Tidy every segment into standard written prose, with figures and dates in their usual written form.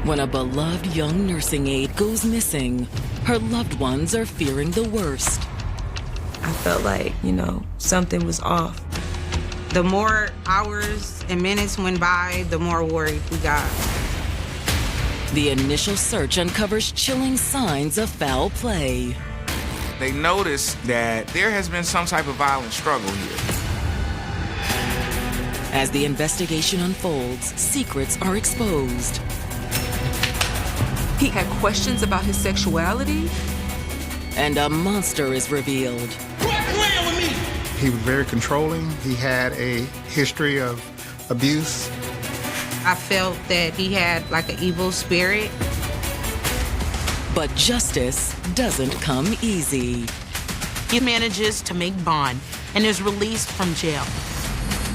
When a beloved young nursing aide goes missing, her loved ones are fearing the worst. I felt like, something was off. The more hours and minutes went by, the more worried we got. The initial search uncovers chilling signs of foul play. They noticed that there has been some type of violent struggle here. As the investigation unfolds, secrets are exposed. He had questions about his sexuality. And a monster is revealed. Quit playing with me! He was very controlling. He had a history of abuse. I felt that he had like an evil spirit. But justice doesn't come easy. He manages to make bond and is released from jail.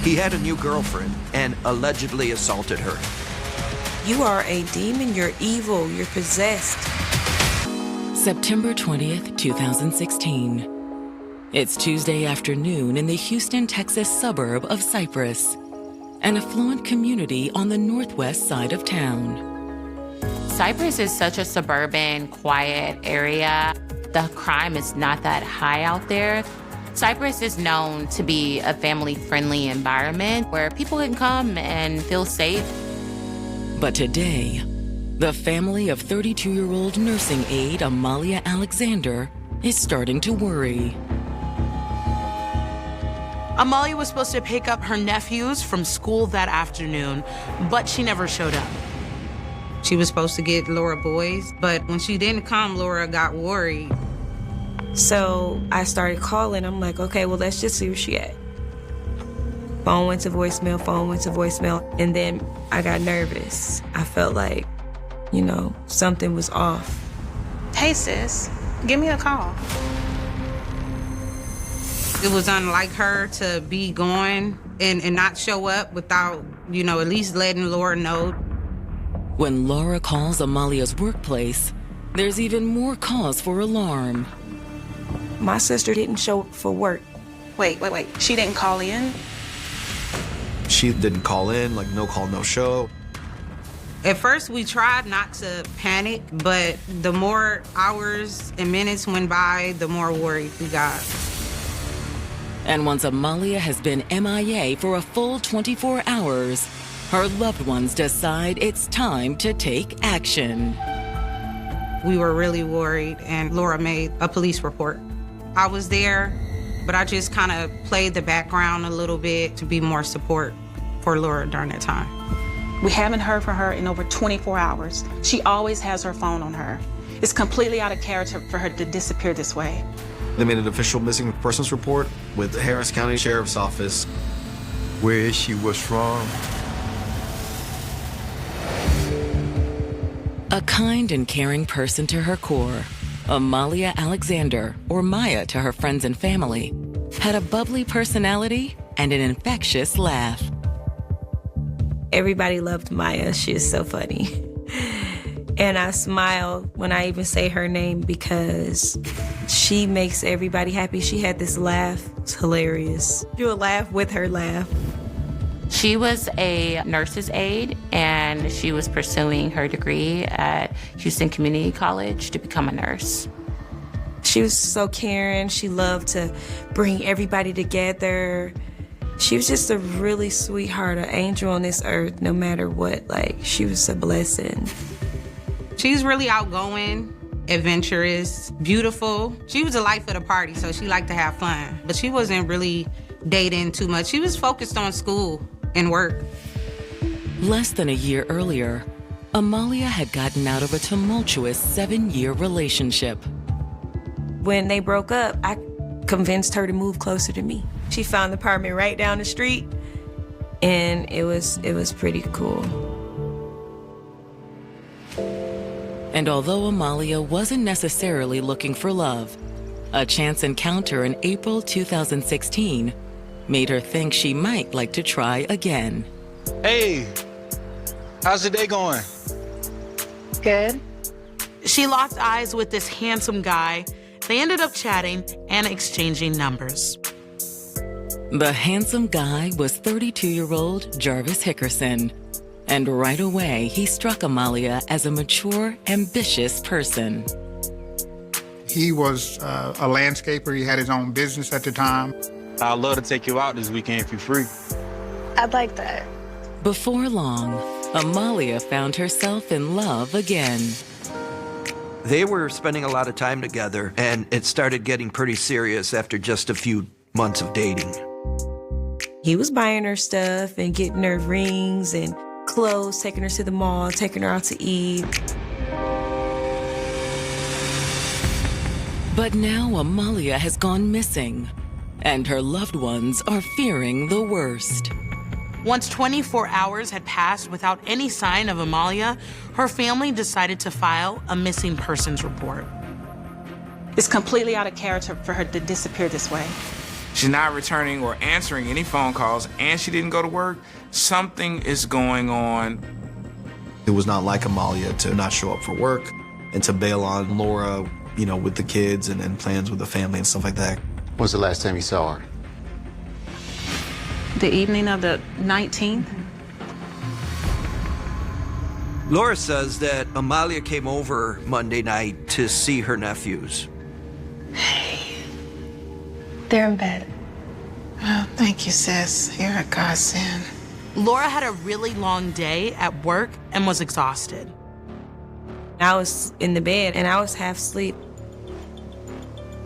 He had a new girlfriend and allegedly assaulted her. You are a demon, you're evil, you're possessed. September 20th, 2016. It's Tuesday afternoon in the Houston, Texas suburb of Cypress, an affluent community on the northwest side of town. Cypress is such a suburban, quiet area. The crime is not that high out there. Cypress is known to be a family-friendly environment where people can come and feel safe. But today, the family of 32-year-old nursing aide Amalia Alexander is starting to worry. Amalia was supposed to pick up her nephews from school that afternoon, but she never showed up. She was supposed to get Laura boys, but when she didn't come, Laura got worried. So I started calling. I'm like, okay, well, let's just see where she at. Phone went to voicemail, and then I got nervous. I felt like, something was off. Hey, sis, give me a call. It was unlike her to be gone and not show up without, at least letting Laura know. When Laura calls Amalia's workplace, there's even more cause for alarm. My sister didn't show up for work. Wait. She didn't call in? She didn't call in, like no call, no show. At first, we tried not to panic, but the more hours and minutes went by, the more worried we got. And once Amalia has been MIA for a full 24 hours, her loved ones decide it's time to take action. We were really worried, and Laura made a police report. I was there, but I just kind of played the background a little bit to be more support for Laura during that time. We haven't heard from her in over 24 hours. She always has her phone on her. It's completely out of character for her to disappear this way. They made an official missing persons report with the Harris County Sheriff's Office. Where is she? What's wrong? A kind and caring person to her core, Amalia Alexander, or Maya to her friends and family, had a bubbly personality and an infectious laugh. Everybody loved Maya. She is so funny. And I smile when I even say her name because she makes everybody happy. She had this laugh. It's hilarious. You would laugh with her laugh. She was a nurse's aide, and she was pursuing her degree at Houston Community College to become a nurse. She was so caring. She loved to bring everybody together. She was just a really sweetheart, an angel on this earth, no matter what. She was a blessing. She's really outgoing, adventurous, beautiful. She was the life of the party, so she liked to have fun. But she wasn't really dating too much. She was focused on school and work. Less than a year earlier, Amalia had gotten out of a tumultuous 7-year relationship. When they broke up, I convinced her to move closer to me. She found the apartment right down the street, and it was pretty cool. And although Amalia wasn't necessarily looking for love, a chance encounter in April 2016 made her think she might like to try again. Hey, how's the day going? Good. She locked eyes with this handsome guy. They ended up chatting and exchanging numbers. The handsome guy was 32-year-old Jarvis Hickerson, And right away, he struck Amalia as a mature, ambitious person. He was a landscaper. He had his own business at the time. I'd love to take you out this weekend if you're free. I'd like that. Before long, Amalia found herself in love again. They were spending a lot of time together, and it started getting pretty serious after just a few months of dating. He was buying her stuff and getting her rings and clothes, taking her to the mall, taking her out to eat. But now Amalia has gone missing, and her loved ones are fearing the worst. Once 24 hours had passed without any sign of Amalia, her family decided to file a missing persons report. It's completely out of character for her to disappear this way. She's not returning or answering any phone calls, and she didn't go to work. Something is going on. It was not like Amalia to not show up for work and to bail on Laura, with the kids and plans with the family and stuff like that. When's the last time you saw her? The evening of the 19th. Laura says that Amalia came over Monday night to see her nephews. They're in bed. Oh, thank you, sis. You're a godsend. Laura had a really long day at work and was exhausted. I was in the bed and I was half asleep.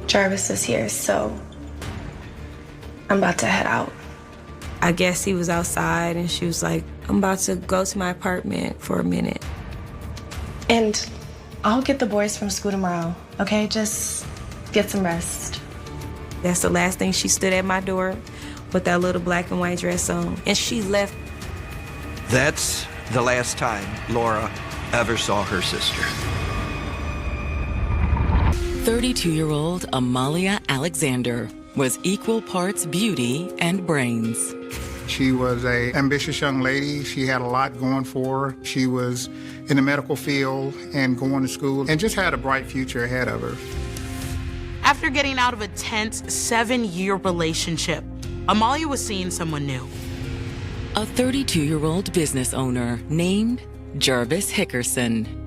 Jarvis is here, so I'm about to head out. I guess he was outside and she was like, I'm about to go to my apartment for a minute. And I'll get the boys from school tomorrow, okay? Just get some rest. That's the last thing. She stood at my door with that little black and white dress on, and she left. That's the last time Laura ever saw her sister. 32-year-old Amalia Alexander was equal parts beauty and brains. She was an ambitious young lady. She had a lot going for her. She was in the medical field and going to school and just had a bright future ahead of her. After getting out of a tense 7-year relationship, Amalia was seeing someone new. A 32-year-old business owner named Jarvis Hickerson.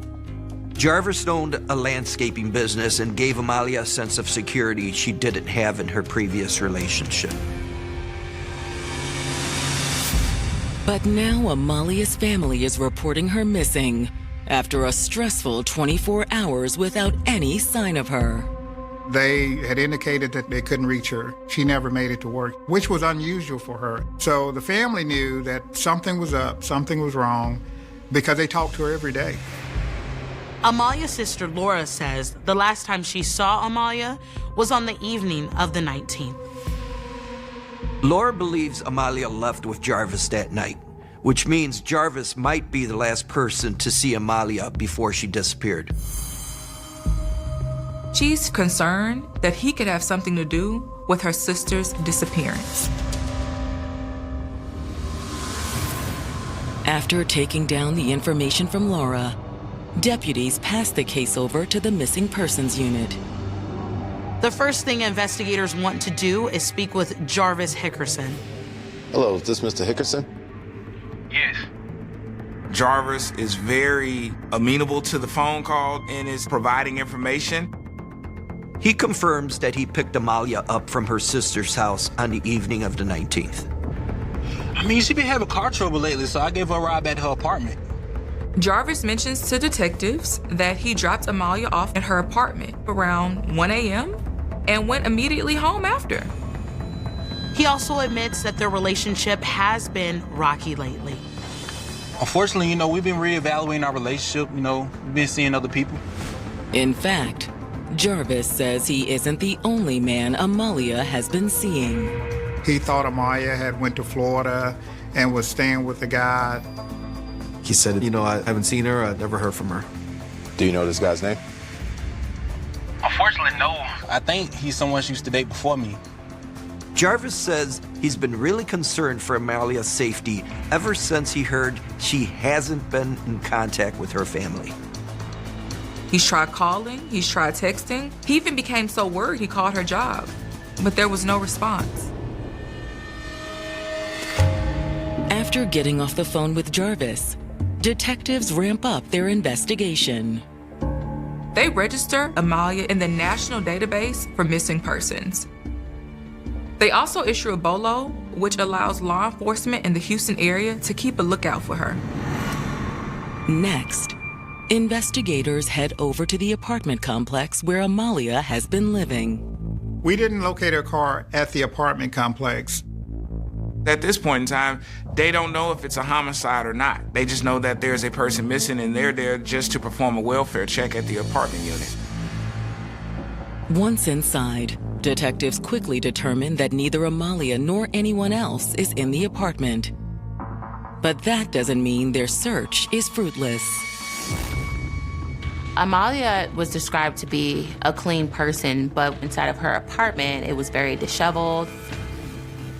Jarvis owned a landscaping business and gave Amalia a sense of security she didn't have in her previous relationship. But now Amalia's family is reporting her missing after a stressful 24 hours without any sign of her. They had indicated that they couldn't reach her. She never made it to work, which was unusual for her. So the family knew that something was up, something was wrong, because they talked to her every day. Amalia's sister Laura says the last time she saw Amalia was on the evening of the 19th. Laura believes Amalia left with Jarvis that night, which means Jarvis might be the last person to see Amalia before she disappeared. She's concerned that he could have something to do with her sister's disappearance. After taking down the information from Laura, deputies passed the case over to the Missing Persons Unit. The first thing investigators want to do is speak with Jarvis Hickerson. Hello, is this Mr. Hickerson? Yes. Jarvis is very amenable to the phone call and is providing information. He confirms that he picked Amalia up from her sister's house on the evening of the 19th. I mean, she been having car trouble lately, so I gave her a ride back to her apartment. Jarvis mentions to detectives that he dropped Amalia off at her apartment around 1 a.m. and went immediately home after. He also admits that their relationship has been rocky lately. Unfortunately, we've been reevaluating our relationship, we've been seeing other people. In fact, Jarvis says he isn't the only man Amalia has been seeing. He thought Amalia had went to Florida and was staying with a guy. He said, I haven't seen her, I've never heard from her. Do you know this guy's name? Unfortunately, no. I think he's someone she used to date before me. Jarvis says he's been really concerned for Amalia's safety ever since he heard she hasn't been in contact with her family. He's tried calling, he's tried texting. He even became so worried he called her job, but there was no response. After getting off the phone with Jarvis, detectives ramp up their investigation. They register Amalia in the National Database for Missing Persons. They also issue a BOLO, which allows law enforcement in the Houston area to keep a lookout for her. Next, investigators head over to the apartment complex where Amalia has been living. We didn't locate her car at the apartment complex. At this point in time, they don't know if it's a homicide or not. They just know that there's a person missing and they're there just to perform a welfare check at the apartment unit. Once inside, detectives quickly determine that neither Amalia nor anyone else is in the apartment. But that doesn't mean their search is fruitless. Amalia was described to be a clean person, but inside of her apartment, it was very disheveled.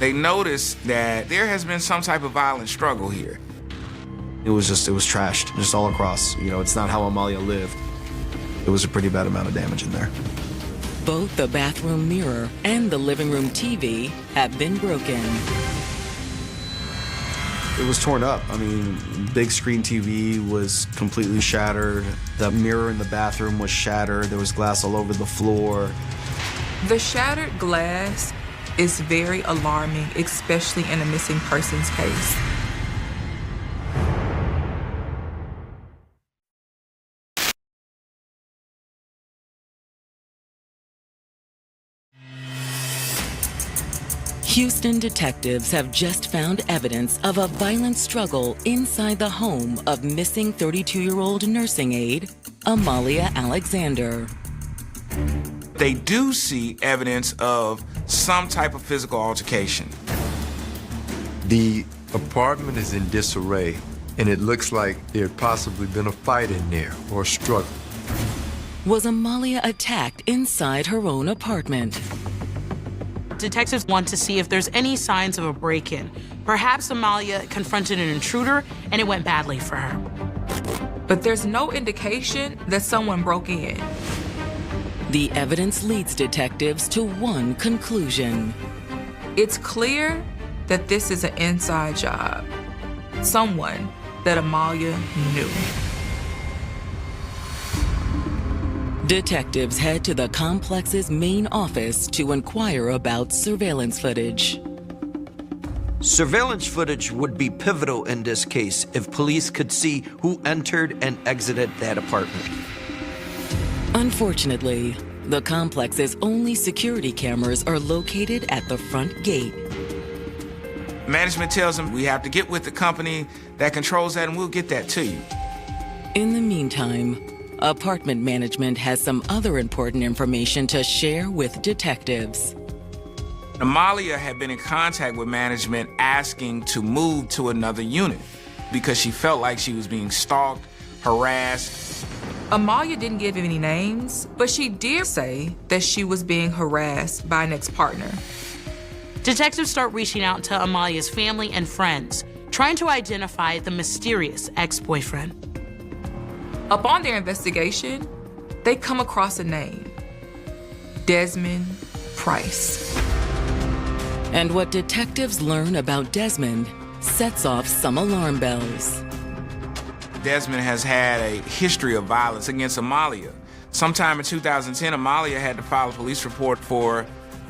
They noticed that there has been some type of violent struggle here. It was trashed, just all across. You know, it's not how Amalia lived. It was a pretty bad amount of damage in there. Both the bathroom mirror and the living room TV have been broken. It was torn up. I mean, big screen TV was completely shattered. The mirror in the bathroom was shattered. There was glass all over the floor. The shattered glass is very alarming, especially in a missing persons case. Houston detectives have just found evidence of a violent struggle inside the home of missing 32-year-old nursing aide, Amalia Alexander. They do see evidence of some type of physical altercation. The apartment is in disarray, and it looks like there had possibly been a fight in there or a struggle. Was Amalia attacked inside her own apartment? Detectives want to see if there's any signs of a break-in. Perhaps Amalia confronted an intruder and it went badly for her. But there's no indication that someone broke in. The evidence leads detectives to one conclusion. It's clear that this is an inside job. Someone that Amalia knew. Detectives head to the complex's main office to inquire about surveillance footage. Surveillance footage would be pivotal in this case if police could see who entered and exited that apartment. Unfortunately, the complex's only security cameras are located at the front gate. Management tells them we have to get with the company that controls that and we'll get that to you. In the meantime, apartment management has some other important information to share with detectives. Amalia had been in contact with management asking to move to another unit because she felt like she was being stalked, harassed. Amalia didn't give any names, but she did say that she was being harassed by an ex-partner. Detectives start reaching out to Amalia's family and friends, trying to identify the mysterious ex-boyfriend. Upon their investigation, they come across a name, Desmond Price. And what detectives learn about Desmond sets off some alarm bells. Desmond has had a history of violence against Amalia. Sometime in 2010, Amalia had to file a police report for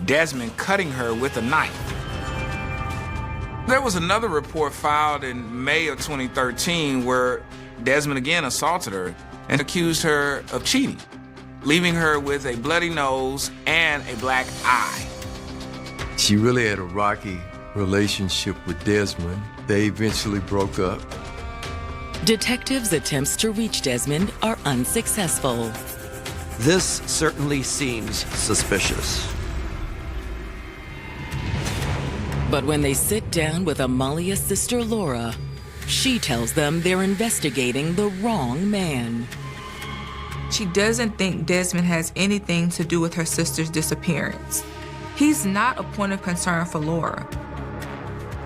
Desmond cutting her with a knife. There was another report filed in May of 2013 where Desmond again assaulted her and accused her of cheating, leaving her with a bloody nose and a black eye. She really had a rocky relationship with Desmond. They eventually broke up. Detectives' attempts to reach Desmond are unsuccessful. This certainly seems suspicious. But when they sit down with Amalia's sister Laura, she tells them they're investigating the wrong man. She doesn't think Desmond has anything to do with her sister's disappearance. He's not a point of concern for Laura.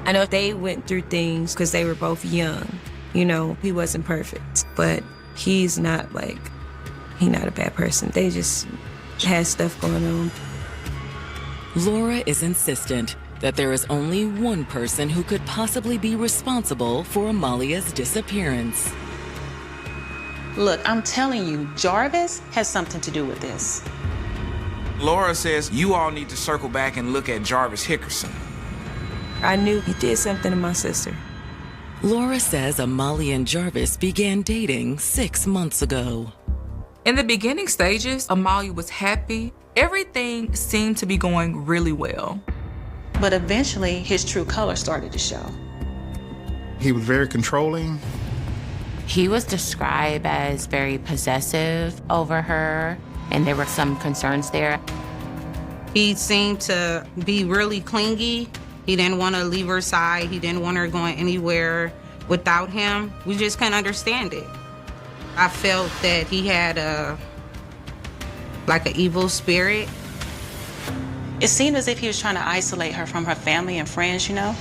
I know they went through things because they were both young. You know, he wasn't perfect, but he's not a bad person. They just had stuff going on. Laura is insistent that there is only one person who could possibly be responsible for Amalia's disappearance. Look, I'm telling you, Jarvis has something to do with this. Laura says you all need to circle back and look at Jarvis Hickerson. I knew he did something to my sister. Laura says Amalia and Jarvis began dating 6 months ago. In the beginning stages, Amalia was happy. Everything seemed to be going really well. But eventually, his true color started to show. He was very controlling. He was described as very possessive over her, and there were some concerns there. He seemed to be really clingy. He didn't want to leave her side. He didn't want her going anywhere without him. We just couldn't understand it. I felt that he had an evil spirit. It seemed as if he was trying to isolate her from her family and friends, you know?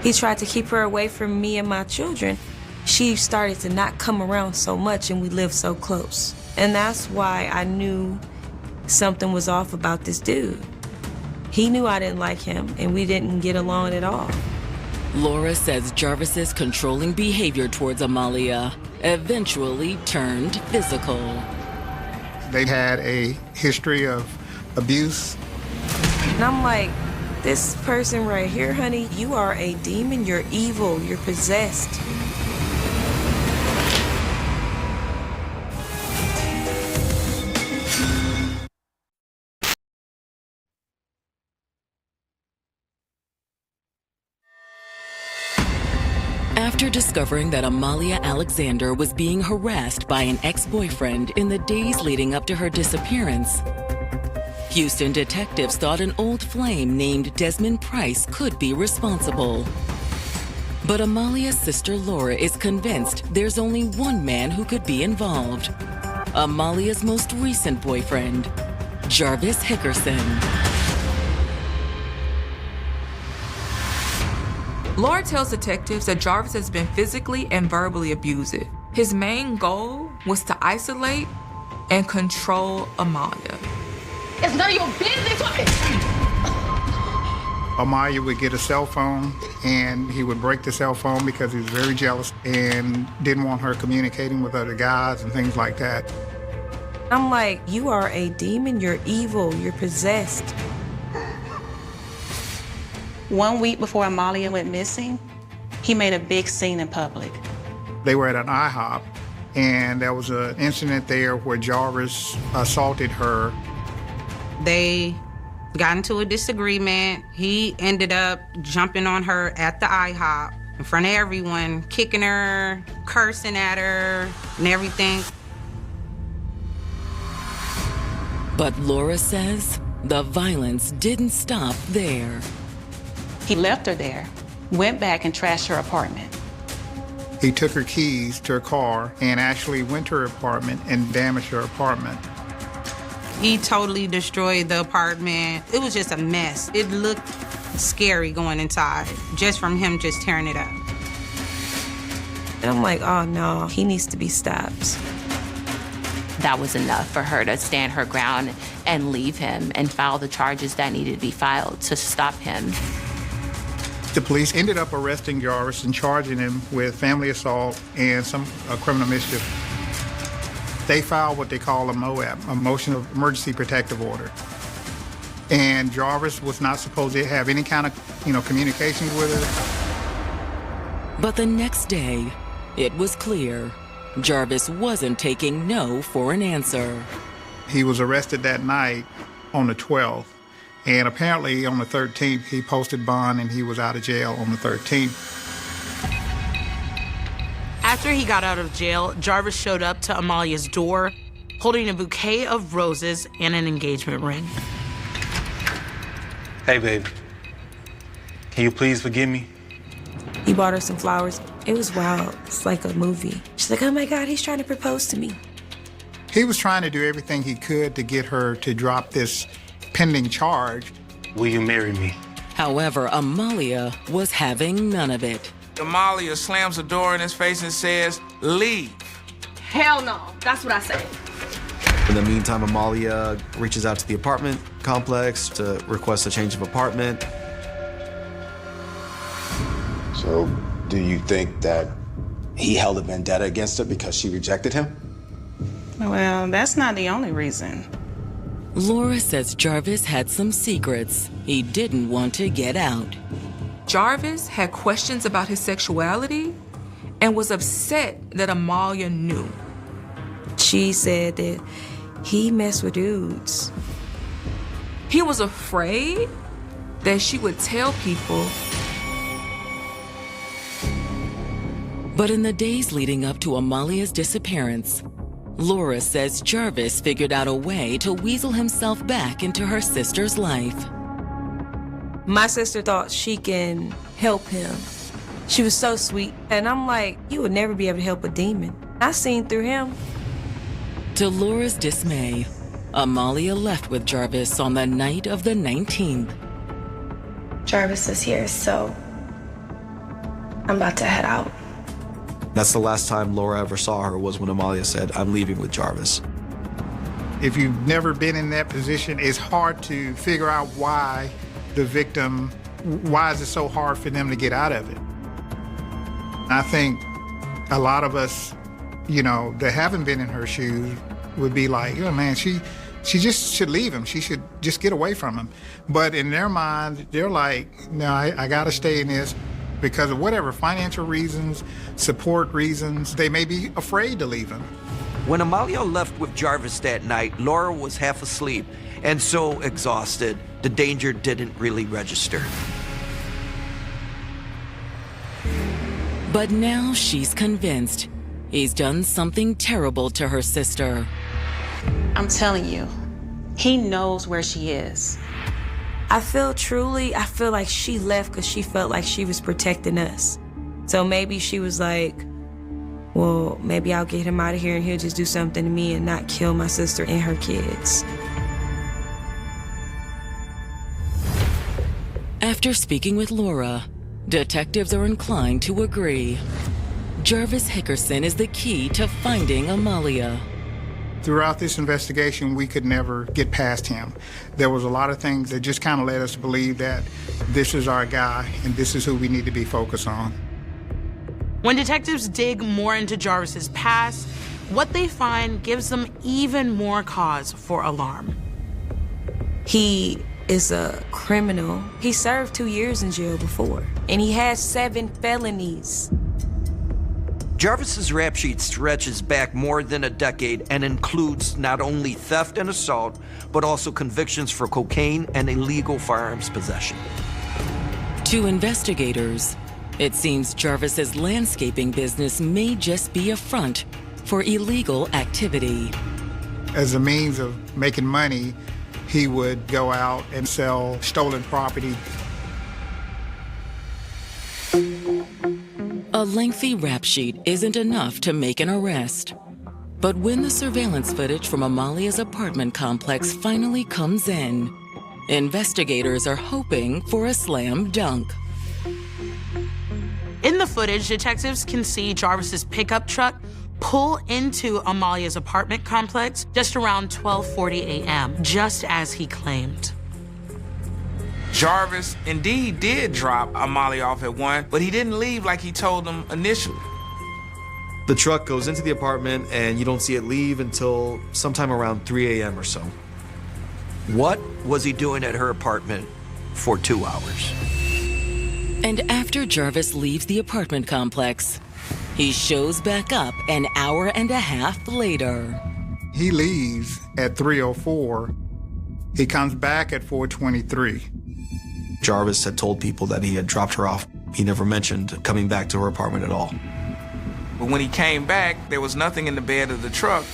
He tried to keep her away from me and my children. She started to not come around so much, and we lived so close. And that's why I knew something was off about this dude. He knew I didn't like him, and we didn't get along at all. Laura says Jarvis's controlling behavior towards Amalia eventually turned physical. They had a history of abuse. And I'm like, this person right here, honey, you are a demon, you're evil, you're possessed. After discovering that Amalia Alexander was being harassed by an ex-boyfriend in the days leading up to her disappearance, Houston detectives thought an old flame named Desmond Price could be responsible. But Amalia's sister Laura is convinced there's only one man who could be involved: Amalia's most recent boyfriend, Jarvis Hickerson. Laura tells detectives that Jarvis has been physically and verbally abusive. His main goal was to isolate and control Amalia. It's none of your business. Amalia would get a cell phone, and he would break the cell phone because he was very jealous and didn't want her communicating with other guys and things like that. I'm like, you are a demon, you're evil, you're possessed. 1 week before Amalia went missing, he made a big scene in public. They were at an IHOP, and there was an incident there where Jarvis assaulted her. They got into a disagreement. He ended up jumping on her at the IHOP in front of everyone, kicking her, cursing at her, and everything. But Laura says the violence didn't stop there. He left her there, went back and trashed her apartment. He took her keys to her car and actually went to her apartment and damaged her apartment. He totally destroyed the apartment. It was just a mess. It looked scary going inside, just from him just tearing it up. And I'm like, oh no, he needs to be stopped. That was enough for her to stand her ground and leave him and file the charges that needed to be filed to stop him. The police ended up arresting Jarvis and charging him with family assault and some criminal mischief. They filed what they call a MOAP, a Motion of Emergency Protective Order. And Jarvis was not supposed to have any kind of, communications with her. But the next day, it was clear Jarvis wasn't taking no for an answer. He was arrested that night on the 12th. And apparently on the 13th, he posted bond and he was out of jail on the 13th. After he got out of jail, Jarvis showed up to Amalia's door holding a bouquet of roses and an engagement ring. Hey, baby. Can you please forgive me? He bought her some flowers. It was wild. It's like a movie. She's like, oh my God, he's trying to propose to me. He was trying to do everything he could to get her to drop this pending charge. Will you marry me? However, Amalia was having none of it. Amalia slams the door in his face and says, leave. Hell no. That's what I say. In the meantime, Amalia reaches out to the apartment complex to request a change of apartment. So, do you think that he held a vendetta against her because she rejected him? Well, that's not the only reason. Laura says Jarvis had some secrets he didn't want to get out. Jarvis had questions about his sexuality and was upset that Amalia knew. She said that he messed with dudes. He was afraid that she would tell people. But in the days leading up to Amalia's disappearance, Laura says Jarvis figured out a way to weasel himself back into her sister's life. My sister thought she can help him. She was so sweet. And I'm like, you would never be able to help a demon. I seen through him. To Laura's dismay, Amalia left with Jarvis on the night of the 19th. Jarvis is here, so I'm about to head out. That's the last time Laura ever saw her, was when Amalia said, "I'm leaving with Jarvis." If you've never been in that position, it's hard to figure out why the victim, why is it so hard for them to get out of it? I think a lot of us, that haven't been in her shoes would be like, oh man, she just should leave him. She should just get away from him. But in their mind, they're like, no, I gotta stay in this because of whatever, financial reasons, support reasons. They may be afraid to leave him. When Amalia left with Jarvis that night, Laura was half asleep and so exhausted, the danger didn't really register. But now she's convinced he's done something terrible to her sister. I'm telling you, he knows where she is. I feel like she left because she felt like she was protecting us. So maybe she was like, well, maybe I'll get him out of here and he'll just do something to me and not kill my sister and her kids. After speaking with Laura, detectives are inclined to agree. Jarvis Hickerson is the key to finding Amalia. Throughout this investigation, we could never get past him. There was a lot of things that just kind of led us to believe that this is our guy and this is who we need to be focused on. When detectives dig more into Jarvis's past, what they find gives them even more cause for alarm. He is a criminal. He served 2 years in jail before, and he has 7 felonies. Jarvis's rap sheet stretches back more than a decade and includes not only theft and assault, but also convictions for cocaine and illegal firearms possession. To investigators, it seems Jarvis's landscaping business may just be a front for illegal activity. As a means of making money, he would go out and sell stolen property. A lengthy rap sheet isn't enough to make an arrest. But when the surveillance footage from Amalia's apartment complex finally comes in, investigators are hoping for a slam dunk. In the footage, detectives can see Jarvis's pickup truck pull into Amalia's apartment complex just around 12:40 a.m., just as he claimed. Jarvis indeed did drop Amalia off at 1, but he didn't leave like he told them initially. The truck goes into the apartment and you don't see it leave until sometime around 3 a.m. or so. What was he doing at her apartment for 2 hours? And after Jarvis leaves the apartment complex, he shows back up an hour and a half later. He leaves at 3:04. He comes back at 4:23. Jarvis had told people that he had dropped her off. He never mentioned coming back to her apartment at all. But when he came back, there was nothing in the bed of the truck.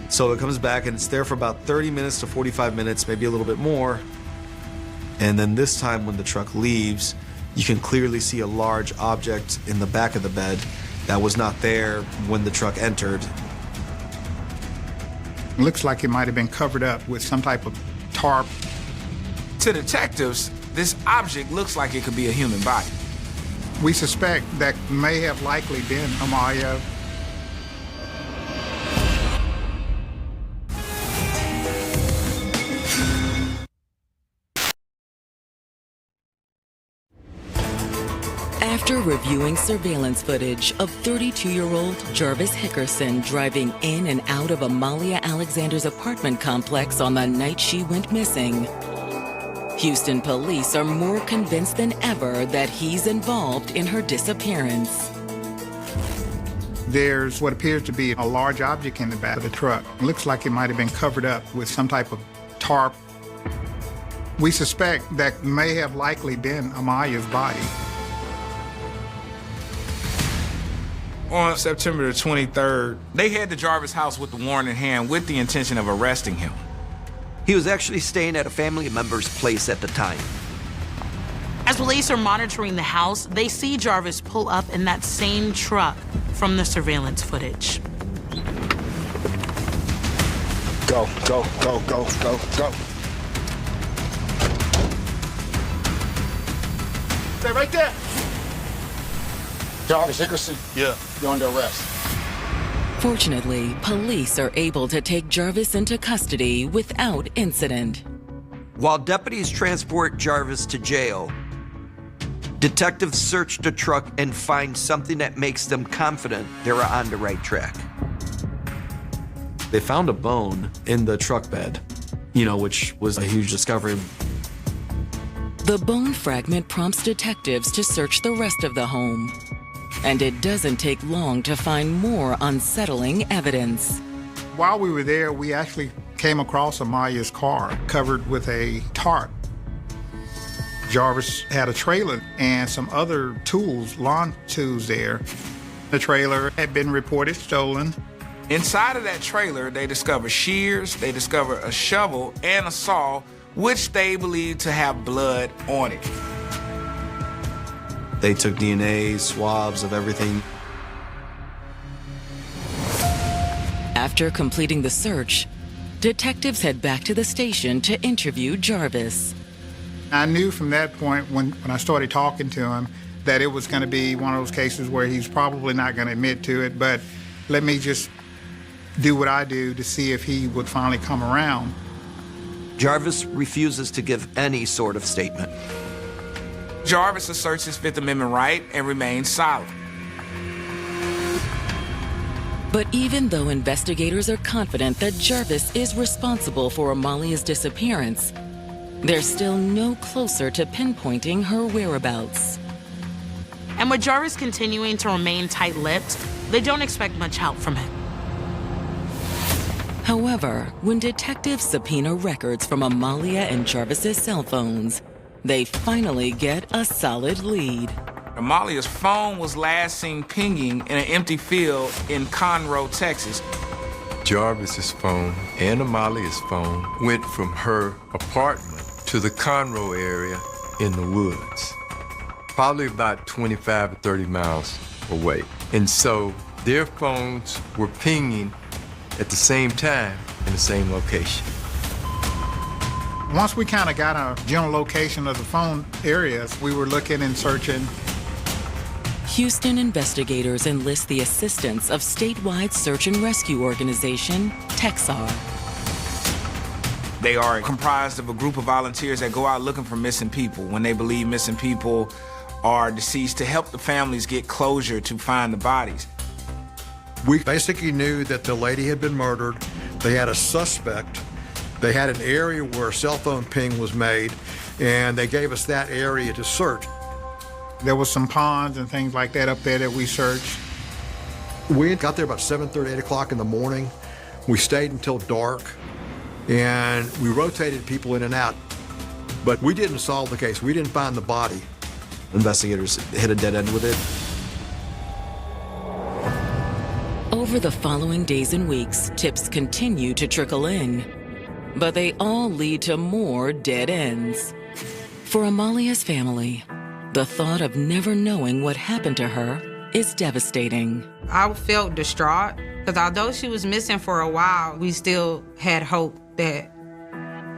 So it comes back and it's there for about 30 minutes to 45 minutes, maybe a little bit more. And then this time when the truck leaves, you can clearly see a large object in the back of the bed that was not there when the truck entered. It looks like it might have been covered up with some type of tarp. To detectives, this object looks like it could be a human body. We suspect that may have likely been Amalia. After reviewing surveillance footage of 32-year-old Jarvis Hickerson driving in and out of Amalia Alexander's apartment complex on the night she went missing, Houston police are more convinced than ever that he's involved in her disappearance. There's what appears to be a large object in the back of the truck. It looks like it might have been covered up with some type of tarp. We suspect that may have likely been Amalia's body. On September the 23rd, they head to Jarvis' house with the warrant in hand with the intention of arresting him. He was actually staying at a family member's place at the time. As police are monitoring the house, they see Jarvis pull up in that same truck from the surveillance footage. Go, go, go, go, go, go. Stay right there. Jarvis Hickerson? Yeah. You're under arrest. Fortunately, police are able to take Jarvis into custody without incident. While deputies transport Jarvis to jail, detectives search the truck and find something that makes them confident they're on the right track. They found a bone in the truck bed, which was a huge discovery. The bone fragment prompts detectives to search the rest of the home. And it doesn't take long to find more unsettling evidence. While we were there, we actually came across Amalia's car covered with a tarp. Jarvis had a trailer and some other tools, lawn tools there. The trailer had been reported stolen. Inside of that trailer, they discover shears, they discover a shovel and a saw, which they believe to have blood on it. They took DNA, swabs of everything. After completing the search, detectives head back to the station to interview Jarvis. I knew from that point when I started talking to him that it was going to be one of those cases where he's probably not going to admit to it, but let me just do what I do to see if he would finally come around. Jarvis refuses to give any sort of statement. Jarvis asserts his Fifth Amendment right and remains silent. But even though investigators are confident that Jarvis is responsible for Amalia's disappearance, they're still no closer to pinpointing her whereabouts. And with Jarvis continuing to remain tight-lipped, they don't expect much help from him. However, when detectives subpoena records from Amalia and Jarvis's cell phones, they finally get a solid lead. Amalia's phone was last seen pinging in an empty field in Conroe, Texas. Jarvis's phone and Amalia's phone went from her apartment to the Conroe area in the woods, probably about 25 or 30 miles away. And so their phones were pinging at the same time in the same location. Once we kind of got a general location of the phone areas, we were looking and searching. Houston investigators enlist the assistance of statewide search and rescue organization, TXR. They are comprised of a group of volunteers that go out looking for missing people when they believe missing people are deceased, to help the families get closure to find the bodies. We basically knew that the lady had been murdered. They had a suspect. They had an area where a cell phone ping was made, and they gave us that area to search. There was some ponds and things like that up there that we searched. We got there about 7:30, 8 o'clock in the morning. We stayed until dark, and we rotated people in and out. But we didn't solve the case. We didn't find the body. Investigators hit a dead end with it. Over the following days and weeks, tips continue to trickle in, but they all lead to more dead ends. For Amalia's family, the thought of never knowing what happened to her is devastating. I felt distraught because although she was missing for a while, we still had hope that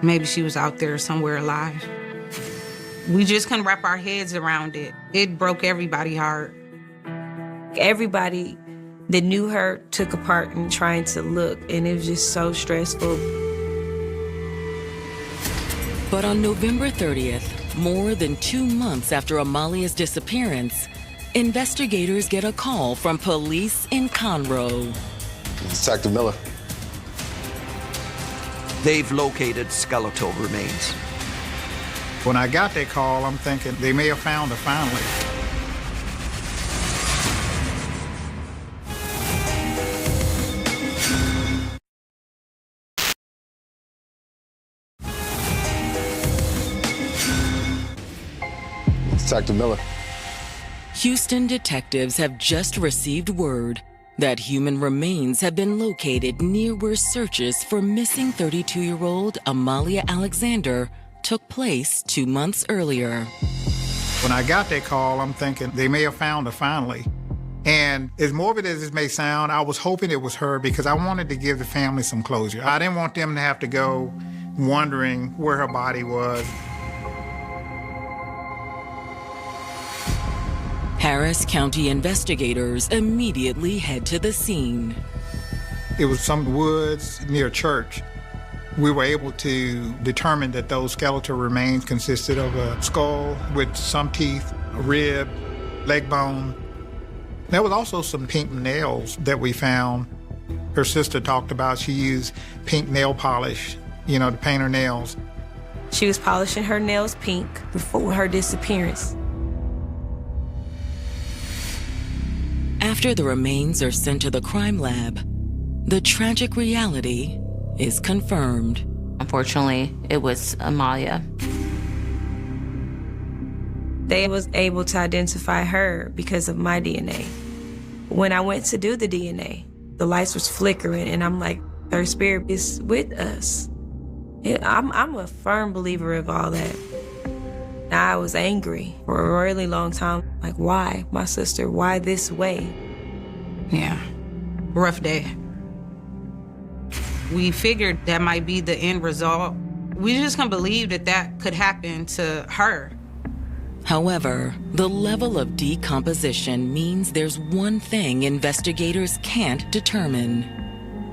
maybe she was out there somewhere alive. We just couldn't wrap our heads around it. It broke everybody's heart. Everybody that knew her took a part in trying to look, and it was just so stressful. But on November 30th, more than 2 months after Amalia's disappearance, investigators get a call from police in Conroe. Detective Miller. They've located skeletal remains. When I got that call, I'm thinking they may have found her finally. Detective Miller. Houston detectives have just received word that human remains have been located near where searches for missing 32-year-old Amalia Alexander took place 2 months earlier. When I got that call, I'm thinking they may have found her finally. And as morbid as it may sound, I was hoping it was her because I wanted to give the family some closure. I didn't want them to have to go wondering where her body was. Harris County investigators immediately head to the scene. It was some woods near a church. We were able to determine that those skeletal remains consisted of a skull with some teeth, a rib, leg bone. There was also some pink nails that we found. Her sister talked about she used pink nail polish, to paint her nails. She was polishing her nails pink before her disappearance. After the remains are sent to the crime lab, the tragic reality is confirmed. Unfortunately, it was Amalia. They was able to identify her because of my DNA. When I went to do the DNA, the lights was flickering, and I'm like, her spirit is with us. I'm a firm believer of all that. I was angry for a really long time. Like, why, my sister? Why this way? Yeah, rough day. We figured that might be the end result. We just couldn't believe that could happen to her. However, the level of decomposition means there's one thing investigators can't determine.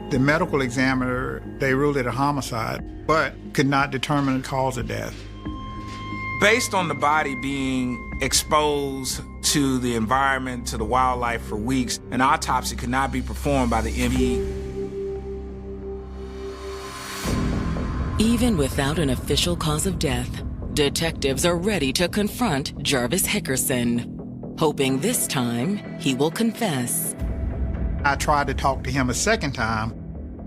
The medical examiner, they ruled it a homicide, but could not determine the cause of death. Based on the body being exposed to the environment, to the wildlife for weeks, an autopsy could not be performed by the ME. Even without an official cause of death, detectives are ready to confront Jarvis Hickerson, hoping this time he will confess. I tried to talk to him a second time.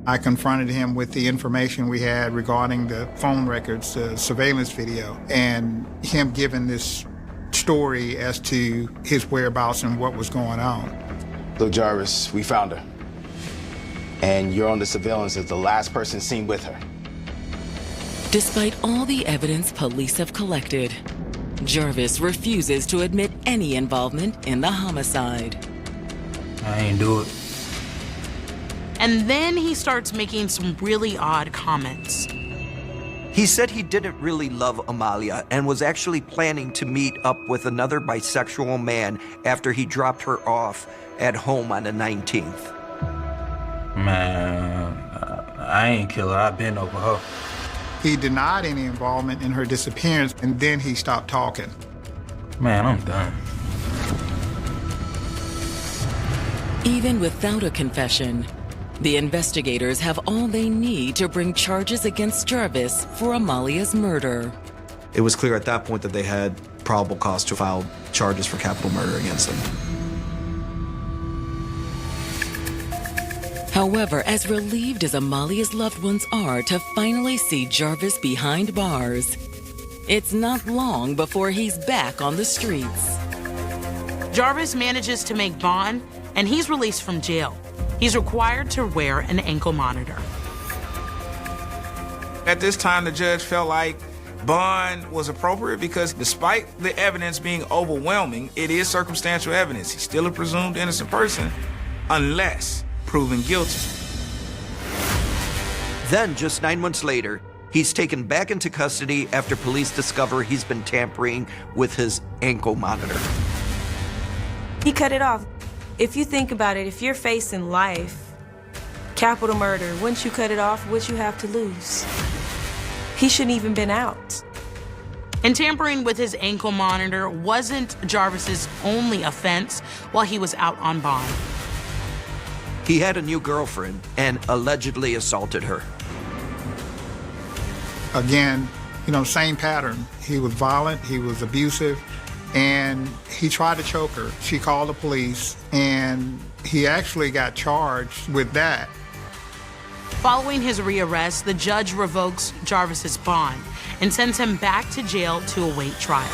I confronted him with the information we had regarding the phone records, the surveillance video, and him giving this story as to his whereabouts and what was going on. Look, Jarvis, we found her. And you're on the surveillance as the last person seen with her. Despite all the evidence police have collected, Jarvis refuses to admit any involvement in the homicide. I ain't do it. And then he starts making some really odd comments. He said he didn't really love Amalia and was actually planning to meet up with another bisexual man after he dropped her off at home on the 19th. Man, I ain't kill her. I've been over her. He denied any involvement in her disappearance, and then he stopped talking. Man, I'm done. Even without a confession, the investigators have all they need to bring charges against Jarvis for Amalia's murder. It was clear at that point that they had probable cause to file charges for capital murder against him. However, as relieved as Amalia's loved ones are to finally see Jarvis behind bars, it's not long before he's back on the streets. Jarvis manages to make bond, and he's released from jail. He's required to wear an ankle monitor. At this time, the judge felt like bond was appropriate because despite the evidence being overwhelming, it is circumstantial evidence. He's still a presumed innocent person unless proven guilty. Then, just 9 months later, he's taken back into custody after police discover he's been tampering with his ankle monitor. He cut it off. If you think about it, if you're facing life, capital murder, once you cut it off, what you have to lose? He shouldn't even been out. And tampering with his ankle monitor wasn't Jarvis's only offense while he was out on bond. He had a new girlfriend and allegedly assaulted her. Again, same pattern. He was violent, he was abusive, and he tried to choke her. She called the police, and he actually got charged with that. Following his rearrest, the judge revokes Jarvis's bond and sends him back to jail to await trial.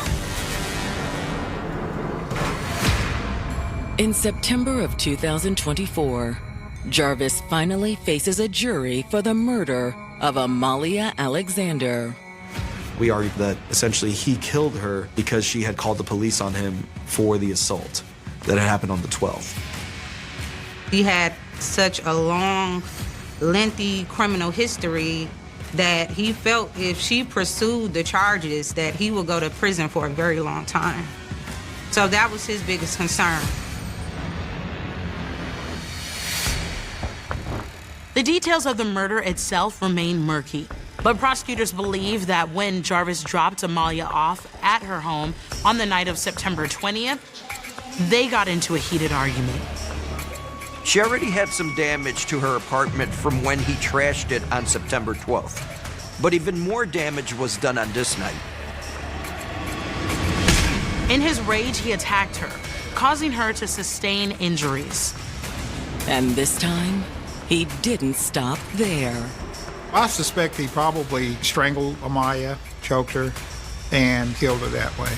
In September of 2024, Jarvis finally faces a jury for the murder of Amalia Alexander. We argue that essentially he killed her because she had called the police on him for the assault that had happened on the 12th. He had such a long, lengthy criminal history that he felt if she pursued the charges that he would go to prison for a very long time. So that was his biggest concern. The details of the murder itself remain murky, but prosecutors believe that when Jarvis dropped Amalia off at her home on the night of September 20th, they got into a heated argument. She already had some damage to her apartment from when he trashed it on September 12th. But even more damage was done on this night. In his rage, he attacked her, causing her to sustain injuries. And this time, he didn't stop there. I suspect he probably strangled Amalia, choked her, and killed her that way.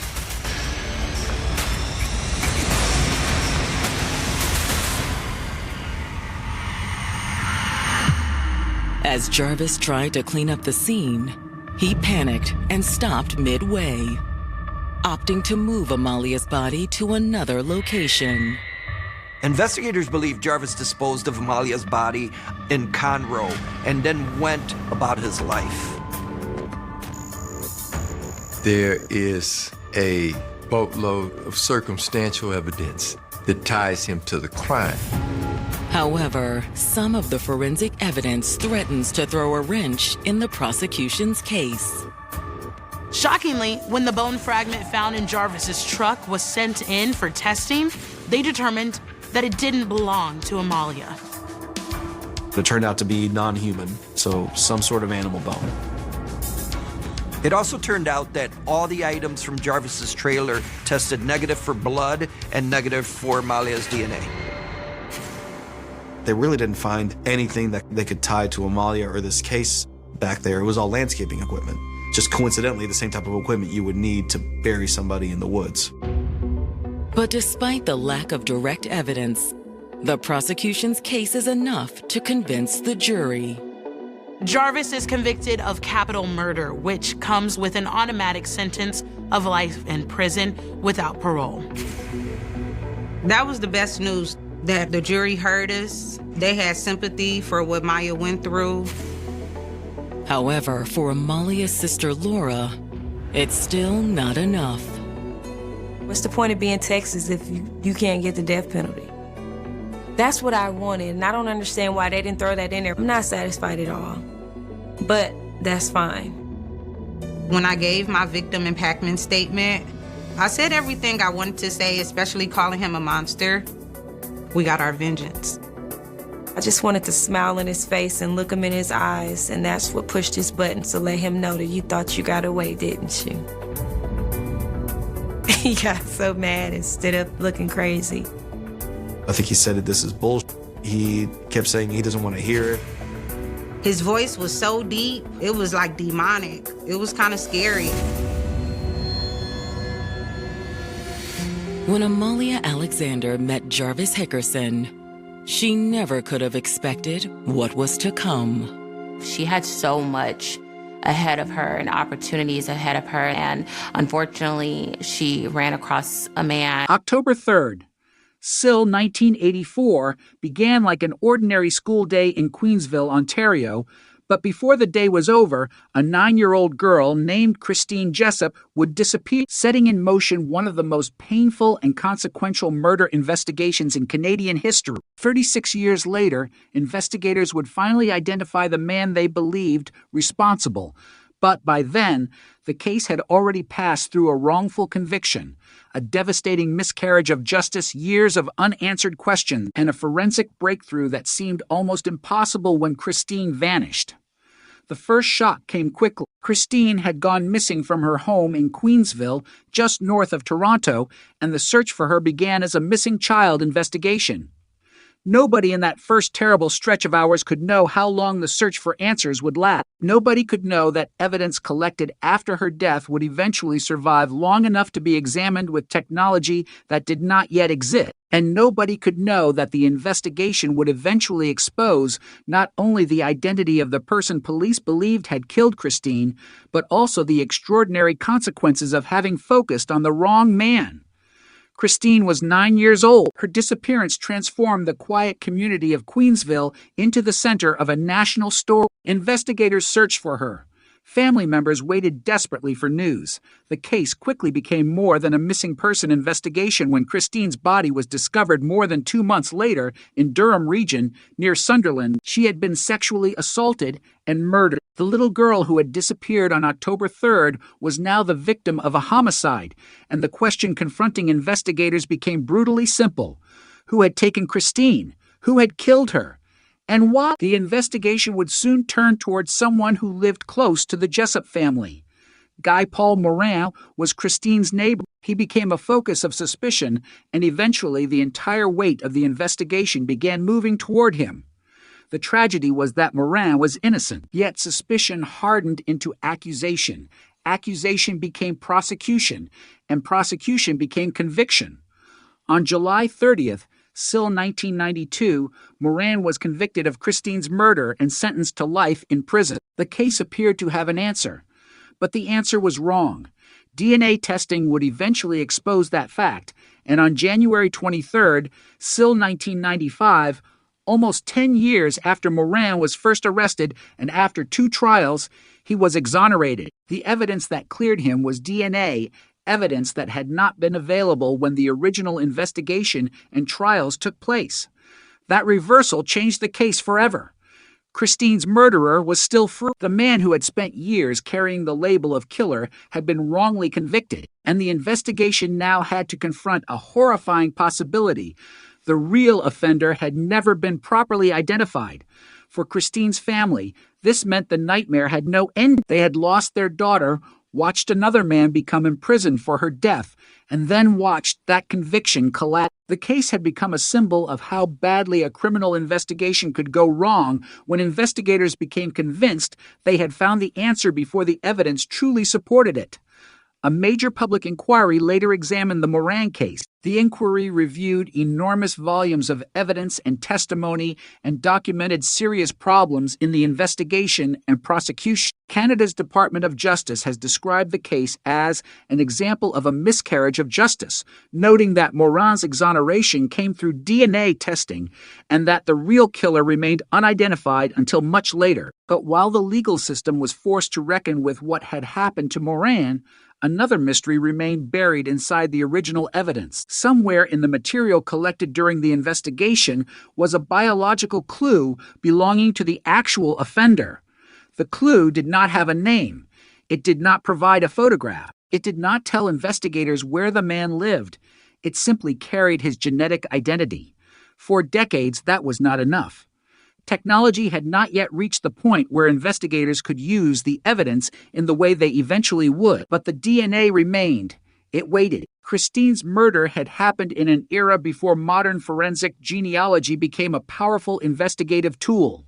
As Jarvis tried to clean up the scene, he panicked and stopped midway, opting to move Amalia's body to another location. Investigators believe Jarvis disposed of Amalia's body in Conroe and then went about his life. There is a boatload of circumstantial evidence that ties him to the crime. However, some of the forensic evidence threatens to throw a wrench in the prosecution's case. Shockingly, when the bone fragment found in Jarvis's truck was sent in for testing, they determined that it didn't belong to Amalia. It turned out to be non-human, so some sort of animal bone. It also turned out that all the items from Jarvis's trailer tested negative for blood and negative for Amalia's DNA. They really didn't find anything that they could tie to Amalia or this case back there. It was all landscaping equipment. Just coincidentally, the same type of equipment you would need to bury somebody in the woods. But despite the lack of direct evidence, the prosecution's case is enough to convince the jury. Jarvis is convicted of capital murder, which comes with an automatic sentence of life in prison without parole. That was the best news, that the jury heard us. They had sympathy for what Maya went through. However, for Amalia's sister Laura, it's still not enough. What's the point of being Texas if you can't get the death penalty? That's what I wanted, and I don't understand why they didn't throw that in there. I'm not satisfied at all, but that's fine. When I gave my victim impactment statement, I said everything I wanted to say, especially calling him a monster. We got our vengeance. I just wanted to smile in his face and look him in his eyes, and that's what pushed his buttons to let him know that you thought you got away, didn't you? He got so mad and stood up looking crazy. I think he said this is bullshit. He kept saying he doesn't want to hear it. His voice was so deep, it was like demonic. It was kind of scary. When Amalia Alexander met Jarvis Hickerson, she never could have expected what was to come. She had so much ahead of her and opportunities ahead of her, and unfortunately, she ran across a man. October 3rd, SIL 1984 began like an ordinary school day in Queensville, Ontario, but before the day was over, a 9-year-old girl named Christine Jessup would disappear, setting in motion one of the most painful and consequential murder investigations in Canadian history. 36 years later, investigators would finally identify the man they believed responsible. But by then, the case had already passed through a wrongful conviction, a devastating miscarriage of justice, years of unanswered questions, and a forensic breakthrough that seemed almost impossible when Christine vanished. The first shock came quickly. Christine had gone missing from her home in Queensville, just north of Toronto, and the search for her began as a missing child investigation. Nobody in that first terrible stretch of hours could know how long the search for answers would last. Nobody could know that evidence collected after her death would eventually survive long enough to be examined with technology that did not yet exist. And nobody could know that the investigation would eventually expose not only the identity of the person police believed had killed Christine, but also the extraordinary consequences of having focused on the wrong man. Christine was 9 years old. Her disappearance transformed the quiet community of Queensville into the center of a national story. Investigators searched for her. Family members waited desperately for news. The case quickly became more than a missing person investigation when Christine's body was discovered more than 2 months later in Durham region near Sunderland. She had been sexually assaulted and murdered. The little girl who had disappeared on October 3rd was now the victim of a homicide, and the question confronting investigators became brutally simple. Who had taken Christine? Who had killed her? And why? The investigation would soon turn towards someone who lived close to the Jessup family. Guy Paul Morin was Christine's neighbor. He became a focus of suspicion, and eventually the entire weight of the investigation began moving toward him. The tragedy was that Morin was innocent, yet suspicion hardened into accusation. Accusation became prosecution, and prosecution became conviction. On July 30th, still 1992, Morin was convicted of Christine's murder and sentenced to life in prison. The case appeared to have an answer, but the answer was wrong. DNA testing would eventually expose that fact, and on January 23rd, still 1995, almost 10 years after Morin was first arrested and after 2 trials, he was exonerated. The evidence that cleared him was DNA, evidence that had not been available when the original investigation and trials took place. That reversal changed the case forever. Christine's murderer was still free. The man who had spent years carrying the label of killer had been wrongly convicted, and the investigation now had to confront a horrifying possibility. The real offender had never been properly identified. For Christine's family, this meant the nightmare had no end. They had lost their daughter, watched another man become imprisoned for her death, and then watched that conviction collapse. The case had become a symbol of how badly a criminal investigation could go wrong when investigators became convinced they had found the answer before the evidence truly supported it. A major public inquiry later examined the Morin case. The inquiry reviewed enormous volumes of evidence and testimony and documented serious problems in the investigation and prosecution. Canada's Department of Justice has described the case as an example of a miscarriage of justice, noting that Morin's exoneration came through DNA testing and that the real killer remained unidentified until much later. But while the legal system was forced to reckon with what had happened to Morin, another mystery remained buried inside the original evidence. Somewhere in the material collected during the investigation was a biological clue belonging to the actual offender. The clue did not have a name. It did not provide a photograph. It did not tell investigators where the man lived. It simply carried his genetic identity. For decades, that was not enough. Technology had not yet reached the point where investigators could use the evidence in the way they eventually would, but the DNA remained. It waited. Christine's murder had happened in an era before modern forensic genealogy became a powerful investigative tool.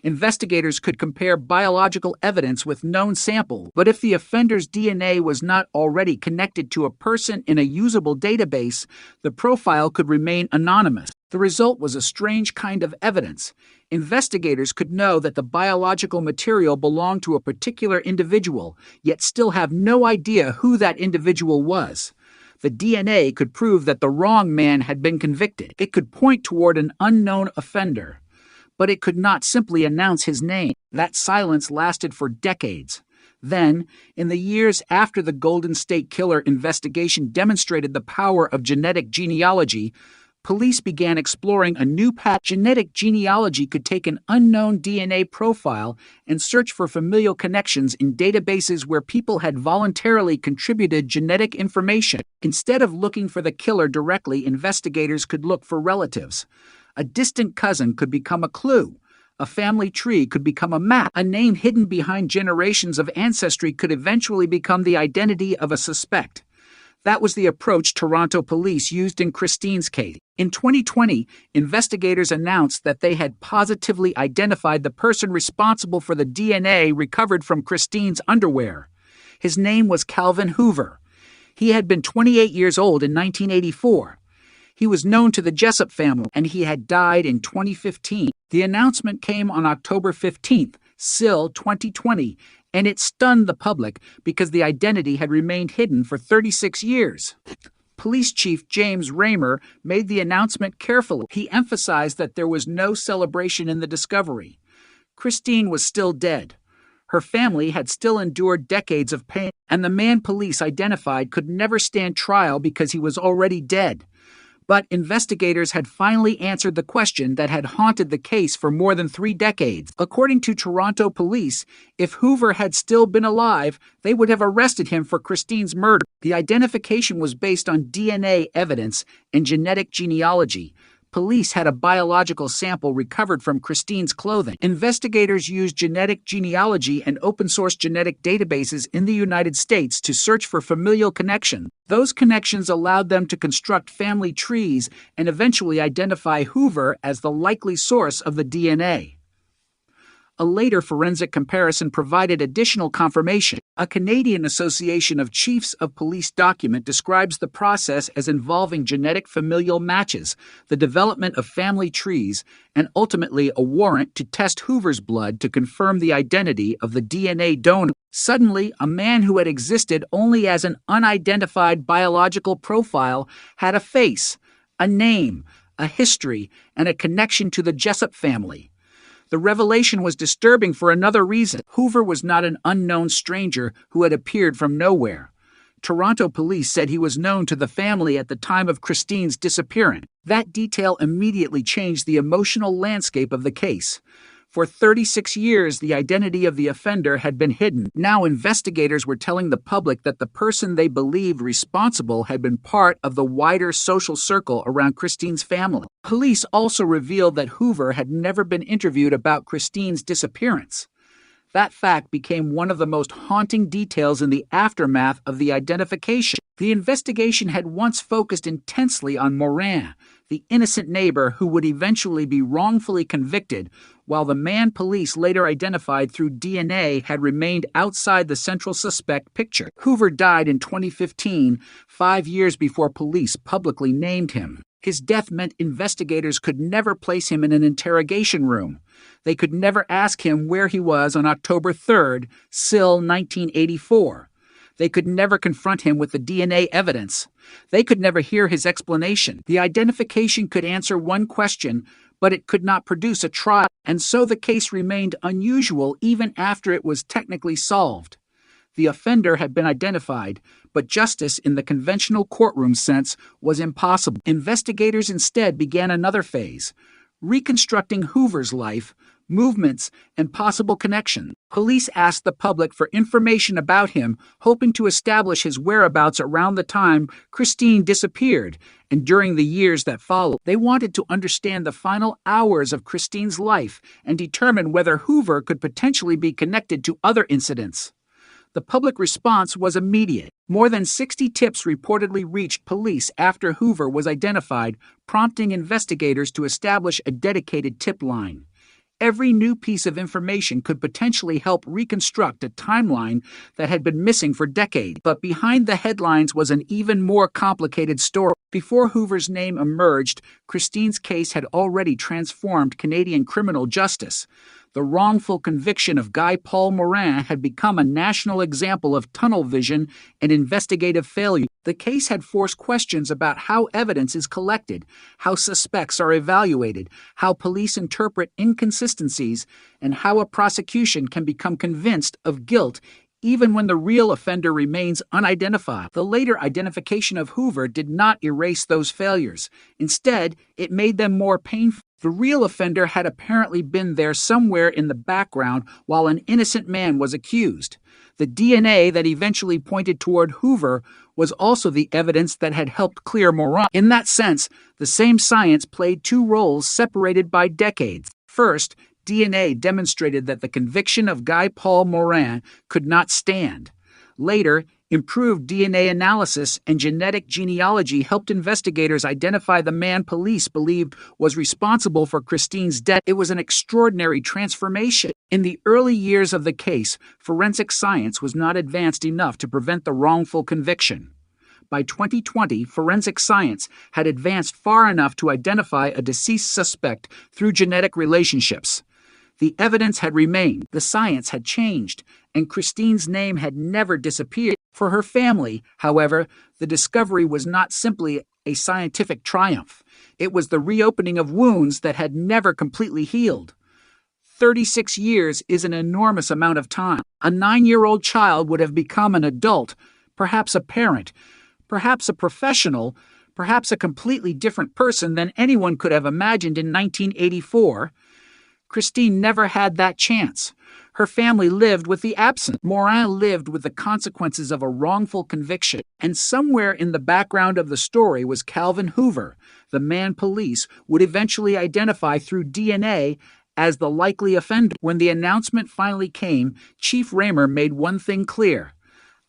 Investigators could compare biological evidence with known samples, but if the offender's DNA was not already connected to a person in a usable database, the profile could remain anonymous. The result was a strange kind of evidence. Investigators could know that the biological material belonged to a particular individual, yet still have no idea who that individual was. The DNA could prove that the wrong man had been convicted. It could point toward an unknown offender, but it could not simply announce his name. That silence lasted for decades. Then, in the years after the Golden State Killer investigation demonstrated the power of genetic genealogy, police began exploring a new path. Genetic genealogy could take an unknown DNA profile and search for familial connections in databases where people had voluntarily contributed genetic information. Instead of looking for the killer directly, investigators could look for relatives. A distant cousin could become a clue. A family tree could become a map. A name hidden behind generations of ancestry could eventually become the identity of a suspect. That was the approach Toronto police used in Christine's case. In 2020, investigators announced that they had positively identified the person responsible for the DNA recovered from Christine's underwear. His name was Calvin Hoover. He had been 28 years old in 1984. He was known to the Jessup family, and he had died in 2015. The announcement came on October 15th, SIL 2020, and it stunned the public because the identity had remained hidden for 36 years. Police Chief James Raymer made the announcement carefully. He emphasized that there was no celebration in the discovery. Christine was still dead. Her family had still endured decades of pain, and the man police identified could never stand trial because he was already dead. But investigators had finally answered the question that had haunted the case for more than 3 decades. According to Toronto police, if Hoover had still been alive, they would have arrested him for Christine's murder. The identification was based on DNA evidence and genetic genealogy. Police had a biological sample recovered from Christine's clothing. Investigators used genetic genealogy and open-source genetic databases in the United States to search for familial connections. Those connections allowed them to construct family trees and eventually identify Hoover as the likely source of the DNA. A later forensic comparison provided additional confirmation. A Canadian Association of Chiefs of Police document describes the process as involving genetic familial matches, the development of family trees, and ultimately a warrant to test Hoover's blood to confirm the identity of the DNA donor. Suddenly, a man who had existed only as an unidentified biological profile had a face, a name, a history, and a connection to the Jessup family. The revelation was disturbing for another reason. Hoover was not an unknown stranger who had appeared from nowhere. Toronto police said he was known to the family at the time of Christine's disappearance. That detail immediately changed the emotional landscape of the case. For 36 years, the identity of the offender had been hidden. Now investigators were telling the public that the person they believed responsible had been part of the wider social circle around Christine's family. Police also revealed that Hoover had never been interviewed about Christine's disappearance. That fact became one of the most haunting details in the aftermath of the identification. The investigation had once focused intensely on Morin, the innocent neighbor who would eventually be wrongfully convicted, while the man police later identified through DNA had remained outside the central suspect picture. Hoover died in 2015, 5 years before police publicly named him. His death meant investigators could never place him in an interrogation room. They could never ask him where he was on October 3rd, SIL 1984. They could never confront him with the DNA evidence. They could never hear his explanation. The identification could answer one question, but it could not produce a trial, and so the case remained unusual even after it was technically solved. The offender had been identified, but justice in the conventional courtroom sense was impossible. Investigators instead began another phase, reconstructing Hoover's life, movements, and possible connections. Police asked the public for information about him, hoping to establish his whereabouts around the time Christine disappeared and during the years that followed. They wanted to understand the final hours of Christine's life and determine whether Hoover could potentially be connected to other incidents. The public response was immediate. More than 60 tips reportedly reached police after Hoover was identified, prompting investigators to establish a dedicated tip line. Every new piece of information could potentially help reconstruct a timeline that had been missing for decades. But behind the headlines was an even more complicated story. Before Hoover's name emerged, Christine's case had already transformed Canadian criminal justice. The wrongful conviction of Guy Paul Morin had become a national example of tunnel vision and investigative failure. The case had forced questions about how evidence is collected, how suspects are evaluated, how police interpret inconsistencies, and how a prosecution can become convinced of guilt even when the real offender remains unidentified. The later identification of Hoover did not erase those failures. Instead, it made them more painful. The real offender had apparently been there somewhere in the background while an innocent man was accused. The DNA that eventually pointed toward Hoover was also the evidence that had helped clear Moran. In that sense, the same science played two roles separated by decades. First, DNA demonstrated that the conviction of Guy Paul Moran could not stand. Later, improved DNA analysis and genetic genealogy helped investigators identify the man police believed was responsible for Christine's death. It was an extraordinary transformation. In the early years of the case, forensic science was not advanced enough to prevent the wrongful conviction. By 2020, forensic science had advanced far enough to identify a deceased suspect through genetic relationships. The evidence had remained, the science had changed, and Christine's name had never disappeared. For her family, however, the discovery was not simply a scientific triumph. It was the reopening of wounds that had never completely healed. 36 years is an enormous amount of time. A 9-year-old child would have become an adult, perhaps a parent, perhaps a professional, perhaps a completely different person than anyone could have imagined in 1984. Christine never had that chance. Her family lived with the absence. Moran lived with the consequences of a wrongful conviction. And somewhere in the background of the story was Calvin Hoover, the man police would eventually identify through DNA as the likely offender. When the announcement finally came, Chief Raymer made one thing clear.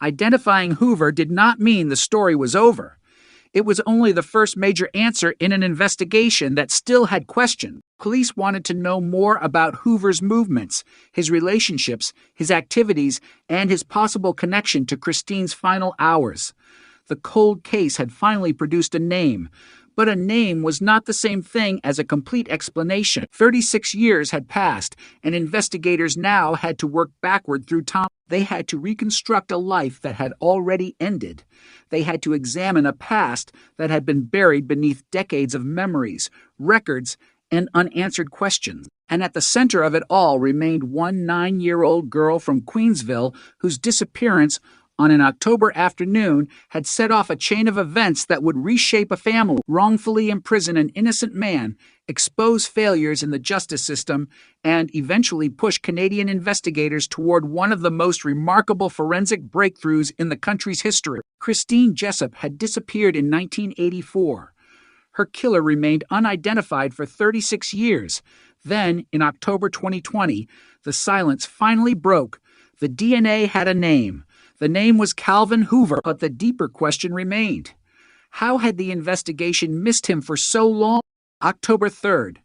Identifying Hoover did not mean the story was over. It was only the first major answer in an investigation that still had questions. Police wanted to know more about Hoover's movements, his relationships, his activities, and his possible connection to Christine's final hours. The cold case had finally produced a name, but a name was not the same thing as a complete explanation. 36 years had passed, and investigators now had to work backward through time. They had to reconstruct a life that had already ended. They had to examine a past that had been buried beneath decades of memories, records, and unanswered questions. And at the center of it all remained one 9-year-old girl from Queensville whose disappearance on an October afternoon had set off a chain of events that would reshape a family, wrongfully imprison an innocent man, expose failures in the justice system, and eventually push Canadian investigators toward one of the most remarkable forensic breakthroughs in the country's history. Christine Jessup had disappeared in 1984. Her killer remained unidentified for 36 years. Then, in October 2020, the silence finally broke. The DNA had a name. The name was Calvin Hoover, but the deeper question remained. How had the investigation missed him for so long? October 3rd,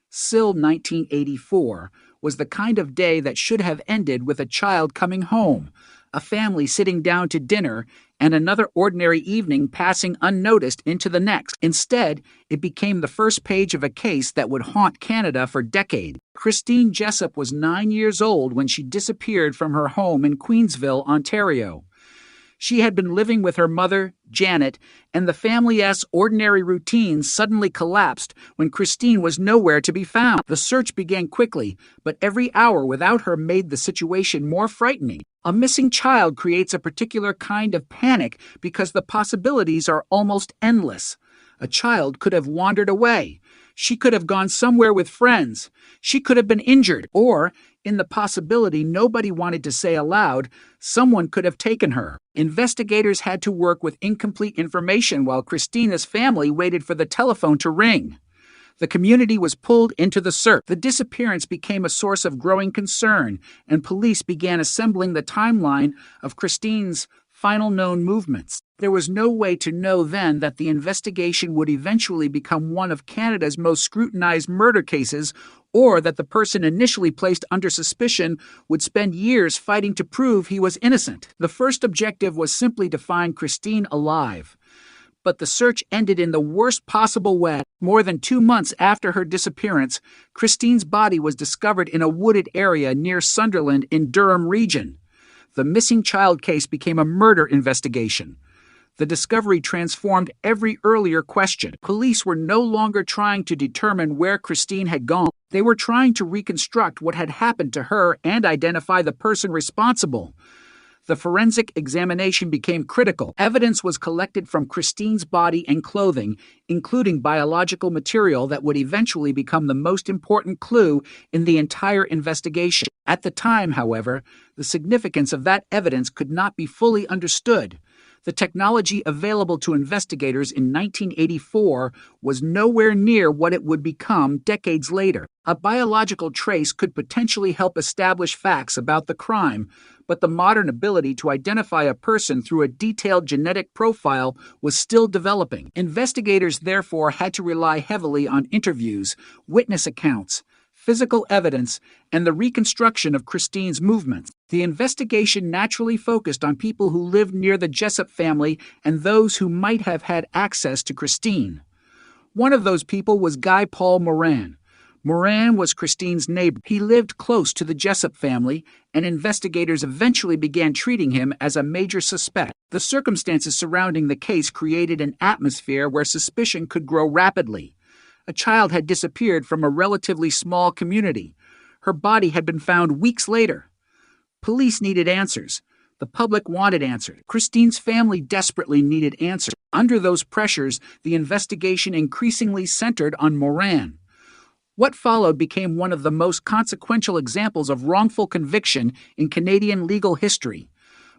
SIL 1984, was the kind of day that should have ended with a child coming home, a family sitting down to dinner, and another ordinary evening passing unnoticed into the next. Instead, it became the first page of a case that would haunt Canada for decades. Christine Jessup was 9 years old when she disappeared from her home in Queensville, Ontario. She had been living with her mother, Janet, and the family's ordinary routines suddenly collapsed when Christine was nowhere to be found. The search began quickly, but every hour without her made the situation more frightening. A missing child creates a particular kind of panic because the possibilities are almost endless. A child could have wandered away. She could have gone somewhere with friends. She could have been injured. Or, in the possibility nobody wanted to say aloud, someone could have taken her. Investigators had to work with incomplete information while Christina's family waited for the telephone to ring. The community was pulled into the search. The disappearance became a source of growing concern, and police began assembling the timeline of Christine's final known movements. There was no way to know then that the investigation would eventually become one of Canada's most scrutinized murder cases, or that the person initially placed under suspicion would spend years fighting to prove he was innocent. The first objective was simply to find Christine alive. But the search ended in the worst possible way. More than 2 months after her disappearance, Christine's body was discovered in a wooded area near Sunderland in Durham region. The missing child case became a murder investigation. The discovery transformed every earlier question. Police were no longer trying to determine where Christine had gone. They were trying to reconstruct what had happened to her and identify the person responsible. The forensic examination became critical. Evidence was collected from Christine's body and clothing, including biological material that would eventually become the most important clue in the entire investigation. At the time, however, the significance of that evidence could not be fully understood. The technology available to investigators in 1984 was nowhere near what it would become decades later. A biological trace could potentially help establish facts about the crime, but the modern ability to identify a person through a detailed genetic profile was still developing. Investigators therefore had to rely heavily on interviews, witness accounts, physical evidence, and the reconstruction of Christine's movements. The investigation naturally focused on people who lived near the Jessup family and those who might have had access to Christine. One of those people was Guy Paul Moran. Moran was Christine's neighbor. He lived close to the Jessup family, and investigators eventually began treating him as a major suspect. The circumstances surrounding the case created an atmosphere where suspicion could grow rapidly. A child had disappeared from a relatively small community. Her body had been found weeks later. Police needed answers. The public wanted answers. Christine's family desperately needed answers. Under those pressures, the investigation increasingly centered on Moran. What followed became one of the most consequential examples of wrongful conviction in Canadian legal history.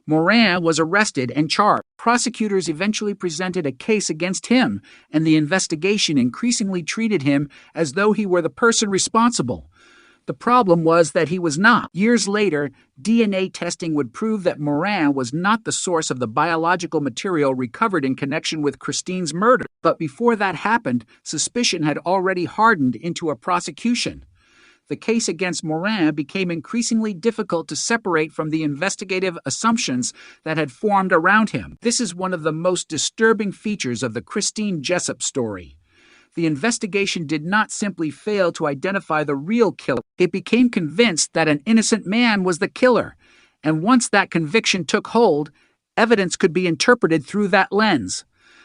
Moran was arrested and charged. Prosecutors eventually presented a case against him, and the investigation increasingly treated him as though he were the person responsible. The problem was that he was not. Years later, DNA testing would prove that Moran was not the source of the biological material recovered in connection with Christine's murder. But before that happened, suspicion had already hardened into a prosecution. The case against Moran became increasingly difficult to separate from the investigative assumptions that had formed around him. This is one of the most disturbing features of the Christine Jessup story. The investigation did not simply fail to identify the real killer. It became convinced that an innocent man was the killer. And once that conviction took hold, evidence could be interpreted through that lens.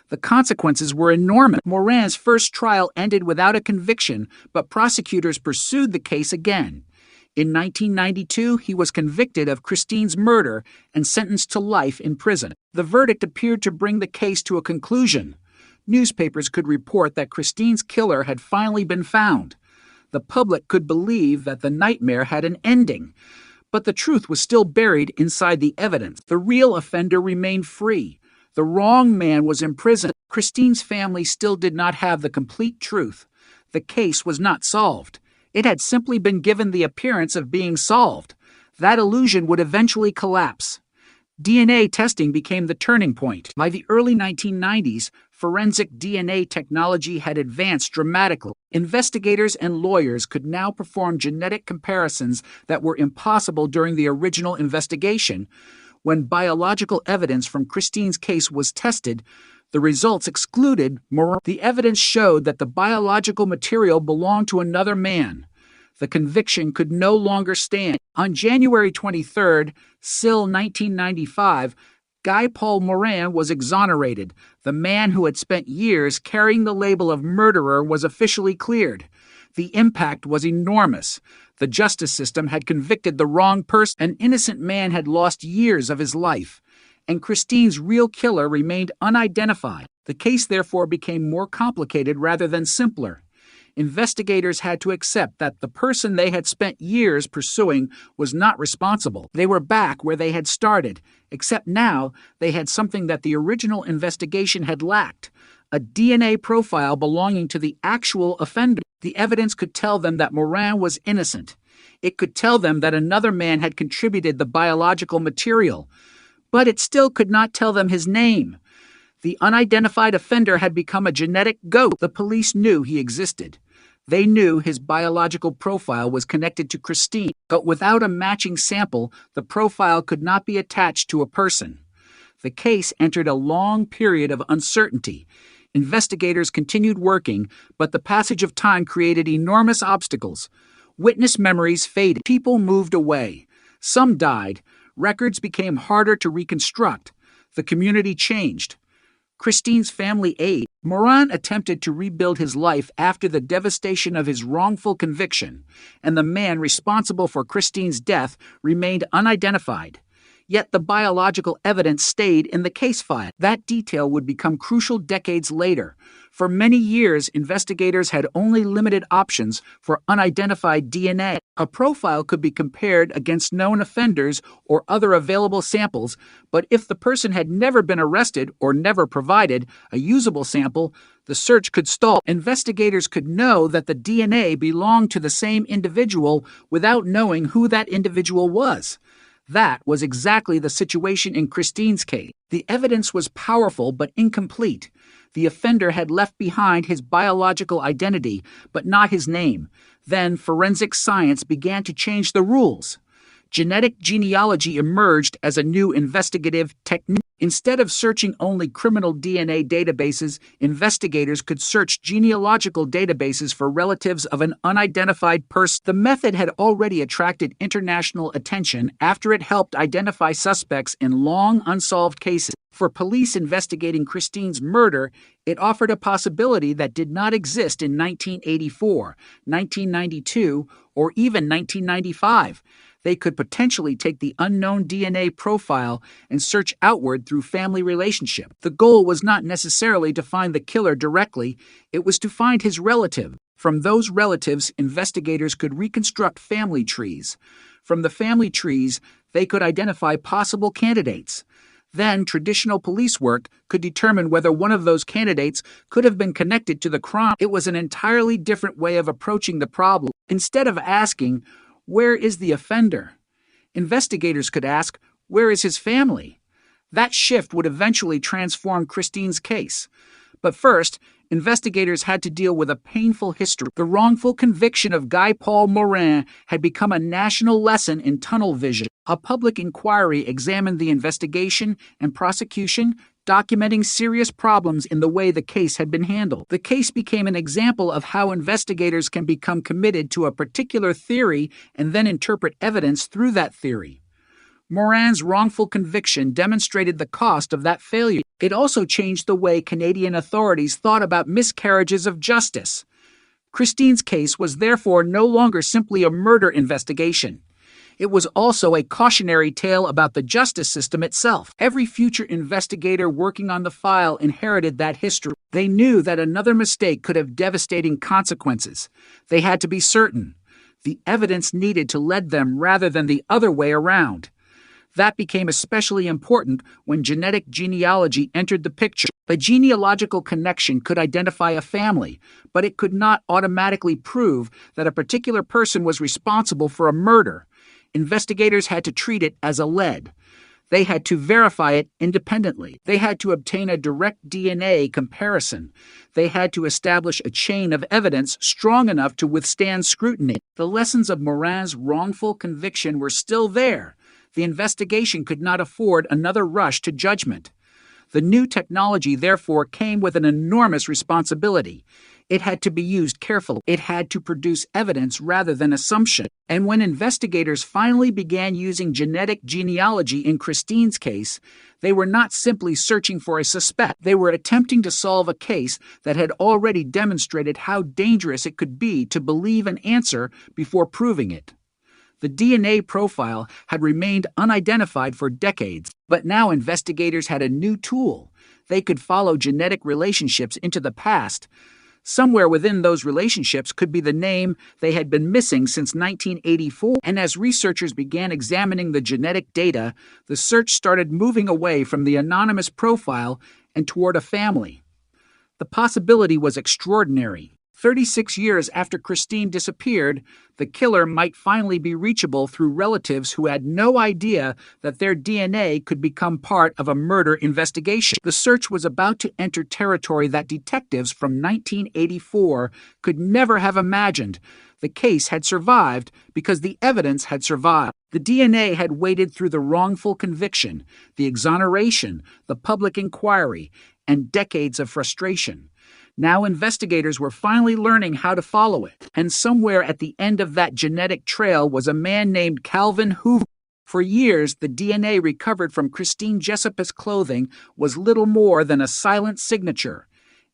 The consequences were enormous. Moran's first trial ended without a conviction, but prosecutors pursued the case again. In 1992, he was convicted of Christine's murder and sentenced to life in prison. The verdict appeared to bring the case to a conclusion. Newspapers could report that Christine's killer had finally been found. The public could believe that the nightmare had an ending. But the truth was still buried inside the evidence. The real offender remained free. The wrong man was imprisoned. Christine's family still did not have the complete truth. The case was not solved. It had simply been given the appearance of being solved. That illusion would eventually collapse. DNA testing became the turning point. By the early 1990s, forensic DNA technology had advanced dramatically. Investigators and lawyers could now perform genetic comparisons that were impossible during the original investigation. When biological evidence from Christine's case was tested, the results excluded Moran. The evidence showed that the biological material belonged to another man. The conviction could no longer stand. On January 23, SIL 1995, Guy Paul Moran was exonerated. The man who had spent years carrying the label of murderer was officially cleared. The impact was enormous. The justice system had convicted the wrong person. An innocent man had lost years of his life, and Christine's real killer remained unidentified. The case therefore became more complicated rather than simpler. Investigators had to accept that the person they had spent years pursuing was not responsible. They were back where they had started, except now they had something that the original investigation had lacked: a DNA profile belonging to the actual offender. The evidence could tell them that Moran was innocent. It could tell them that another man had contributed the biological material. But it still could not tell them his name. The unidentified offender had become a genetic ghost. The police knew he existed. They knew his biological profile was connected to Christine, but without a matching sample, the profile could not be attached to a person. The case entered a long period of uncertainty. Investigators continued working, but the passage of time created enormous obstacles. Witness memories faded. People moved away. Some died. Records became harder to reconstruct. The community changed. Christine's family aged. Moran attempted to rebuild his life after the devastation of his wrongful conviction, and the man responsible for Christine's death remained unidentified. Yet the biological evidence stayed in the case file. That detail would become crucial decades later. For many years, investigators had only limited options for unidentified DNA. A profile could be compared against known offenders or other available samples, but if the person had never been arrested or never provided a usable sample, the search could stall. Investigators could know that the DNA belonged to the same individual without knowing who that individual was. That was exactly the situation in Christine's case. The evidence was powerful but incomplete. The offender had left behind his biological identity, but not his name. Then forensic science began to change the rules. Genetic genealogy emerged as a new investigative technique. Instead of searching only criminal DNA databases, investigators could search genealogical databases for relatives of an unidentified person. The method had already attracted international attention after it helped identify suspects in long unsolved cases. For police investigating Christine's murder, it offered a possibility that did not exist in 1984, 1992, or even 1995. They could potentially take the unknown DNA profile and search outward through family relationship. The goal was not necessarily to find the killer directly, it was to find his relative. From those relatives, investigators could reconstruct family trees. From the family trees, they could identify possible candidates. Then, traditional police work could determine whether one of those candidates could have been connected to the crime. It was an entirely different way of approaching the problem. Instead of asking, "Where is the offender?" investigators could ask, "Where is his family?" That shift would eventually transform Christine's case. But first, investigators had to deal with a painful history. The wrongful conviction of Guy Paul Morin had become a national lesson in tunnel vision. A public inquiry examined the investigation and prosecution, documenting serious problems in the way the case had been handled. The case became an example of how investigators can become committed to a particular theory and then interpret evidence through that theory. Morin's wrongful conviction demonstrated the cost of that failure. It also changed the way Canadian authorities thought about miscarriages of justice. Christine's case was therefore no longer simply a murder investigation. It was also a cautionary tale about the justice system itself. Every future investigator working on the file inherited that history. They knew that another mistake could have devastating consequences. They had to be certain. The evidence needed to lead them rather than the other way around. That became especially important when genetic genealogy entered the picture. A genealogical connection could identify a family, but it could not automatically prove that a particular person was responsible for a murder. Investigators had to treat it as a lead. They had to verify it independently. They had to obtain a direct DNA comparison. They had to establish a chain of evidence strong enough to withstand scrutiny. The lessons of Morin's wrongful conviction were still there. The investigation could not afford another rush to judgment. The new technology, therefore, came with an enormous responsibility. It had to be used carefully. It had to produce evidence rather than assumption. And when investigators finally began using genetic genealogy in Christine's case, they were not simply searching for a suspect. They were attempting to solve a case that had already demonstrated how dangerous it could be to believe an answer before proving it. The DNA profile had remained unidentified for decades, but now investigators had a new tool. They could follow genetic relationships into the past. Somewhere within those relationships could be the name they had been missing since 1984. And as researchers began examining the genetic data, the search started moving away from the anonymous profile and toward a family. The possibility was extraordinary. 36 years after Christine disappeared, the killer might finally be reachable through relatives who had no idea that their DNA could become part of a murder investigation. The search was about to enter territory that detectives from 1984 could never have imagined. The case had survived because the evidence had survived. The DNA had waded through the wrongful conviction, the exoneration, the public inquiry, and decades of frustration. Now investigators were finally learning how to follow it, and somewhere at the end of that genetic trail was a man named Calvin Hoover. For years, the DNA recovered from Christine Jessup's clothing was little more than a silent signature.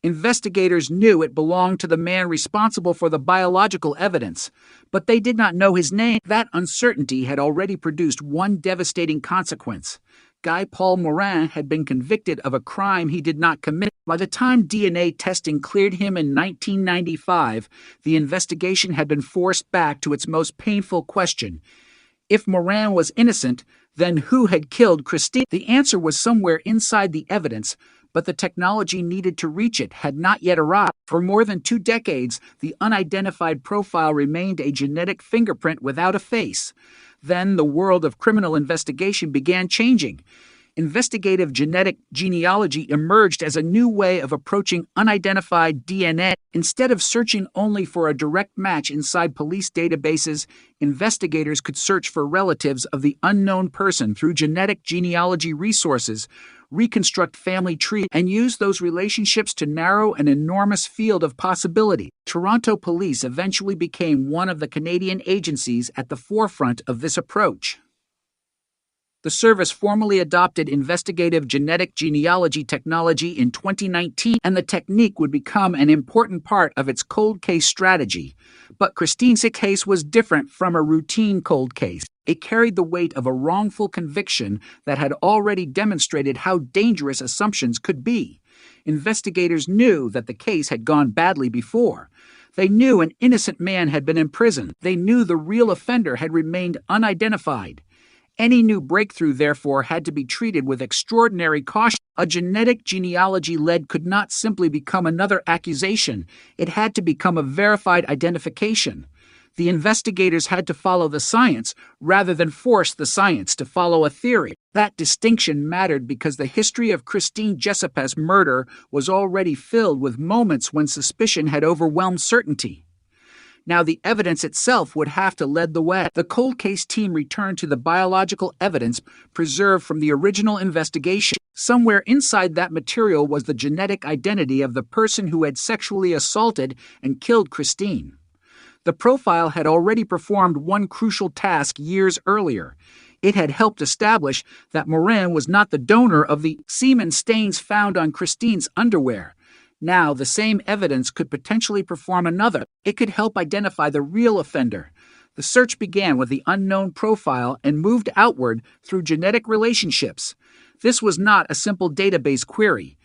Investigators knew it belonged to the man responsible for the biological evidence, but they did not know his name. That uncertainty had already produced one devastating consequence. Guy Paul Morin had been convicted of a crime he did not commit. By the time DNA testing cleared him in 1995, the investigation had been forced back to its most painful question. If Morin was innocent, then who had killed Christine? The answer was somewhere inside the evidence, but the technology needed to reach it had not yet arrived. For more than 2 decades, the unidentified profile remained a genetic fingerprint without a face. Then the world of criminal investigation began changing. Investigative genetic genealogy emerged as a new way of approaching unidentified DNA. Instead of searching only for a direct match inside police databases, investigators could search for relatives of the unknown person through genetic genealogy resources, reconstruct family trees, and use those relationships to narrow an enormous field of possibility. Toronto Police eventually became one of the Canadian agencies at the forefront of this approach. The service formally adopted investigative genetic genealogy technology in 2019, and the technique would become an important part of its cold case strategy. But Christine's case was different from a routine cold case. It carried the weight of a wrongful conviction that had already demonstrated how dangerous assumptions could be. Investigators knew that the case had gone badly before. They knew an innocent man had been imprisoned. They knew the real offender had remained unidentified. Any new breakthrough, therefore, had to be treated with extraordinary caution. A genetic genealogy lead could not simply become another accusation. It had to become a verified identification. The investigators had to follow the science rather than force the science to follow a theory. That distinction mattered because the history of Christine Jessep's murder was already filled with moments when suspicion had overwhelmed certainty. Now the evidence itself would have to lead the way. The cold case team returned to the biological evidence preserved from the original investigation. Somewhere inside that material was the genetic identity of the person who had sexually assaulted and killed Christine. The profile had already performed one crucial task years earlier. It had helped establish that Morin was not the donor of the semen stains found on Christine's underwear. Now, the same evidence could potentially perform another. It could help identify the real offender. The search began with the unknown profile and moved outward through genetic relationships. This was not a simple database query.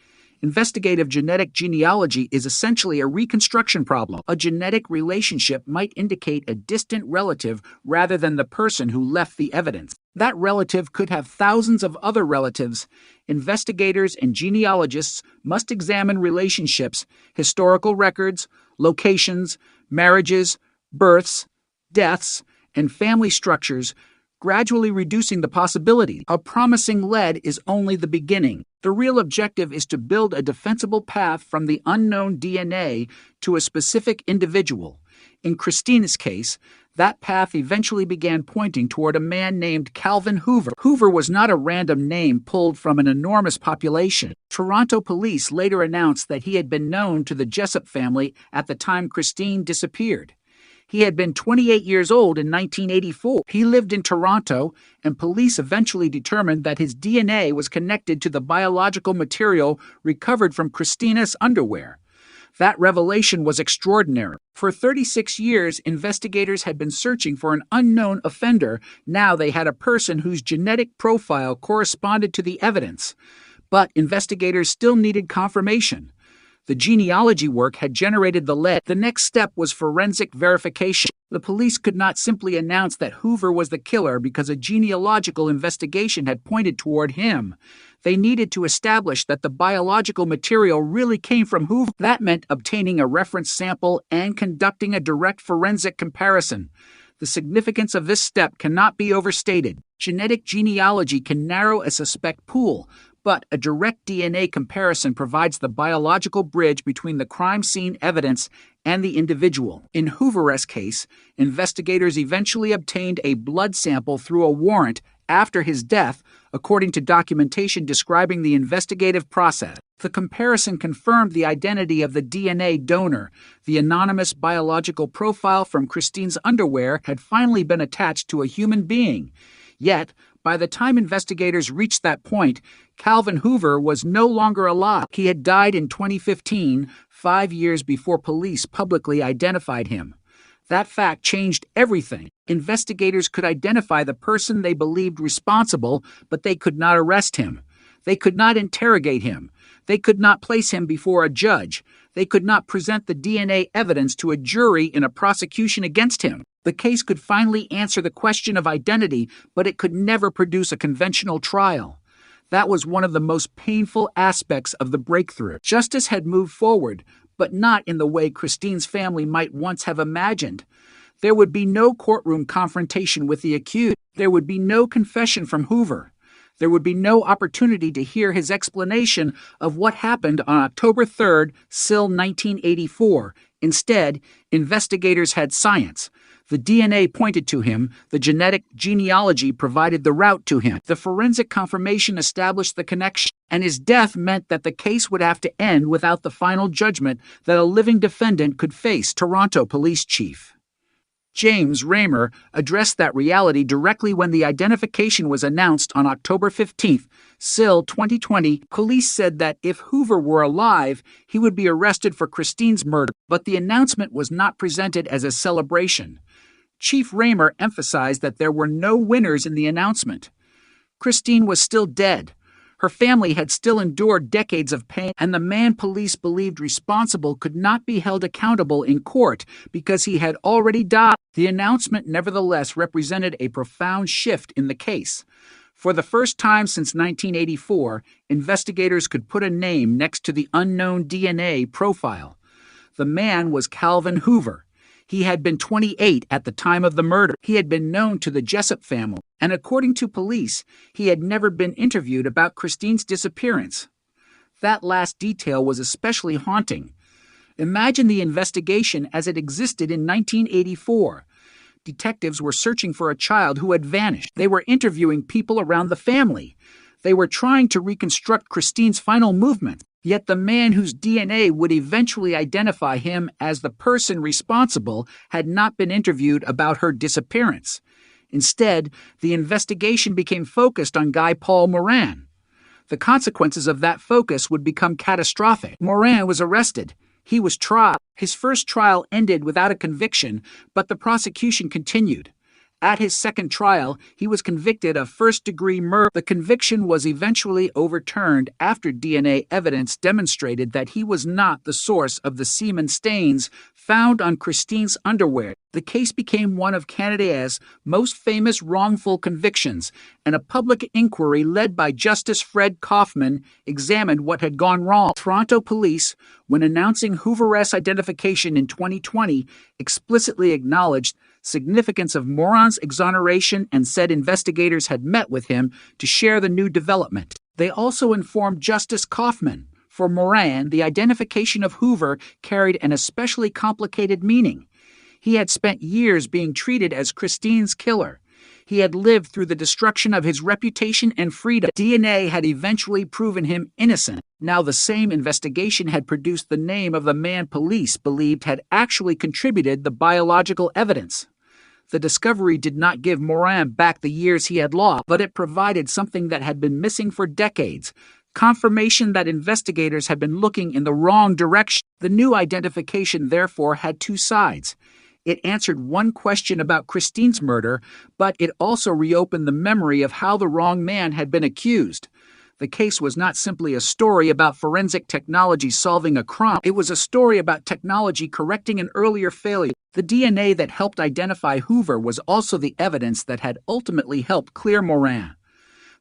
Investigative genetic genealogy is essentially a reconstruction problem. A genetic relationship might indicate a distant relative rather than the person who left the evidence. That relative could have thousands of other relatives. Investigators and genealogists must examine relationships, historical records, locations, marriages, births, deaths, and family structures, gradually reducing the possibility. A promising lead is only the beginning. The real objective is to build a defensible path from the unknown DNA to a specific individual. In Christine's case, that path eventually began pointing toward a man named Calvin Hoover. Hoover was not a random name pulled from an enormous population. Toronto police later announced that he had been known to the Jessup family at the time Christine disappeared. He had been 28 years old in 1984. He lived in Toronto, and police eventually determined that his DNA was connected to the biological material recovered from Christina's underwear. That revelation was extraordinary. For 36 years, investigators had been searching for an unknown offender. Now they had a person whose genetic profile corresponded to the evidence. But investigators still needed confirmation. The genealogy work had generated the lead. The next step was forensic verification. The police could not simply announce that Hoover was the killer because a genealogical investigation had pointed toward him. They needed to establish that the biological material really came from Hoover. That meant obtaining a reference sample and conducting a direct forensic comparison. The significance of this step cannot be overstated. Genetic genealogy can narrow a suspect pool, but a direct DNA comparison provides the biological bridge between the crime scene evidence and the individual. In Hoover's case, investigators eventually obtained a blood sample through a warrant after his death, according to documentation describing the investigative process. The comparison confirmed the identity of the DNA donor. The anonymous biological profile from Christine's underwear had finally been attached to a human being. Yet, By the time investigators reached that point, Calvin Hoover was no longer alive. He had died in 2015, 5 years before police publicly identified him. That fact changed everything. Investigators could identify the person they believed responsible, but they could not arrest him. They could not interrogate him. They could not place him before a judge. They could not present the DNA evidence to a jury in a prosecution against him. The case could finally answer the question of identity, but it could never produce a conventional trial. That was one of the most painful aspects of the breakthrough. Justice had moved forward, but not in the way Christine's family might once have imagined. There would be no courtroom confrontation with the accused. There would be no confession from Hoover. There would be no opportunity to hear his explanation of what happened on October 3rd, SIL 1984. Instead, investigators had science. The DNA pointed to him. The genetic genealogy provided the route to him. The forensic confirmation established the connection, and his death meant that the case would have to end without the final judgment that a living defendant could face. Toronto Police Chief James Raymer addressed that reality directly when the identification was announced on October 15th, SIL 2020. Police said that if Hoover were alive, he would be arrested for Christine's murder, but the announcement was not presented as a celebration. Chief Raymer emphasized that there were no winners in the announcement. Christine was still dead. Her family had still endured decades of pain, and the man police believed responsible could not be held accountable in court because he had already died. The announcement nevertheless represented a profound shift in the case. For the first time since 1984, investigators could put a name next to the unknown DNA profile. The man was Calvin Hoover. He had been 28 at the time of the murder. He had been known to the Jessup family, and according to police, he had never been interviewed about Christine's disappearance. That last detail was especially haunting. Imagine the investigation as it existed in 1984. Detectives were searching for a child who had vanished. They were interviewing people around the family. They were trying to reconstruct Christine's final movement. Yet the man whose DNA would eventually identify him as the person responsible had not been interviewed about her disappearance. Instead, the investigation became focused on Guy Paul Moran. The consequences of that focus would become catastrophic. Moran was arrested. He was tried. His first trial ended without a conviction, but the prosecution continued. At his second trial, he was convicted of first-degree murder. The conviction was eventually overturned after DNA evidence demonstrated that he was not the source of the semen stains found on Christine's underwear. The case became one of Canada's most famous wrongful convictions, and a public inquiry led by Justice Fred Kaufman examined what had gone wrong. Toronto police, when announcing Hoover's identification in 2020, explicitly acknowledged significance of Moran's exoneration and said investigators had met with him to share the new development. They also informed Justice Kaufman. For Moran, the identification of Hoover carried an especially complicated meaning. He had spent years being treated as Christine's killer. He had lived through the destruction of his reputation and freedom. DNA had eventually proven him innocent. Now the same investigation had produced the name of the man police believed had actually contributed the biological evidence. The discovery did not give Moran back the years he had lost, but it provided something that had been missing for decades. Confirmation that investigators had been looking in the wrong direction. The new identification, therefore, had two sides. It answered one question about Christine's murder, but it also reopened the memory of how the wrong man had been accused. The case was not simply a story about forensic technology solving a crime. It was a story about technology correcting an earlier failure. The DNA that helped identify Hoover was also the evidence that had ultimately helped clear Moran.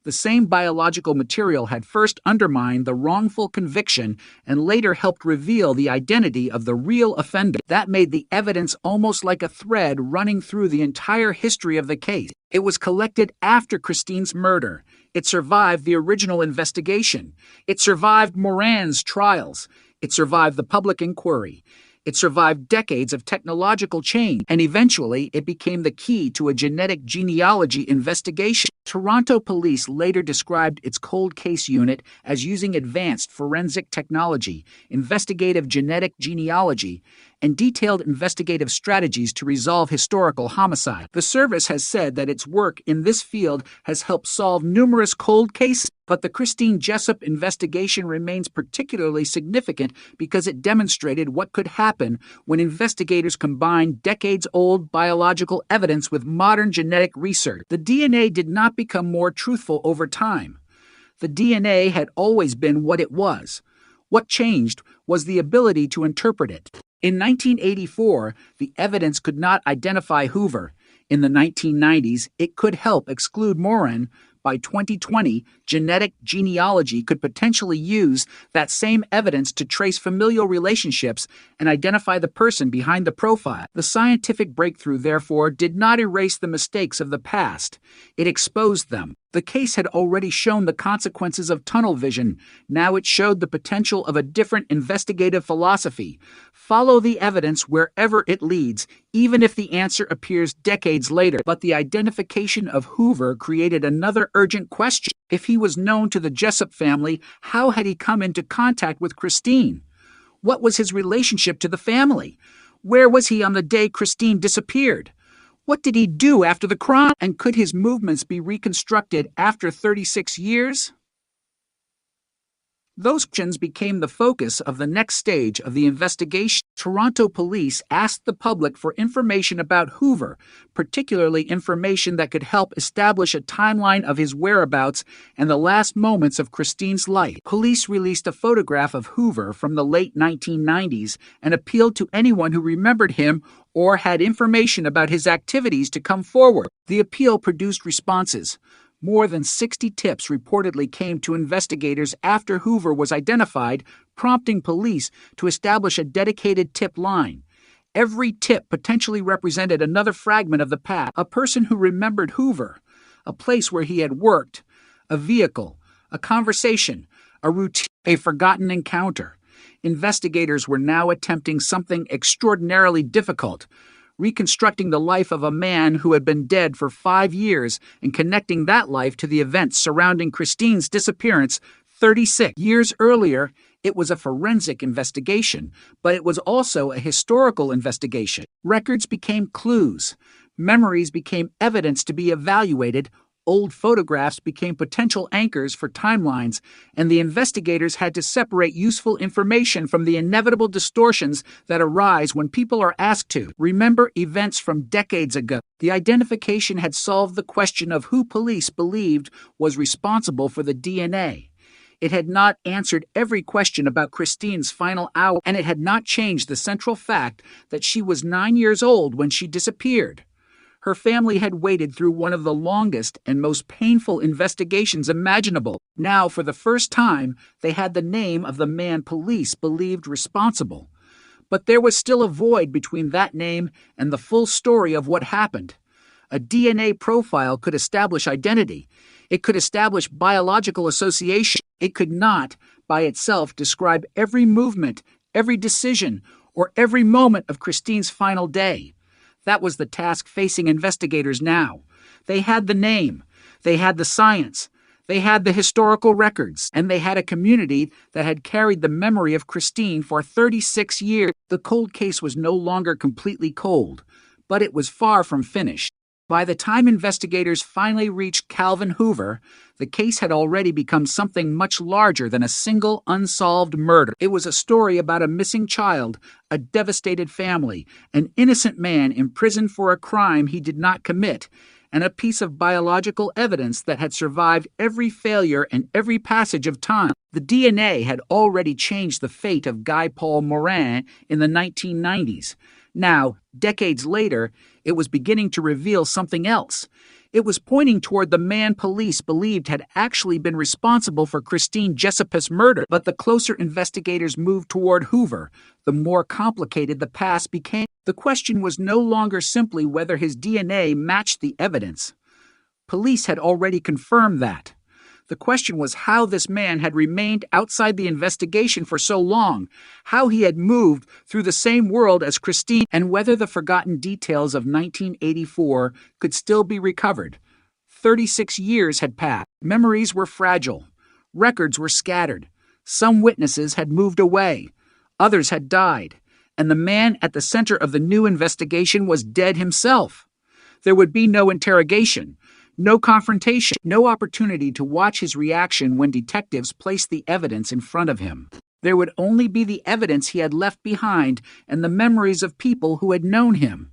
The same biological material had first undermined the wrongful conviction and later helped reveal the identity of the real offender. That made the evidence almost like a thread running through the entire history of the case. It was collected after Christine's murder. It survived the original investigation. It survived Moran's trials. It survived the public inquiry. It survived decades of technological change, and eventually it became the key to a genetic genealogy investigation. Toronto police later described its cold case unit as using advanced forensic technology, investigative genetic genealogy, and detailed investigative strategies to resolve historical homicide. The service has said that its work in this field has helped solve numerous cold cases, but the Christine Jessup investigation remains particularly significant because it demonstrated what could happen when investigators combined decades-old biological evidence with modern genetic research. The DNA did not become more truthful over time. The DNA had always been what it was. What changed was the ability to interpret it. In 1984, the evidence could not identify Hoover. In the 1990s, it could help exclude Moran. By 2020, genetic genealogy could potentially use that same evidence to trace familial relationships and identify the person behind the profile. The scientific breakthrough, therefore, did not erase the mistakes of the past. It exposed them. The case had already shown the consequences of tunnel vision. Now it showed the potential of a different investigative philosophy. Follow the evidence wherever it leads, even if the answer appears decades later. But the identification of Hoover created another urgent question. If he was known to the Jessup family, how had he come into contact with Christine? What was his relationship to the family? Where was he on the day Christine disappeared? What did he do after the crime? And could his movements be reconstructed after 36 years? Those questions became the focus of the next stage of the investigation. Toronto police asked the public for information about Hoover, particularly information that could help establish a timeline of his whereabouts and the last moments of Christine's life. Police released a photograph of Hoover from the late 1990s and appealed to anyone who remembered him or had information about his activities to come forward. The appeal produced responses. More than 60 tips reportedly came to investigators after Hoover was identified, prompting police to establish a dedicated tip line. Every tip potentially represented another fragment of the past: a person who remembered Hoover, a place where he had worked, a vehicle, a conversation, a routine, a forgotten encounter. Investigators were now attempting something extraordinarily difficult: reconstructing the life of a man who had been dead for 5 years and connecting that life to the events surrounding Christine's disappearance 36 years earlier. It was a forensic investigation, but it was also a historical investigation. Records became clues. Memories became evidence to be evaluated. Old photographs became potential anchors for timelines, and the investigators had to separate useful information from the inevitable distortions that arise when people are asked to remember events from decades ago. The identification had solved the question of who police believed was responsible for the DNA. It had not answered every question about Christine's final hour, and it had not changed the central fact that she was 9 years old when she disappeared. Her family had waited through one of the longest and most painful investigations imaginable. Now, for the first time, they had the name of the man police believed responsible. But there was still a void between that name and the full story of what happened. A DNA profile could establish identity. It could establish biological association. It could not, by itself, describe every movement, every decision, or every moment of Christine's final day. That was the task facing investigators now. They had the name, they had the science, they had the historical records, and they had a community that had carried the memory of Christine for 36 years. The cold case was no longer completely cold, but it was far from finished. By the time investigators finally reached Calvin Hoover, the case had already become something much larger than a single unsolved murder. It was a story about a missing child, a devastated family, an innocent man imprisoned for a crime he did not commit, and a piece of biological evidence that had survived every failure and every passage of time. The DNA had already changed the fate of Guy Paul Moran in the 1990s. Now, decades later, it was beginning to reveal something else. It was pointing toward the man police believed had actually been responsible for Christine Jessup's murder. But the closer investigators moved toward Hoover, the more complicated the past became. The question was no longer simply whether his DNA matched the evidence. Police had already confirmed that. The question was how this man had remained outside the investigation for so long, how he had moved through the same world as Christine, and whether the forgotten details of 1984 could still be recovered. 36 years had passed. Memories were fragile. Records were scattered. Some witnesses had moved away. Others had died. and the man at the center of the new investigation was dead himself. There would be no interrogation, no confrontation, no opportunity to watch his reaction when detectives placed the evidence in front of him. There would only be the evidence he had left behind and the memories of people who had known him.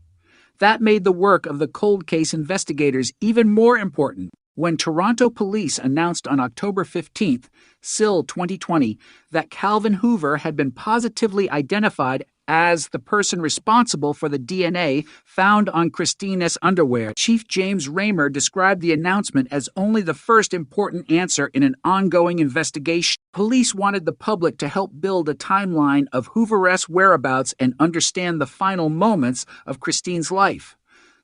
That made the work of the cold case investigators even more important. When Toronto police announced on October 15th, SIL 2020, that Calvin Hoover had been positively identified as the person responsible for the DNA found on Christina's underwear, Chief James Raymer described the announcement as only the first important answer in an ongoing investigation. Police wanted the public to help build a timeline of Hoover's whereabouts and understand the final moments of Christine's life.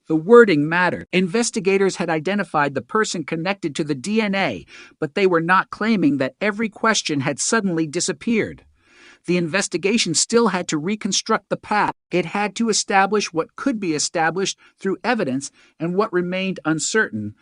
The wording mattered. Investigators had identified the person connected to the DNA, but they were not claiming that every question had suddenly disappeared. The investigation still had to reconstruct the path. It had to establish what could be established through evidence and what remained uncertain.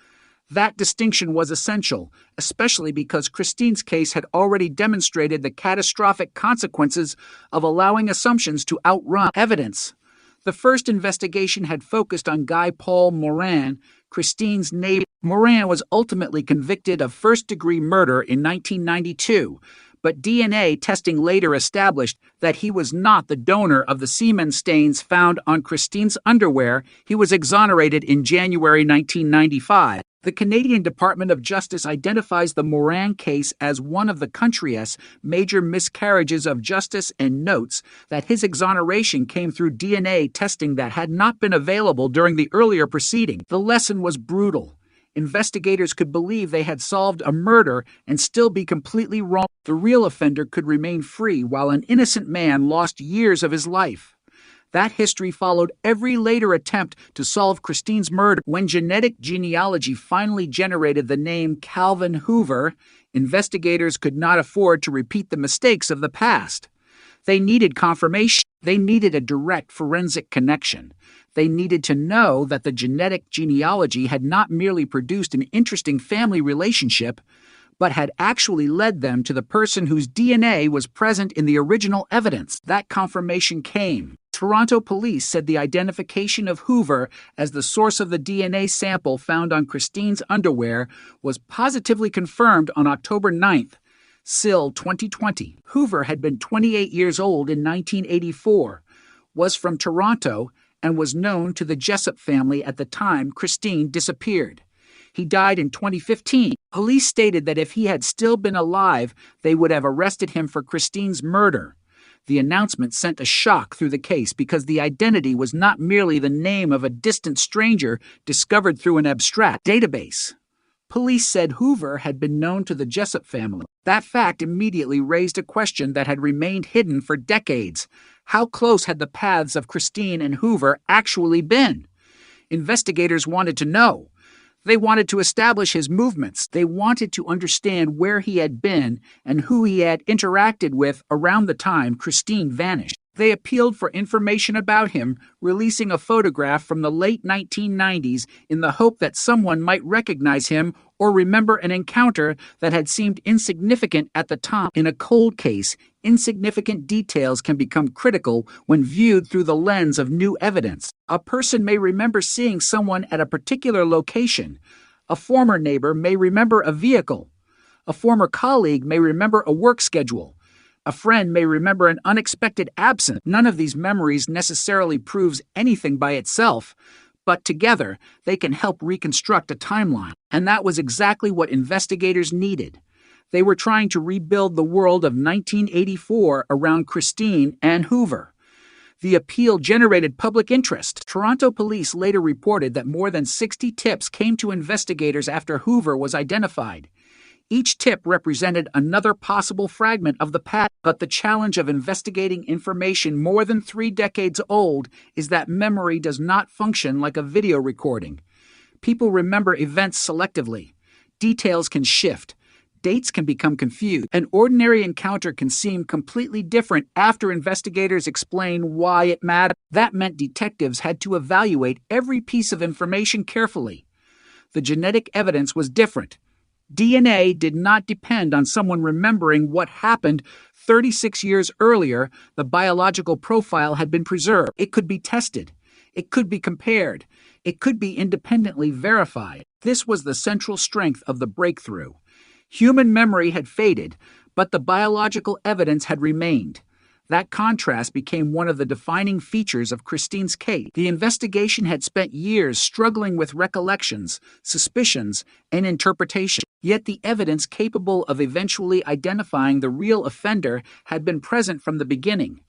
That distinction was essential, especially because Christine's case had already demonstrated the catastrophic consequences of allowing assumptions to outrun evidence. The first investigation had focused on Guy Paul Morin, Christine's neighbor. Morin was ultimately convicted of first-degree murder in 1992, but DNA testing later established that he was not the donor of the semen stains found on Christine's underwear. He was exonerated in January 1995. The Canadian Department of Justice identifies the Morin case as one of the country's major miscarriages of justice and notes that his exoneration came through DNA testing that had not been available during the earlier proceeding. The lesson was brutal. Investigators could believe they had solved a murder and still be completely wrong. The real offender could remain free while an innocent man lost years of his life. That history followed every later attempt to solve Christine's murder. When genetic genealogy finally generated the name Calvin Hoover, investigators could not afford to repeat the mistakes of the past. They needed confirmation. They needed a direct forensic connection. They needed to know that the genetic genealogy had not merely produced an interesting family relationship, but had actually led them to the person whose DNA was present in the original evidence. That confirmation came. Toronto police said the identification of Hoover as the source of the DNA sample found on Christine's underwear was positively confirmed on October 9th. SIL 2020. Hoover had been 28 years old in 1984, was from Toronto, and was known to the Jessup family at the time Christine disappeared. He died in 2015. Police stated that if he had still been alive, they would have arrested him for Christine's murder. The announcement sent a shock through the case because the identity was not merely the name of a distant stranger discovered through an abstract database. Police said Hoover had been known to the Jessup family. That fact immediately raised a question that had remained hidden for decades. How close had the paths of Christine and Hoover actually been? Investigators wanted to know. They wanted to establish his movements. They wanted to understand where he had been and who he had interacted with around the time Christine vanished. They appealed for information about him, releasing a photograph from the late 1990s in the hope that someone might recognize him or remember an encounter that had seemed insignificant at the time. In a cold case, insignificant details can become critical when viewed through the lens of new evidence. A person may remember seeing someone at a particular location. A former neighbor may remember a vehicle. A former colleague may remember a work schedule. A friend may remember an unexpected absence. None of these memories necessarily proves anything by itself, but together they can help reconstruct a timeline. And that was exactly what investigators needed. They were trying to rebuild the world of 1984 around Christine and Hoover. The appeal generated public interest. Toronto police later reported that more than 60 tips came to investigators after Hoover was identified. Each tip represented another possible fragment of the pattern, but the challenge of investigating information more than 3 decades old is that memory does not function like a video recording. People remember events selectively. Details can shift. Dates can become confused. An ordinary encounter can seem completely different after investigators explain why it mattered. That meant detectives had to evaluate every piece of information carefully. The genetic evidence was different. DNA did not depend on someone remembering what happened 36 years earlier. The biological profile had been preserved. It could be tested. It could be compared. It could be independently verified. This was the central strength of the breakthrough. Human memory had faded, but the biological evidence had remained. That contrast became one of the defining features of Christine's case. The investigation had spent years struggling with recollections, suspicions, and interpretation. Yet the evidence capable of eventually identifying the real offender had been present from the beginning.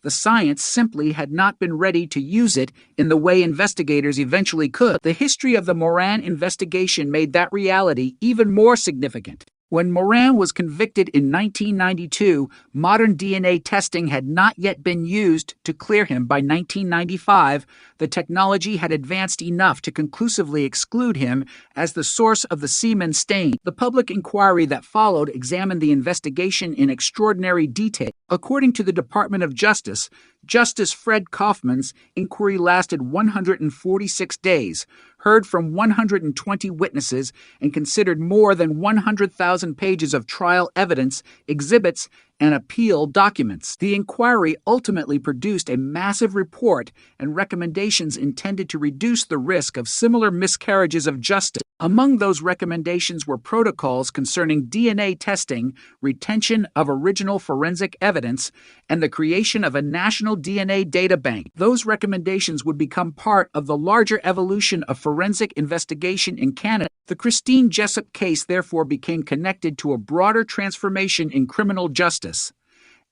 The science simply had not been ready to use it in the way investigators eventually could. The history of the Moran investigation made that reality even more significant. When Moran was convicted in 1992, modern DNA testing had not yet been used to clear him. By 1995, the technology had advanced enough to conclusively exclude him as the source of the semen stain. The public inquiry that followed examined the investigation in extraordinary detail. According to the Department of Justice, Justice Fred Kaufman's inquiry lasted 146 days, heard from 120 witnesses, and considered more than 100,000 pages of trial evidence, exhibits, and appeal documents. The inquiry ultimately produced a massive report and recommendations intended to reduce the risk of similar miscarriages of justice. Among those recommendations were protocols concerning DNA testing, retention of original forensic evidence, and the creation of a national DNA data bank. Those recommendations would become part of the larger evolution of forensic investigation in Canada. The Christine Jessup case therefore became connected to a broader transformation in criminal justice.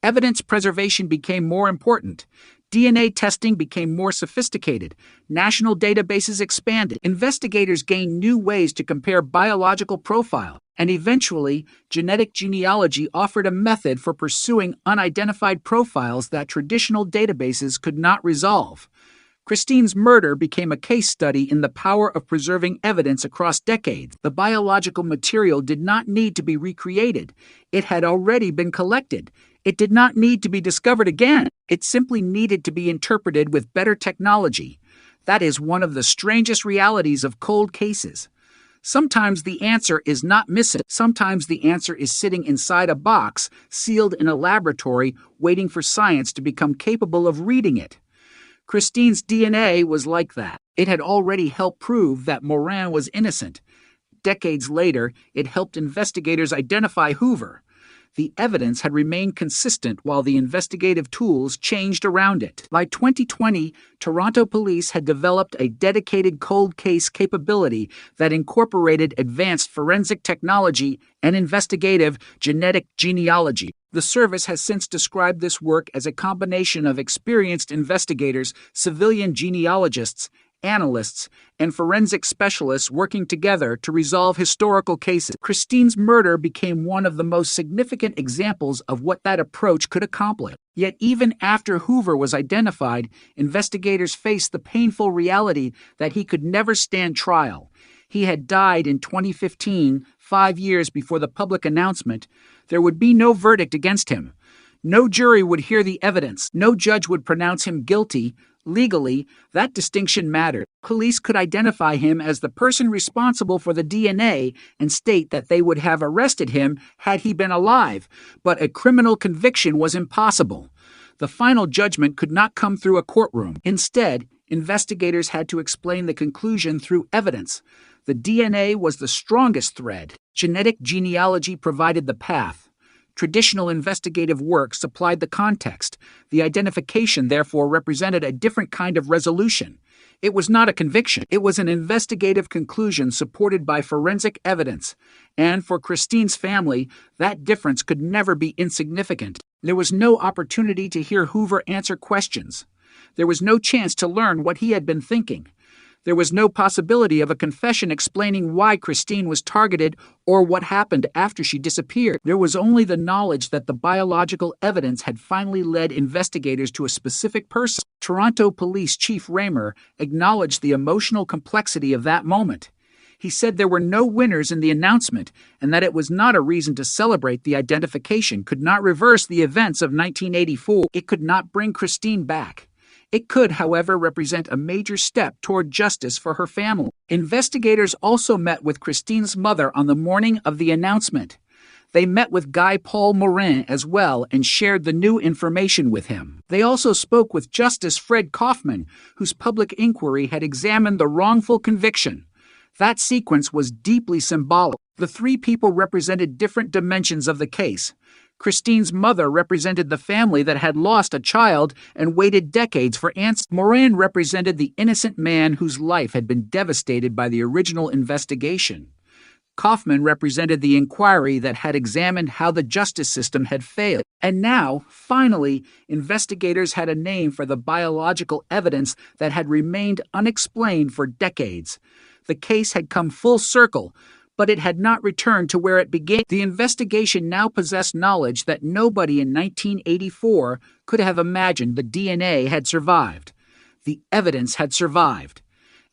Evidence preservation became more important. DNA testing became more sophisticated. National databases expanded. Investigators gained new ways to compare biological profiles. And eventually, genetic genealogy offered a method for pursuing unidentified profiles that traditional databases could not resolve. Christine's murder became a case study in the power of preserving evidence across decades. The biological material did not need to be recreated. It had already been collected. It did not need to be discovered again. It simply needed to be interpreted with better technology. That is one of the strangest realities of cold cases. Sometimes the answer is not missing. Sometimes the answer is sitting inside a box, sealed in a laboratory, waiting for science to become capable of reading it. Christine's DNA was like that. It had already helped prove that Moran was innocent. Decades later, it helped investigators identify Hoover. The evidence had remained consistent while the investigative tools changed around it. By 2020, Toronto police had developed a dedicated cold case capability that incorporated advanced forensic technology and investigative genetic genealogy. The service has since described this work as a combination of experienced investigators, civilian genealogists, analysts, and forensic specialists working together to resolve historical cases. Christine's murder became one of the most significant examples of what that approach could accomplish. Yet even after Hoover was identified, investigators faced the painful reality that he could never stand trial. He had died in 2015, 5 years before the public announcement. There would be no verdict against him. No jury would hear the evidence. No judge would pronounce him guilty. Legally, that distinction mattered. Police could identify him as the person responsible for the DNA and state that they would have arrested him had he been alive, but a criminal conviction was impossible. The final judgment could not come through a courtroom. Instead, investigators had to explain the conclusion through evidence. The DNA was the strongest thread. Genetic genealogy provided the path. Traditional investigative work supplied the context. The identification, therefore, represented a different kind of resolution. It was not a conviction. It was an investigative conclusion supported by forensic evidence. And for Christine's family, that difference could never be insignificant. There was no opportunity to hear Hoover answer questions. There was no chance to learn what he had been thinking. There was no possibility of a confession explaining why Christine was targeted or what happened after she disappeared. There was only the knowledge that the biological evidence had finally led investigators to a specific person. Toronto Police Chief Raymer acknowledged the emotional complexity of that moment. He said there were no winners in the announcement and that it was not a reason to celebrate. The identification could not reverse the events of 1984. It could not bring Christine back. It could, however, represent a major step toward justice for her family. Investigators also met with Christine's mother on the morning of the announcement. They met with Guy Paul Morin as well and shared the new information with him. They also spoke with Justice Fred Kaufman, whose public inquiry had examined the wrongful conviction. That sequence was deeply symbolic. The three people represented different dimensions of the case. Christine's mother represented the family that had lost a child and waited decades for answers. Morin represented the innocent man whose life had been devastated by the original investigation. Kaufman represented the inquiry that had examined how the justice system had failed. And now, finally, investigators had a name for the biological evidence that had remained unexplained for decades. The case had come full circle, but it had not returned to where it began. The investigation now possessed knowledge that nobody in 1984 could have imagined the DNA had survived. The evidence had survived,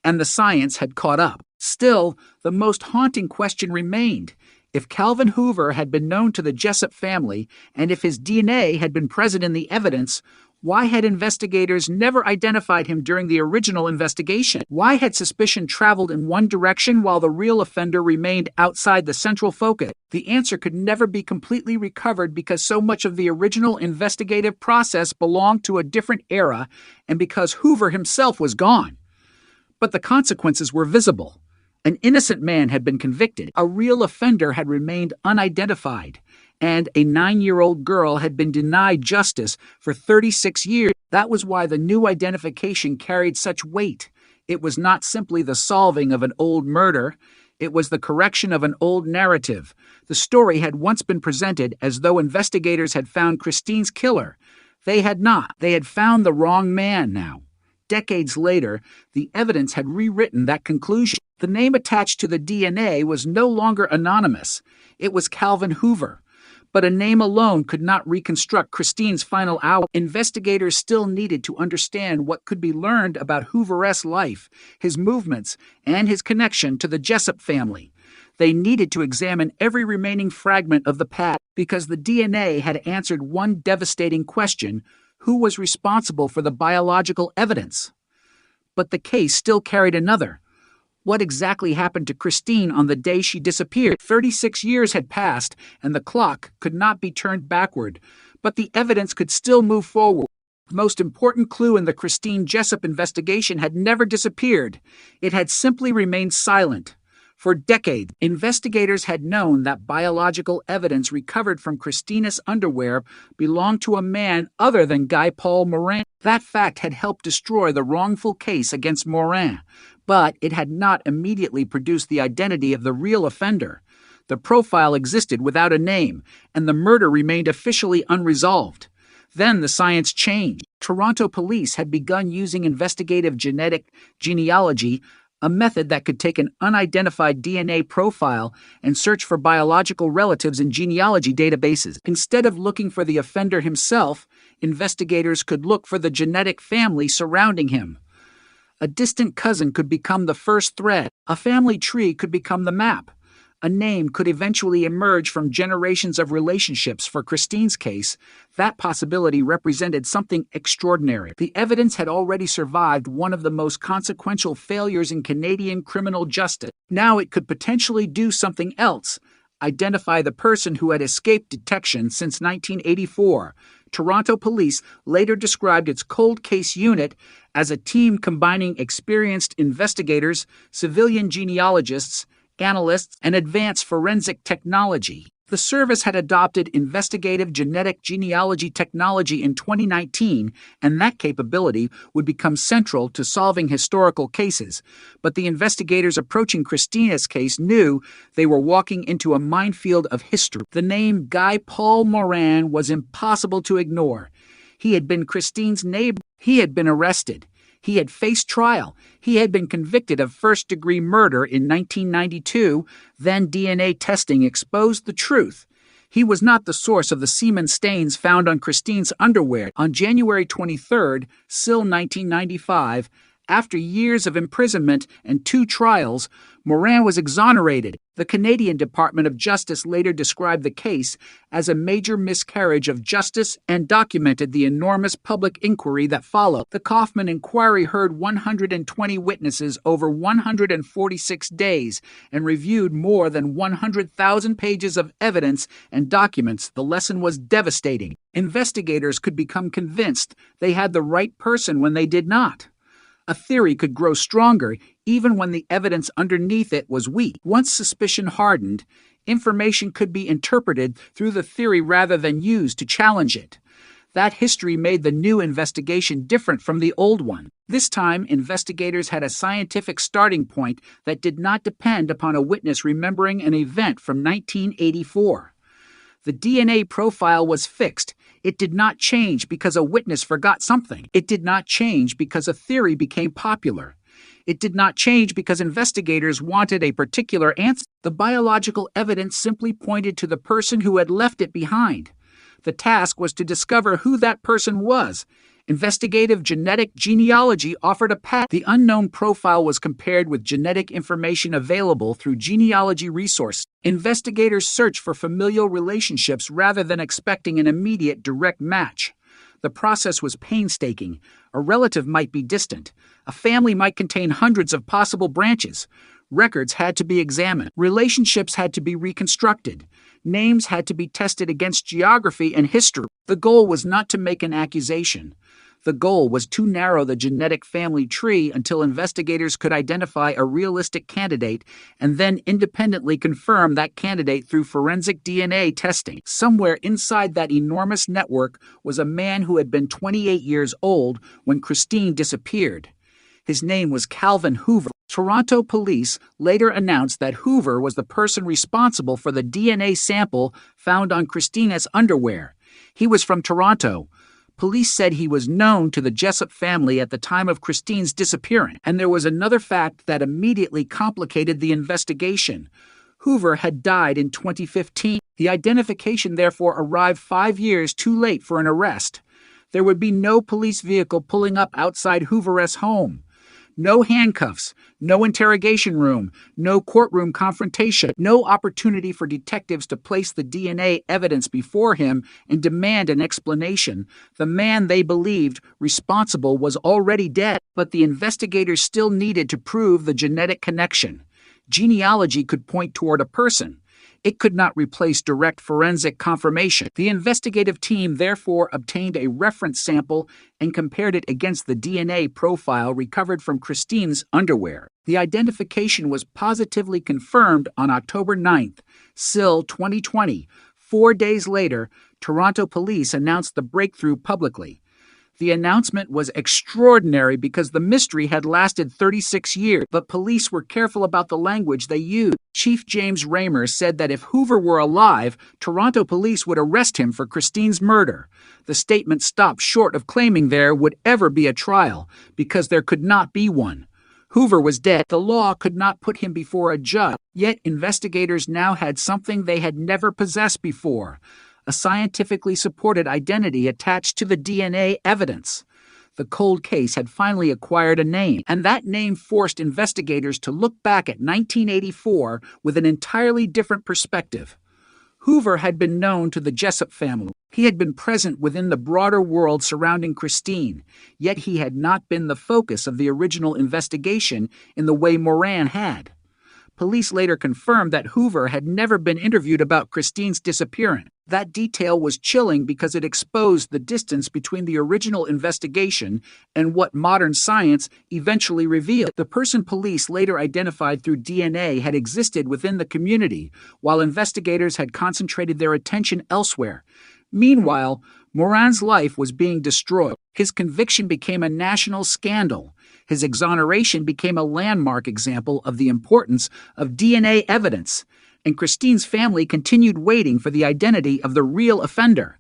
and the science had caught up. Still, the most haunting question remained. If Calvin Hoover had been known to the Jessup family, and if his DNA had been present in the evidence, why had investigators never identified him during the original investigation? Why had suspicion traveled in one direction while the real offender remained outside the central focus? The answer could never be completely recovered because so much of the original investigative process belonged to a different era and because Hoover himself was gone. But the consequences were visible. An innocent man had been convicted, a real offender had remained unidentified, and a 9-year-old girl had been denied justice for 36 years. That was why the new identification carried such weight. It was not simply the solving of an old murder, it was the correction of an old narrative. The story had once been presented as though investigators had found Christine's killer. They had not. They had found the wrong man now. Decades later, the evidence had rewritten that conclusion. The name attached to the DNA was no longer anonymous. It was Calvin Hoover. But a name alone could not reconstruct Christine's final hour. Investigators still needed to understand what could be learned about Hoover's life, his movements, and his connection to the Jessup family. They needed to examine every remaining fragment of the past because the DNA had answered one devastating question: who was responsible for the biological evidence? But the case still carried another. What exactly happened to Christine on the day she disappeared? 36 years had passed, and the clock could not be turned backward, but the evidence could still move forward. The most important clue in the Christine Jessup investigation had never disappeared. It had simply remained silent. For decades, investigators had known that biological evidence recovered from Christina's underwear belonged to a man other than Guy Paul Morin. That fact had helped destroy the wrongful case against Morin, but it had not immediately produced the identity of the real offender. The profile existed without a name, and the murder remained officially unresolved. Then the science changed. Toronto police had begun using investigative genetic genealogy, a method that could take an unidentified DNA profile and search for biological relatives in genealogy databases. Instead of looking for the offender himself, investigators could look for the genetic family surrounding him. A distant cousin could become the first thread. A family tree could become the map. A name could eventually emerge from generations of relationships. For Christine's case, that possibility represented something extraordinary. The evidence had already survived one of the most consequential failures in Canadian criminal justice. Now it could potentially do something else: identify the person who had escaped detection since 1984. Toronto police later described its cold case unit as a team combining experienced investigators, civilian genealogists, analysts, and advanced forensic technology. The service had adopted investigative genetic genealogy technology in 2019, and that capability would become central to solving historical cases. But the investigators approaching Christina's case knew they were walking into a minefield of history. The name Guy Paul Morin was impossible to ignore. He had been Christine's neighbor. He had been arrested. He had faced trial. He had been convicted of first-degree murder in 1992. Then DNA testing exposed the truth. He was not the source of the semen stains found on Christine's underwear. On January 23, still 1995, After years of imprisonment and 2 trials, Morin was exonerated. The Canadian Department of Justice later described the case as a major miscarriage of justice and documented the enormous public inquiry that followed. The Kaufman inquiry heard 120 witnesses over 146 days and reviewed more than 100,000 pages of evidence and documents. The lesson was devastating. Investigators could become convinced they had the right person when they did not. A theory could grow stronger even when the evidence underneath it was weak. Once suspicion hardened, information could be interpreted through the theory rather than used to challenge it. That history made the new investigation different from the old one. This time, investigators had a scientific starting point that did not depend upon a witness remembering an event from 1984. The DNA profile was fixed. It did not change because a witness forgot something. It did not change because a theory became popular. It did not change because investigators wanted a particular answer. The biological evidence simply pointed to the person who had left it behind. The task was to discover who that person was. Investigative genetic genealogy offered a path. The unknown profile was compared with genetic information available through genealogy resources. Investigators searched for familial relationships rather than expecting an immediate direct match. The process was painstaking. A relative might be distant. A family might contain hundreds of possible branches. Records had to be examined. Relationships had to be reconstructed. Names had to be tested against geography and history. The goal was not to make an accusation. The goal was to narrow the genetic family tree until investigators could identify a realistic candidate and then independently confirm that candidate through forensic DNA testing. Somewhere inside that enormous network was a man who had been 28 years old when Christine disappeared. His name was Calvin Hoover. Toronto police later announced that Hoover was the person responsible for the DNA sample found on Christina's underwear. He was from Toronto. Police said he was known to the Jessup family at the time of Christine's disappearance, and there was another fact that immediately complicated the investigation. Hoover had died in 2015. The identification therefore arrived 5 years too late for an arrest. There would be no police vehicle pulling up outside Hoover's home. No handcuffs, no interrogation room, no courtroom confrontation, no opportunity for detectives to place the DNA evidence before him and demand an explanation. The man they believed responsible was already dead, but the investigators still needed to prove the genetic connection. Genealogy could point toward a person. It could not replace direct forensic confirmation. The investigative team therefore obtained a reference sample and compared it against the DNA profile recovered from Christine's underwear. The identification was positively confirmed on October 9th, SIL 2020. 4 days later, Toronto police announced the breakthrough publicly. The announcement was extraordinary because the mystery had lasted 36 years, but police were careful about the language they used. Chief James Raymer said that if Hoover were alive, Toronto police would arrest him for Christine's murder. The statement stopped short of claiming there would ever be a trial, because there could not be one. Hoover was dead. The law could not put him before a judge, yet investigators now had something they had never possessed before: a scientifically supported identity attached to the DNA evidence. The cold case had finally acquired a name, and that name forced investigators to look back at 1984 with an entirely different perspective. Hoover had been known to the Jessup family. He had been present within the broader world surrounding Christine, yet he had not been the focus of the original investigation in the way Morin had. Police later confirmed that Hoover had never been interviewed about Christine's disappearance. That detail was chilling because it exposed the distance between the original investigation and what modern science eventually revealed. The person police later identified through DNA had existed within the community, while investigators had concentrated their attention elsewhere. Meanwhile, Morin's life was being destroyed. His conviction became a national scandal. His exoneration became a landmark example of the importance of DNA evidence, and Christine's family continued waiting for the identity of the real offender.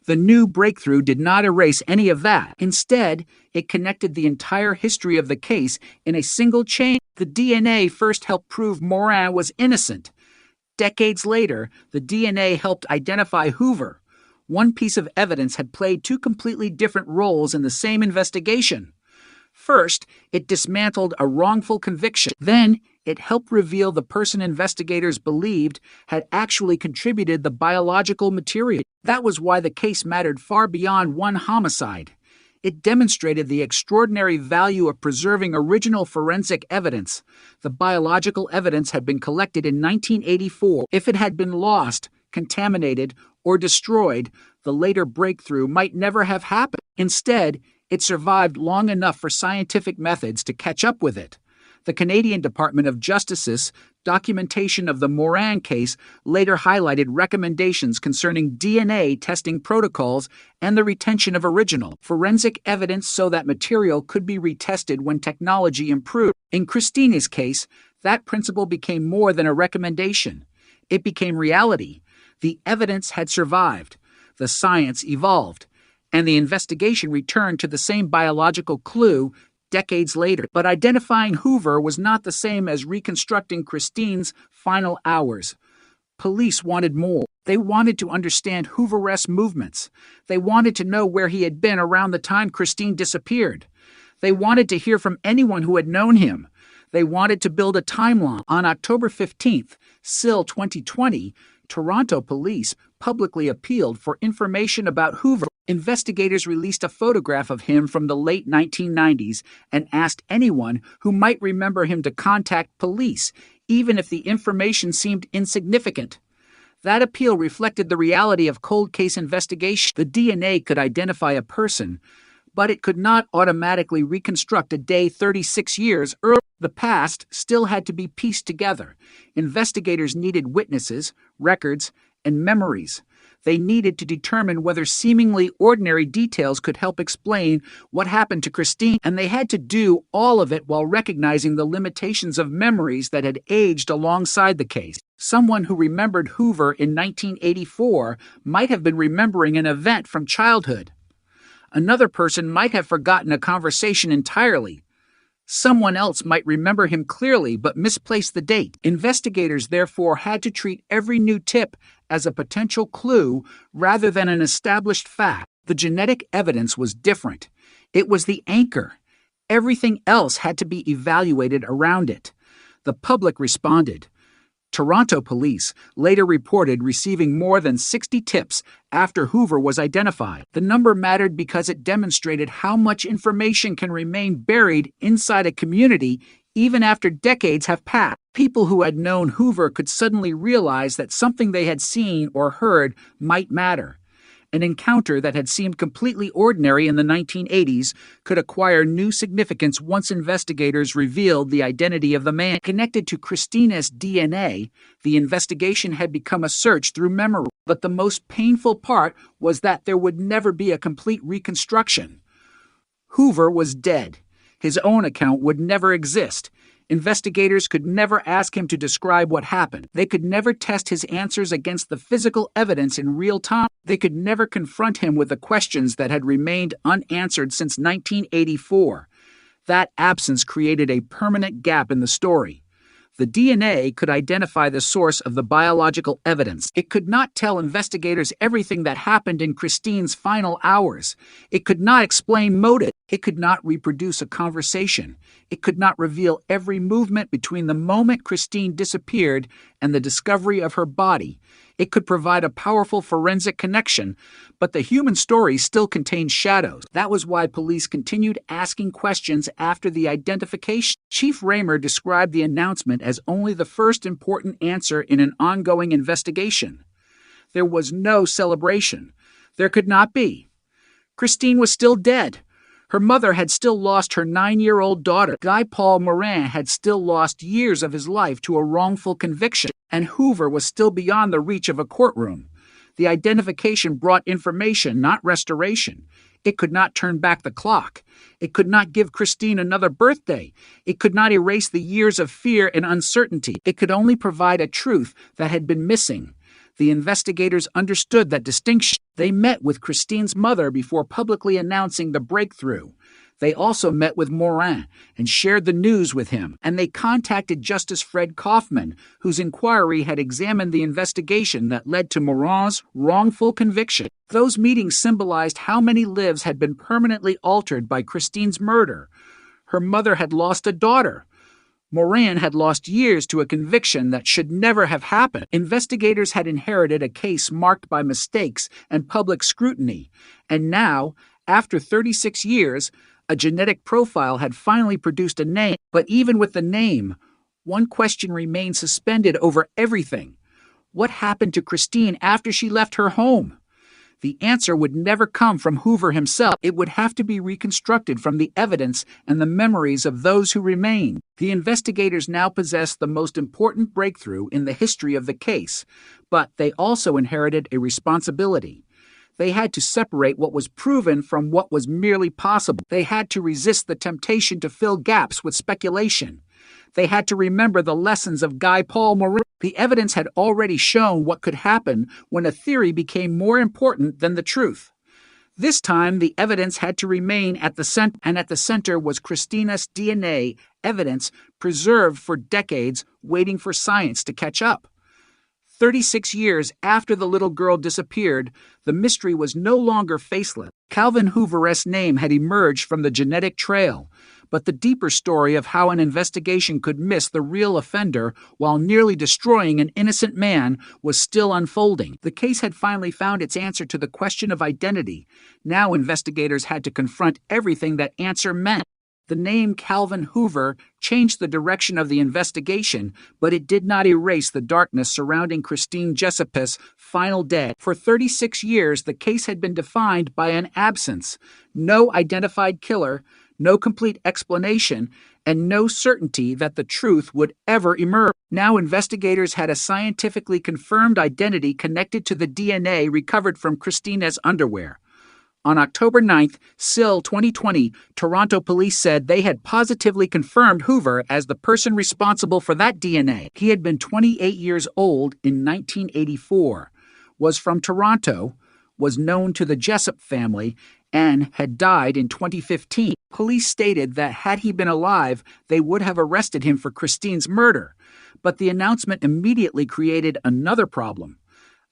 The new breakthrough did not erase any of that. Instead, it connected the entire history of the case in a single chain. The DNA first helped prove Morin was innocent. Decades later, the DNA helped identify Hoover. One piece of evidence had played two completely different roles in the same investigation. First, it dismantled a wrongful conviction. Then, it helped reveal the person investigators believed had actually contributed the biological material. That was why the case mattered far beyond one homicide. It demonstrated the extraordinary value of preserving original forensic evidence. The biological evidence had been collected in 1984. If it had been lost, contaminated, or destroyed, the later breakthrough might never have happened. Instead, it survived long enough for scientific methods to catch up with it. The Canadian Department of Justice's documentation of the Morin case later highlighted recommendations concerning DNA testing protocols and the retention of original forensic evidence so that material could be retested when technology improved. In Christina's case, that principle became more than a recommendation. It became reality. The evidence had survived. The science evolved. And the investigation returned to the same biological clue decades later. But identifying Hoover was not the same as reconstructing Christine's final hours. Police wanted more. They wanted to understand Hoover-esque movements. They wanted to know where he had been around the time Christine disappeared. They wanted to hear from anyone who had known him. They wanted to build a timeline. On October 15th, SIL 2020, Toronto police publicly appealed for information about Hoover. Investigators released a photograph of him from the late 1990s and asked anyone who might remember him to contact police, even if the information seemed insignificant. That appeal reflected the reality of cold case investigation. The DNA could identify a person, but it could not automatically reconstruct a day 36 years earlier. The past still had to be pieced together. Investigators needed witnesses, records, and memories. They needed to determine whether seemingly ordinary details could help explain what happened to Christine, and they had to do all of it while recognizing the limitations of memories that had aged alongside the case. Someone who remembered Hoover in 1984 might have been remembering an event from childhood. Another person might have forgotten a conversation entirely. Someone else might remember him clearly but misplace the date. Investigators therefore had to treat every new tip as a potential clue rather than an established fact. The genetic evidence was different. It was the anchor. Everything else had to be evaluated around it. The public responded. Toronto police later reported receiving more than 60 tips after Hoover was identified. The number mattered because it demonstrated how much information can remain buried inside a community even after decades have passed. People who had known Hoover could suddenly realize that something they had seen or heard might matter. An encounter that had seemed completely ordinary in the 1980s could acquire new significance once investigators revealed the identity of the man. Connected to Christina's DNA, the investigation had become a search through memory. But the most painful part was that there would never be a complete reconstruction. Hoover was dead. His own account would never exist. Investigators could never ask him to describe what happened. They could never test his answers against the physical evidence in real time. They could never confront him with the questions that had remained unanswered since 1984. That absence created a permanent gap in the story. The DNA could identify the source of the biological evidence. It could not tell investigators everything that happened in Christine's final hours. It could not explain motive. It could not reproduce a conversation. It could not reveal every movement between the moment Christine disappeared and the discovery of her body. It could provide a powerful forensic connection, but the human story still contained shadows. That was why police continued asking questions after the identification. Chief Raymer described the announcement as only the first important answer in an ongoing investigation. There was no celebration. There could not be. Christine was still dead. Her mother had still lost her 9-year-old daughter. Guy Paul Morin had still lost years of his life to a wrongful conviction, and Hoover was still beyond the reach of a courtroom. The identification brought information, not restoration. It could not turn back the clock. It could not give Christine another birthday. It could not erase the years of fear and uncertainty. It could only provide a truth that had been missing. The investigators understood that distinction. They met with Christine's mother before publicly announcing the breakthrough. They also met with Morin and shared the news with him, and they contacted Justice Fred Kaufman, whose inquiry had examined the investigation that led to Morin's wrongful conviction. Those meetings symbolized how many lives had been permanently altered by Christine's murder. Her mother had lost a daughter. Moran had lost years to a conviction that should never have happened. Investigators had inherited a case marked by mistakes and public scrutiny. And now, after 36 years, a genetic profile had finally produced a name. But even with the name, one question remained suspended over everything. What happened to Christine after she left her home? The answer would never come from Hoover himself. It would have to be reconstructed from the evidence and the memories of those who remained. The investigators now possessed the most important breakthrough in the history of the case, but they also inherited a responsibility. They had to separate what was proven from what was merely possible. They had to resist the temptation to fill gaps with speculation. They had to remember the lessons of Guy Paul Moran. The evidence had already shown what could happen when a theory became more important than the truth. This time, the evidence had to remain at the center, and at the center was Christina's DNA, evidence preserved for decades, waiting for science to catch up. 36 years after the little girl disappeared, the mystery was no longer faceless. Calvin Hoover's name had emerged from the genetic trail, but the deeper story of how an investigation could miss the real offender while nearly destroying an innocent man was still unfolding. The case had finally found its answer to the question of identity. Now investigators had to confront everything that answer meant. The name Calvin Hoover changed the direction of the investigation, but it did not erase the darkness surrounding Christine Jessup's final day. For 36 years, the case had been defined by an absence. No identified killer, no complete explanation, and no certainty that the truth would ever emerge. Now investigators had a scientifically confirmed identity connected to the DNA recovered from Christina's underwear. On October 9th, SIL 2020, Toronto police said they had positively confirmed Hoover as the person responsible for that DNA. He had been 28 years old in 1984, was from Toronto, was known to the Jessup family, and had died in 2015. Police stated that had he been alive, they would have arrested him for Christine's murder. But the announcement immediately created another problem.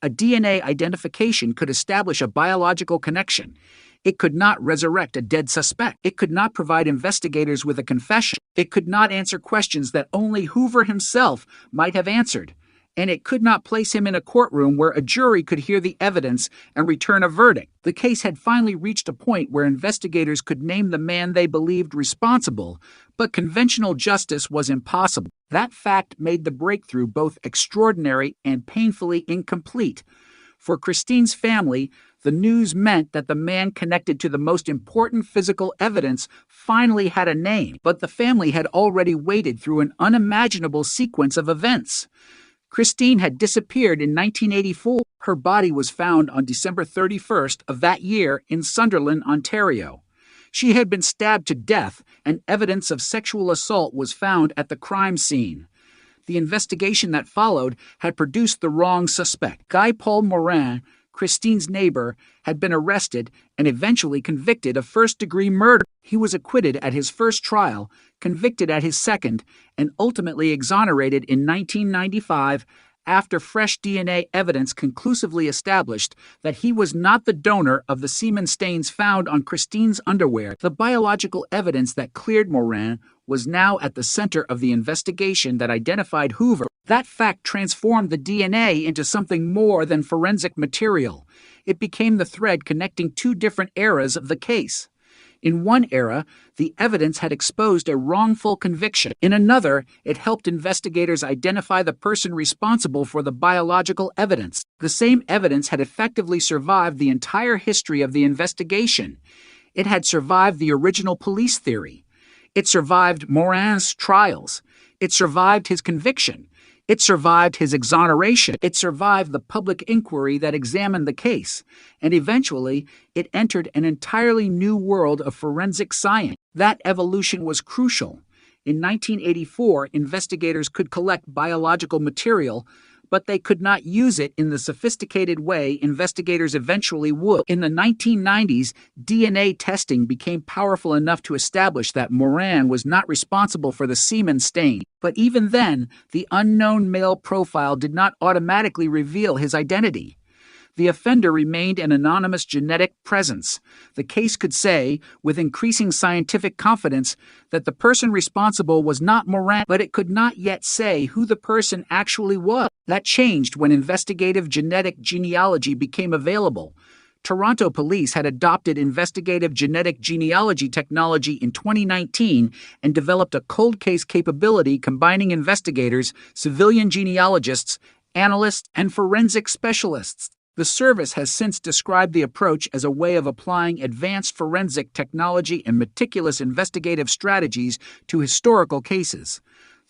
A DNA identification could establish a biological connection. It could not resurrect a dead suspect. It could not provide investigators with a confession. It could not answer questions that only Hoover himself might have answered. And it could not place him in a courtroom where a jury could hear the evidence and return a verdict. The case had finally reached a point where investigators could name the man they believed responsible, but conventional justice was impossible. That fact made the breakthrough both extraordinary and painfully incomplete. For Christine's family, the news meant that the man connected to the most important physical evidence finally had a name, but the family had already waded through an unimaginable sequence of events. Christine had disappeared in 1984. Her body was found on December 31st of that year in Sunderland, Ontario. She had been stabbed to death, and evidence of sexual assault was found at the crime scene. The investigation that followed had produced the wrong suspect. Guy Paul Moran, Christine's neighbor, had been arrested and eventually convicted of first-degree murder. He was acquitted at his first trial, convicted at his second, and ultimately exonerated in 1995 after fresh DNA evidence conclusively established that he was not the donor of the semen stains found on Christine's underwear. The biological evidence that cleared Moran was now at the center of the investigation that identified Hoover. That fact transformed the DNA into something more than forensic material. It became the thread connecting two different eras of the case. In one era, the evidence had exposed a wrongful conviction. In another, it helped investigators identify the person responsible for the biological evidence. The same evidence had effectively survived the entire history of the investigation. It had survived the original police theory. It survived Moran's trials. It survived his conviction. It survived his exoneration. It survived the public inquiry that examined the case. And eventually, it entered an entirely new world of forensic science. That evolution was crucial. In 1984, investigators could collect biological material, but they could not use it in the sophisticated way investigators eventually would. In the 1990s, DNA testing became powerful enough to establish that Moran was not responsible for the semen stain. But even then, the unknown male profile did not automatically reveal his identity. The offender remained an anonymous genetic presence. The case could say, with increasing scientific confidence, that the person responsible was not Moran, but it could not yet say who the person actually was. That changed when investigative genetic genealogy became available. Toronto police had adopted investigative genetic genealogy technology in 2019 and developed a cold case capability combining investigators, civilian genealogists, analysts, and forensic specialists. The service has since described the approach as a way of applying advanced forensic technology and meticulous investigative strategies to historical cases.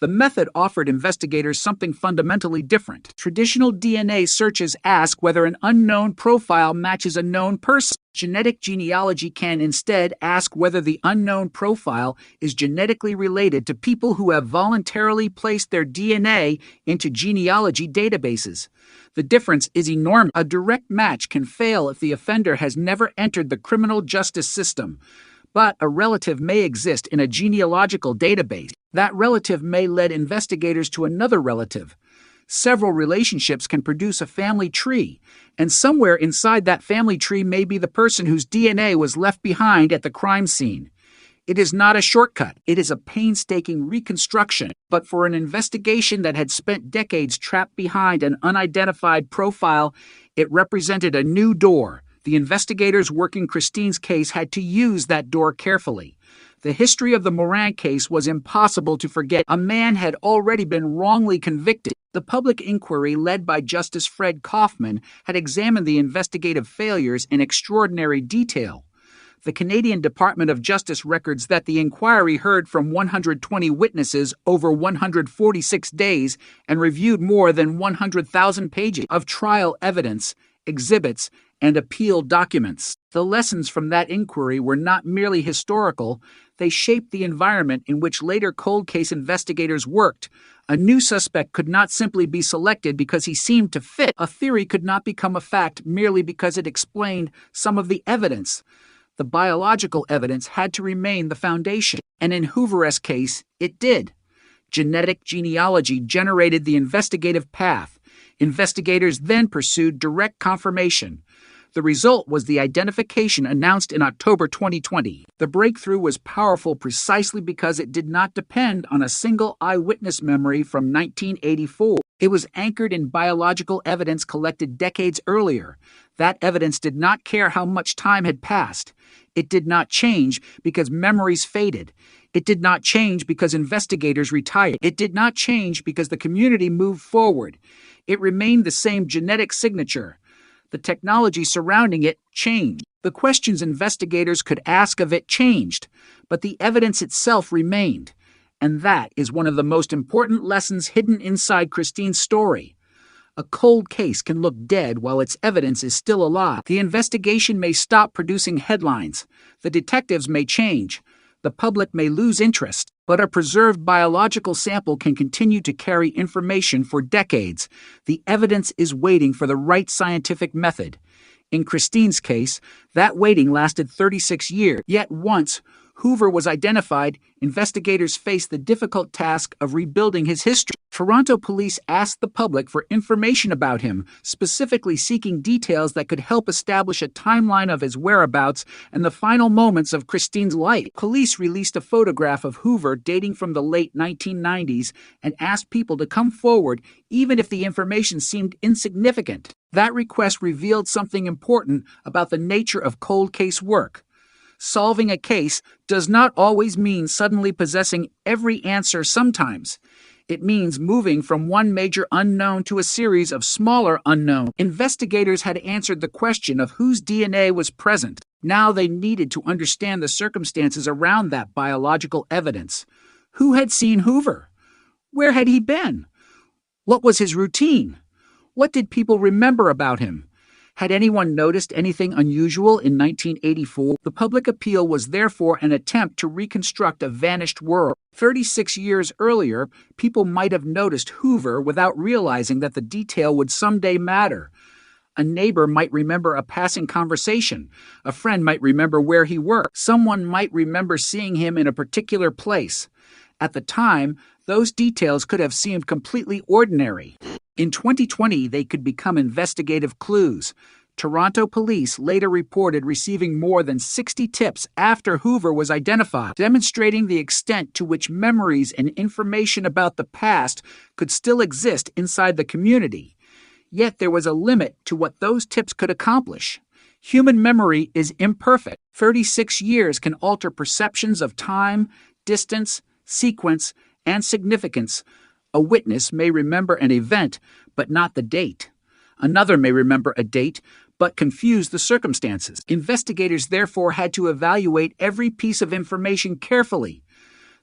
The method offered investigators something fundamentally different. Traditional DNA searches ask whether an unknown profile matches a known person. Genetic genealogy can instead ask whether the unknown profile is genetically related to people who have voluntarily placed their DNA into genealogy databases. The difference is enormous. A direct match can fail if the offender has never entered the criminal justice system, but a relative may exist in a genealogical database. That relative may lead investigators to another relative. Several relationships can produce a family tree, and somewhere inside that family tree may be the person whose DNA was left behind at the crime scene. It is not a shortcut. It is a painstaking reconstruction. But for an investigation that had spent decades trapped behind an unidentified profile, it represented a new door. The investigators working Christine's case had to use that door carefully. The history of the Moran case was impossible to forget. A man had already been wrongly convicted. The public inquiry led by Justice Fred Kaufman had examined the investigative failures in extraordinary detail. The Canadian Department of Justice records that the inquiry heard from 120 witnesses over 146 days and reviewed more than 100,000 pages of trial evidence, exhibits, and appeal documents. The lessons from that inquiry were not merely historical, they shaped the environment in which later cold case investigators worked. A new suspect could not simply be selected because he seemed to fit. A theory could not become a fact merely because it explained some of the evidence. The biological evidence had to remain the foundation, and in Hoover's case, it did. Genetic genealogy generated the investigative path. Investigators then pursued direct confirmation. The result was the identification announced in October 2020. The breakthrough was powerful precisely because it did not depend on a single eyewitness memory from 1984. It was anchored in biological evidence collected decades earlier. That evidence did not care how much time had passed. It did not change because memories faded. It did not change because investigators retired. It did not change because the community moved forward. It remained the same genetic signature. The technology surrounding it changed. The questions investigators could ask of it changed, but the evidence itself remained. And that is one of the most important lessons hidden inside Christine's story. A cold case can look dead while its evidence is still alive. The investigation may stop producing headlines. The detectives may change. The public may lose interest, but a preserved biological sample can continue to carry information for decades. The evidence is waiting for the right scientific method. In Christine's case, that waiting lasted 36 years. Yet once Hoover was identified, investigators faced the difficult task of rebuilding his history. Toronto police asked the public for information about him, specifically seeking details that could help establish a timeline of his whereabouts and the final moments of Christine's life. Police released a photograph of Hoover dating from the late 1990s and asked people to come forward even if the information seemed insignificant. That request revealed something important about the nature of cold case work. Solving a case does not always mean suddenly possessing every answer sometimes. It means moving from one major unknown to a series of smaller unknowns. Investigators had answered the question of whose DNA was present. Now they needed to understand the circumstances around that biological evidence. Who had seen Hoover? Where had he been? What was his routine? What did people remember about him? Had anyone noticed anything unusual in 1984? The public appeal was therefore an attempt to reconstruct a vanished world. 36 years earlier, people might have noticed Hoover without realizing that the detail would someday matter. A neighbor might remember a passing conversation. A friend might remember where he worked. Someone might remember seeing him in a particular place. At the time, those details could have seemed completely ordinary. In 2020, they could become investigative clues. Toronto police later reported receiving more than 60 tips after Hoover was identified, demonstrating the extent to which memories and information about the past could still exist inside the community. Yet there was a limit to what those tips could accomplish. Human memory is imperfect. 36 years can alter perceptions of time, distance, sequence, and significance. A witness may remember an event, but not the date. Another may remember a date, but confuse the circumstances. Investigators therefore had to evaluate every piece of information carefully.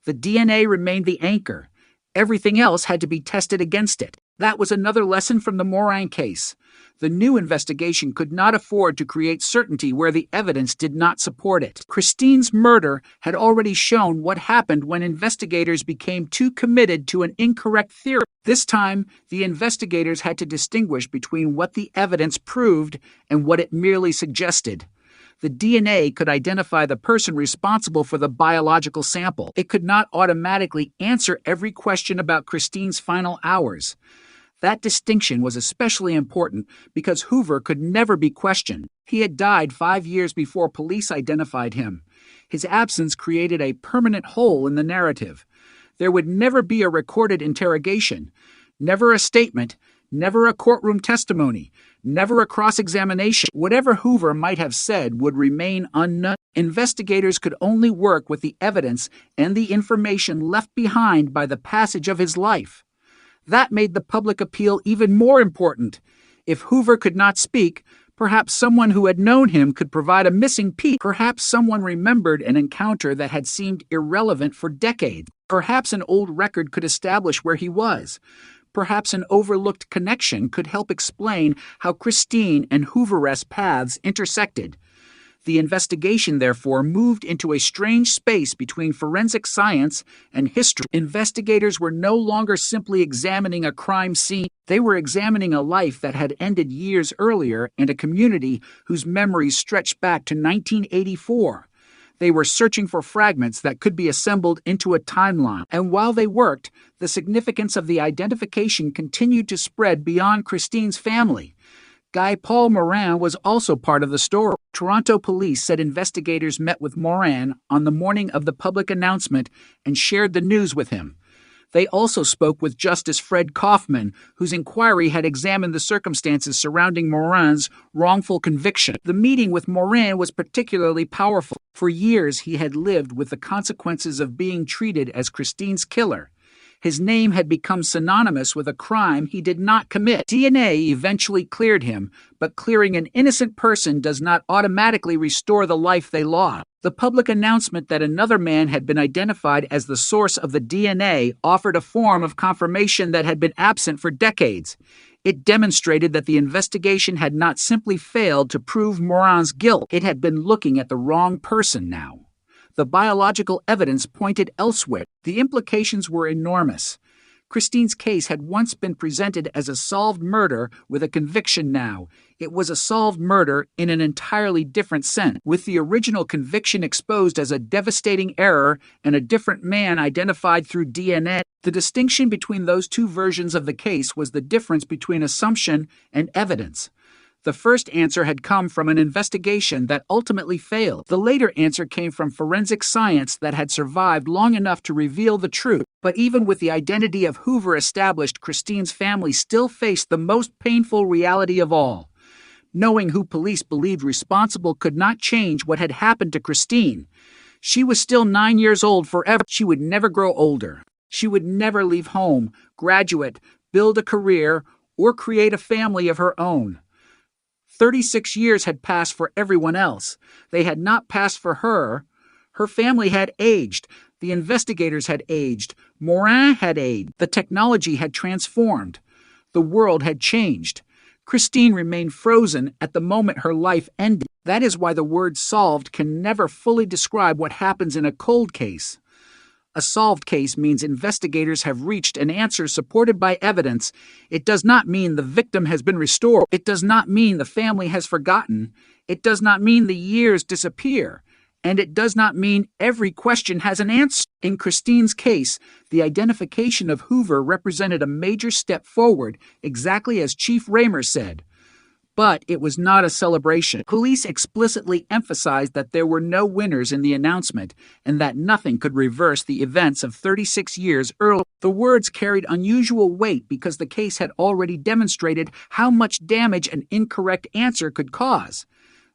The DNA remained the anchor. Everything else had to be tested against it. That was another lesson from the Morin case. The new investigation could not afford to create certainty where the evidence did not support it. Christine's murder had already shown what happened when investigators became too committed to an incorrect theory. This time, the investigators had to distinguish between what the evidence proved and what it merely suggested. The DNA could identify the person responsible for the biological sample. It could not automatically answer every question about Christine's final hours. That distinction was especially important because Hoover could never be questioned. He had died 5 years before police identified him. His absence created a permanent hole in the narrative. There would never be a recorded interrogation, never a statement, never a courtroom testimony, never a cross-examination. Whatever Hoover might have said would remain unknown. Investigators could only work with the evidence and the information left behind by the passage of his life. That made the public appeal even more important. If Hoover could not speak, perhaps someone who had known him could provide a missing piece. Perhaps someone remembered an encounter that had seemed irrelevant for decades. Perhaps an old record could establish where he was. Perhaps an overlooked connection could help explain how Christine and Hoover's paths intersected. The investigation, therefore, moved into a strange space between forensic science and history. Investigators were no longer simply examining a crime scene. They were examining a life that had ended years earlier and a community whose memories stretched back to 1984. They were searching for fragments that could be assembled into a timeline. And while they worked, the significance of the identification continued to spread beyond Christine's family. Guy Paul Morin was also part of the story. Toronto police said investigators met with Morin on the morning of the public announcement and shared the news with him. They also spoke with Justice Fred Kaufman, whose inquiry had examined the circumstances surrounding Morin's wrongful conviction. The meeting with Morin was particularly powerful. For years, he had lived with the consequences of being treated as Christine's killer. His name had become synonymous with a crime he did not commit. DNA eventually cleared him, but clearing an innocent person does not automatically restore the life they lost. The public announcement that another man had been identified as the source of the DNA offered a form of confirmation that had been absent for decades. It demonstrated that the investigation had not simply failed to prove Morin's guilt. It had been looking at the wrong person now. The biological evidence pointed elsewhere. The implications were enormous. Christine's case had once been presented as a solved murder with a conviction now. It was a solved murder in an entirely different sense, with the original conviction exposed as a devastating error and a different man identified through DNA. The distinction between those two versions of the case was the difference between assumption and evidence. The first answer had come from an investigation that ultimately failed. The later answer came from forensic science that had survived long enough to reveal the truth. But even with the identity of Hoover established, Christine's family still faced the most painful reality of all. Knowing who police believed responsible could not change what had happened to Christine. She was still 9 years old forever. She would never grow older. She would never leave home, graduate, build a career, or create a family of her own. 36 years had passed for everyone else. They had not passed for her. Her family had aged. The investigators had aged. Morin had aged. The technology had transformed. The world had changed. Christine remained frozen at the moment her life ended. That is why the word solved can never fully describe what happens in a cold case. A solved case means investigators have reached an answer supported by evidence. It does not mean the victim has been restored. It does not mean the family has forgotten. It does not mean the years disappear. And it does not mean every question has an answer. In Christine's case, the identification of Hoover represented a major step forward, exactly as Chief Raymer said. But it was not a celebration. Police explicitly emphasized that there were no winners in the announcement and that nothing could reverse the events of 36 years earlier. The words carried unusual weight because the case had already demonstrated how much damage an incorrect answer could cause.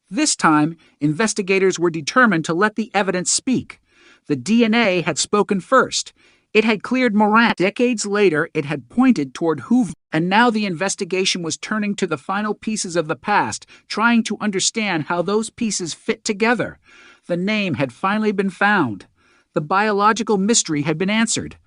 This time, investigators were determined to let the evidence speak. The DNA had spoken first. It had cleared Moran. Decades later, it had pointed toward Hoover, and now the investigation was turning to the final pieces of the past, trying to understand how those pieces fit together. The name had finally been found. The biological mystery had been answered.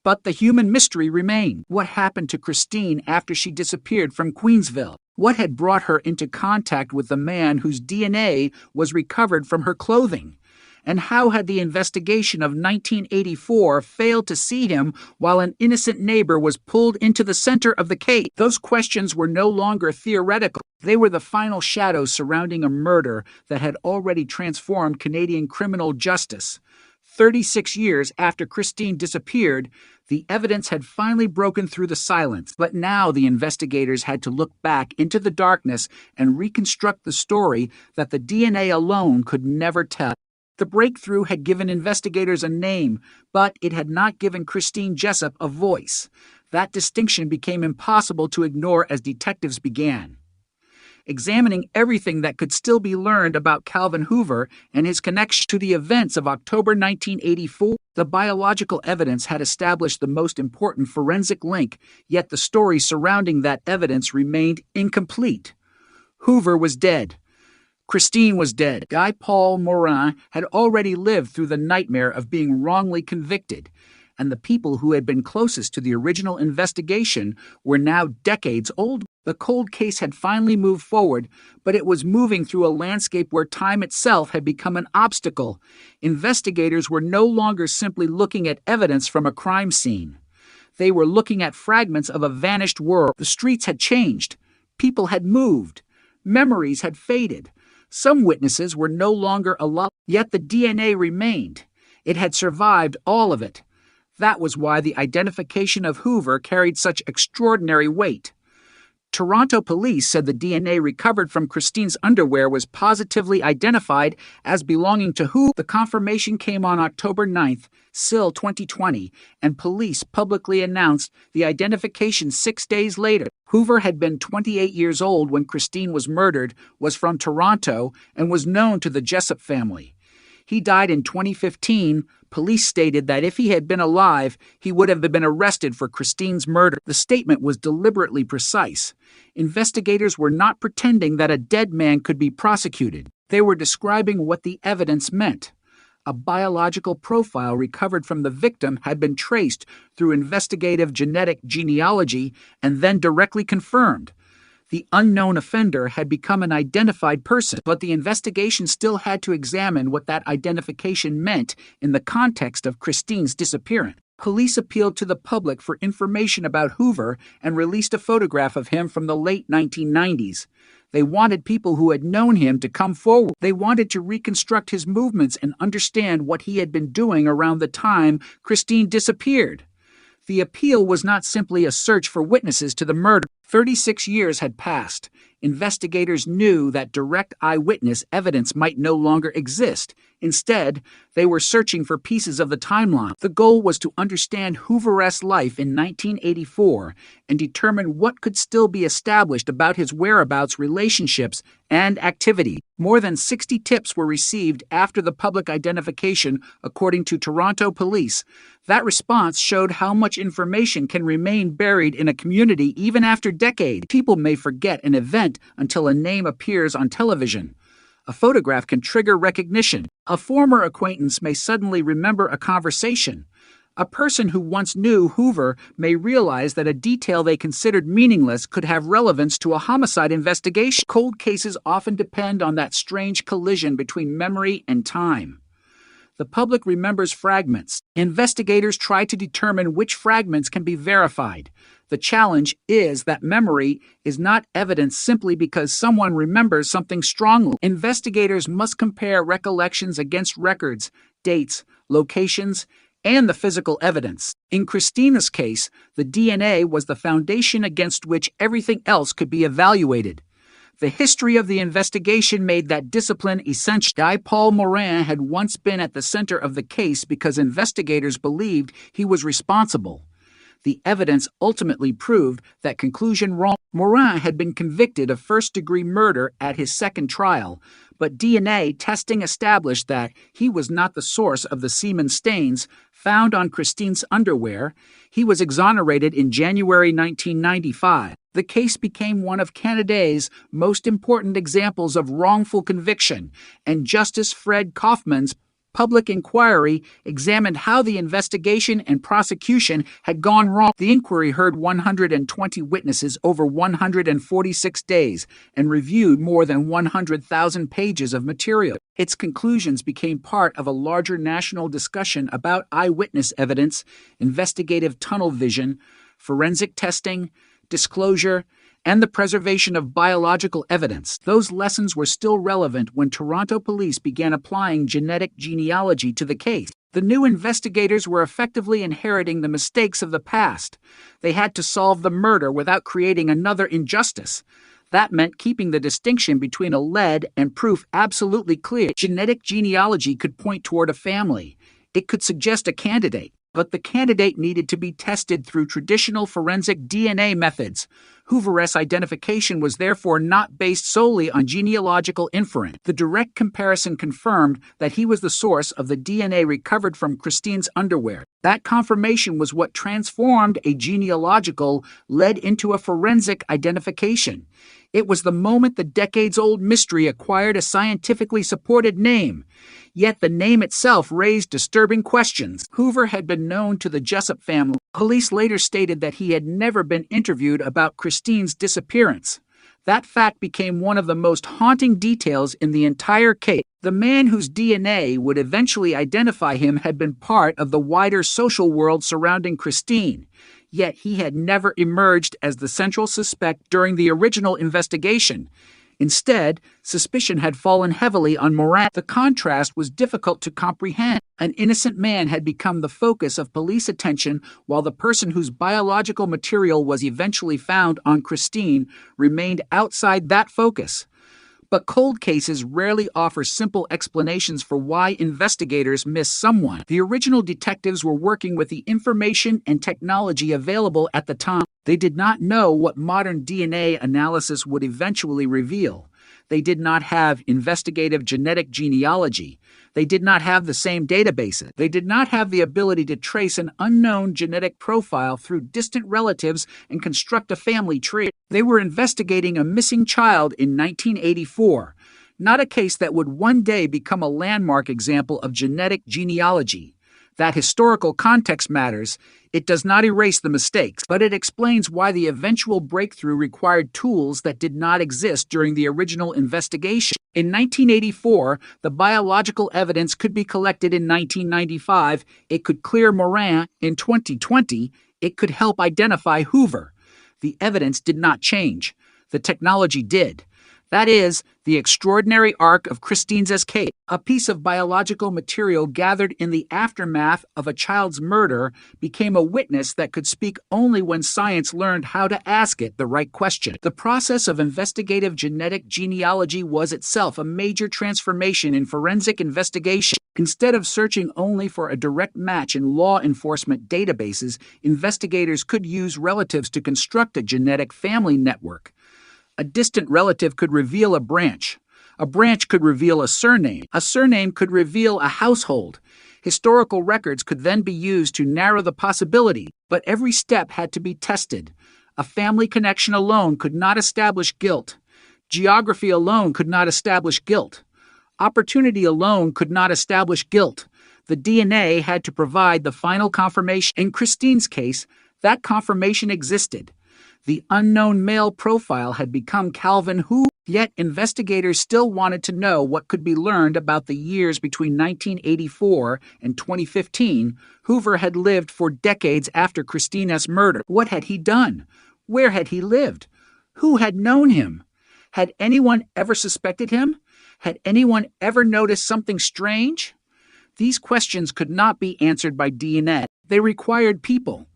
But the human mystery remained. What happened to Christine after she disappeared from Queensville? What had brought her into contact with the man whose DNA was recovered from her clothing? And how had the investigation of 1984 failed to see him while an innocent neighbor was pulled into the center of the case? Those questions were no longer theoretical. They were the final shadows surrounding a murder that had already transformed Canadian criminal justice. 36 years after Christine disappeared, the evidence had finally broken through the silence. But now the investigators had to look back into the darkness and reconstruct the story that the DNA alone could never tell. The breakthrough had given investigators a name, but it had not given Christine Jessup a voice. That distinction became impossible to ignore as detectives began examining everything that could still be learned about Calvin Hoover and his connection to the events of October 1984. The biological evidence had established the most important forensic link, yet the story surrounding that evidence remained incomplete. Hoover was dead. Christine was dead. Guy Paul Morin had already lived through the nightmare of being wrongly convicted, and the people who had been closest to the original investigation were now decades old. The cold case had finally moved forward, but it was moving through a landscape where time itself had become an obstacle. Investigators were no longer simply looking at evidence from a crime scene. They were looking at fragments of a vanished world. The streets had changed. People had moved. Memories had faded. Some witnesses were no longer alive, yet the DNA remained. It had survived all of it. That was why the identification of Hoover carried such extraordinary weight. Toronto police said the DNA recovered from Christine's underwear was positively identified as belonging to Hoover. The confirmation came on October 9th, SIL 2020, and police publicly announced the identification 6 days later. Hoover had been 28 years old when Christine was murdered, was from Toronto, and was known to the Jessup family. He died in 2015. Police stated that if he had been alive, he would have been arrested for Christine's murder. The statement was deliberately precise. Investigators were not pretending that a dead man could be prosecuted. They were describing what the evidence meant. A biological profile recovered from the victim had been traced through investigative genetic genealogy and then directly confirmed. The unknown offender had become an identified person, but the investigation still had to examine what that identification meant in the context of Christine's disappearance. Police appealed to the public for information about Hoover and released a photograph of him from the late 1990s. They wanted people who had known him to come forward. They wanted to reconstruct his movements and understand what he had been doing around the time Christine disappeared. The appeal was not simply a search for witnesses to the murder. 36 years had passed. Investigators knew that direct eyewitness evidence might no longer exist. Instead, they were searching for pieces of the timeline. The goal was to understand Hoover's life in 1984 and determine what could still be established about his whereabouts, relationships, and activity. More than 60 tips were received after the public identification, according to Toronto police. That response showed how much information can remain buried in a community even after decades. People may forget an event until a name appears on television. A photograph can trigger recognition. A former acquaintance may suddenly remember a conversation. A person who once knew Hoover may realize that a detail they considered meaningless could have relevance to a homicide investigation. Cold cases often depend on that strange collision between memory and time. The public remembers fragments. Investigators try to determine which fragments can be verified. The challenge is that memory is not evidence simply because someone remembers something strongly. Investigators must compare recollections against records, dates, locations, and the physical evidence. In Christina's case, the DNA was the foundation against which everything else could be evaluated. The history of the investigation made that discipline essential. Guy Paul Morin had once been at the center of the case because investigators believed he was responsible. The evidence ultimately proved that conclusion wrong. Morin had been convicted of first-degree murder at his second trial, but DNA testing established that he was not the source of the semen stains found on Christine's underwear. He was exonerated in January 1995. The case became one of Canada's most important examples of wrongful conviction, and Justice Fred Kaufman's public inquiry examined how the investigation and prosecution had gone wrong. The inquiry heard 120 witnesses over 146 days and reviewed more than 100,000 pages of material. Its conclusions became part of a larger national discussion about eyewitness evidence, investigative tunnel vision, forensic testing, disclosure, and the preservation of biological evidence. Those lessons were still relevant when Toronto police began applying genetic genealogy to the case. The new investigators were effectively inheriting the mistakes of the past. They had to solve the murder without creating another injustice. That meant keeping the distinction between a lead and proof absolutely clear. Genetic genealogy could point toward a family. It could suggest a candidate. But the candidate needed to be tested through traditional forensic DNA methods. Hoover-esque identification was therefore not based solely on genealogical inference. The direct comparison confirmed that he was the source of the DNA recovered from Christine's underwear. That confirmation was what transformed a genealogical lead into a forensic identification. It was the moment the decades-old mystery acquired a scientifically supported name. Yet the name itself raised disturbing questions. Hoover had been known to the Jessup family. Police later stated that he had never been interviewed about Christine's disappearance. That fact became one of the most haunting details in the entire case. The man whose DNA would eventually identify him had been part of the wider social world surrounding Christine. Yet he had never emerged as the central suspect during the original investigation. Instead, suspicion had fallen heavily on Morin. The contrast was difficult to comprehend. An innocent man had become the focus of police attention, while the person whose biological material was eventually found on Christine remained outside that focus. But cold cases rarely offer simple explanations for why investigators miss someone. The original detectives were working with the information and technology available at the time. They did not know what modern DNA analysis would eventually reveal. They did not have investigative genetic genealogy. They did not have the same databases. They did not have the ability to trace an unknown genetic profile through distant relatives and construct a family tree. They were investigating a missing child in 1984, not a case that would one day become a landmark example of genetic genealogy. That historical context matters. It does not erase the mistakes, but it explains why the eventual breakthrough required tools that did not exist during the original investigation. In 1984, the biological evidence could be collected. In 1995, it could clear Morin. In 2020, it could help identify Hoover. The evidence did not change. The technology did. That is, the extraordinary arc of Christine's escape. A piece of biological material gathered in the aftermath of a child's murder became a witness that could speak only when science learned how to ask it the right question. The process of investigative genetic genealogy was itself a major transformation in forensic investigation. Instead of searching only for a direct match in law enforcement databases, investigators could use relatives to construct a genetic family network. A distant relative could reveal a branch. A branch could reveal a surname. A surname could reveal a household. Historical records could then be used to narrow the possibility, but every step had to be tested. A family connection alone could not establish guilt. Geography alone could not establish guilt. Opportunity alone could not establish guilt. The DNA had to provide the final confirmation. In Christine's case, that confirmation existed. The unknown male profile had become Calvin Hoover. Yet investigators still wanted to know what could be learned about the years between 1984 and 2015. Hoover had lived for decades after Christina's murder. What had he done? Where had he lived? Who had known him? Had anyone ever suspected him? Had anyone ever noticed something strange? These questions could not be answered by DNA. They required people.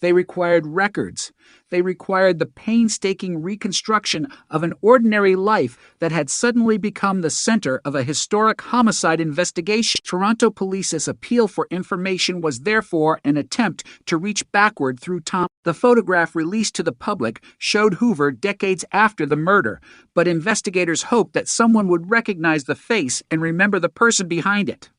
They required records. They required the painstaking reconstruction of an ordinary life that had suddenly become the center of a historic homicide investigation. Toronto Police's appeal for information was therefore an attempt to reach backward through time. The photograph released to the public showed Hoover decades after the murder, but investigators hoped that someone would recognize the face and remember the person behind it.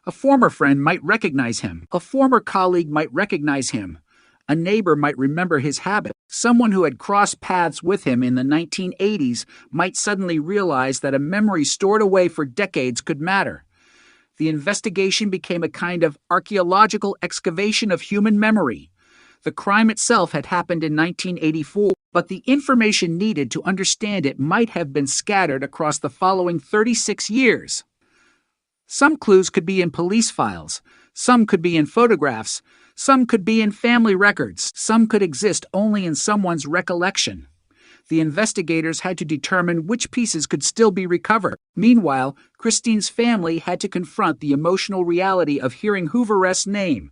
A former friend might recognize him. A former colleague might recognize him. A neighbor might remember his habit. Someone who had crossed paths with him in the 1980s might suddenly realize that a memory stored away for decades could matter. The investigation became a kind of archaeological excavation of human memory. The crime itself had happened in 1984, but the information needed to understand it might have been scattered across the following 36 years. Some clues could be in police files, some could be in photographs, some could be in family records, some could exist only in someone's recollection. The investigators had to determine which pieces could still be recovered. Meanwhile, Christine's family had to confront the emotional reality of hearing Hoover's name.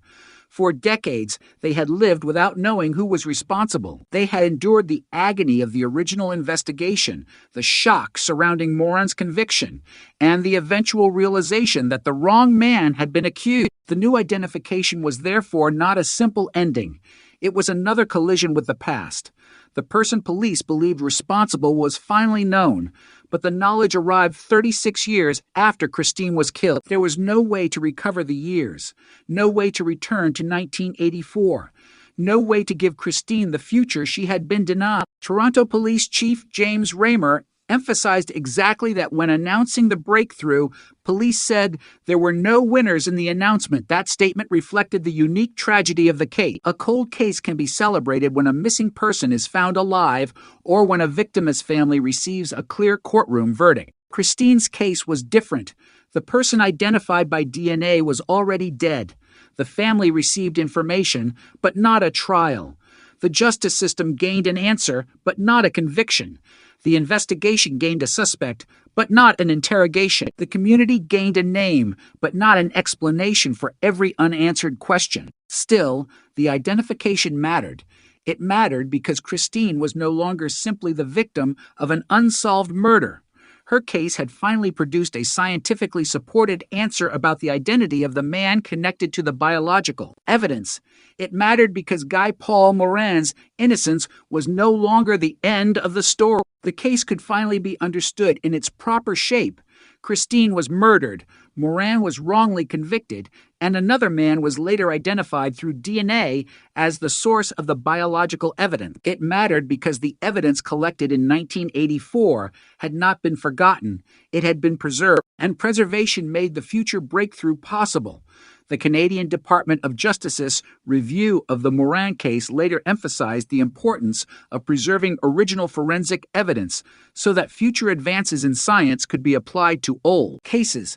For decades, they had lived without knowing who was responsible. They had endured the agony of the original investigation, the shock surrounding Moran's conviction, and the eventual realization that the wrong man had been accused. The new identification was therefore not a simple ending. It was another collision with the past. The person police believed responsible was finally known, but the knowledge arrived 36 years after Christine was killed. There was no way to recover the years, no way to return to 1984, no way to give Christine the future she had been denied. Toronto Police Chief James Raymer emphasized exactly that when announcing the breakthrough. Police said there were no winners in the announcement. That statement reflected the unique tragedy of the case. A cold case can be celebrated when a missing person is found alive or when a victim's family receives a clear courtroom verdict. Christine's case was different. The person identified by DNA was already dead. The family received information, but not a trial. The justice system gained an answer, but not a conviction. The investigation gained a suspect, but not an interrogation. The community gained a name, but not an explanation for every unanswered question. Still, the identification mattered. It mattered because Christine was no longer simply the victim of an unsolved murder. Her case had finally produced a scientifically supported answer about the identity of the man connected to the biological evidence. It mattered because Guy Paul Moran's innocence was no longer the end of the story. The case could finally be understood in its proper shape. Christine was murdered, Moran was wrongly convicted, and another man was later identified through DNA as the source of the biological evidence. It mattered because the evidence collected in 1984 had not been forgotten. It had been preserved, and preservation made the future breakthrough possible. The Canadian Department of Justice's review of the Moran case later emphasized the importance of preserving original forensic evidence so that future advances in science could be applied to old cases.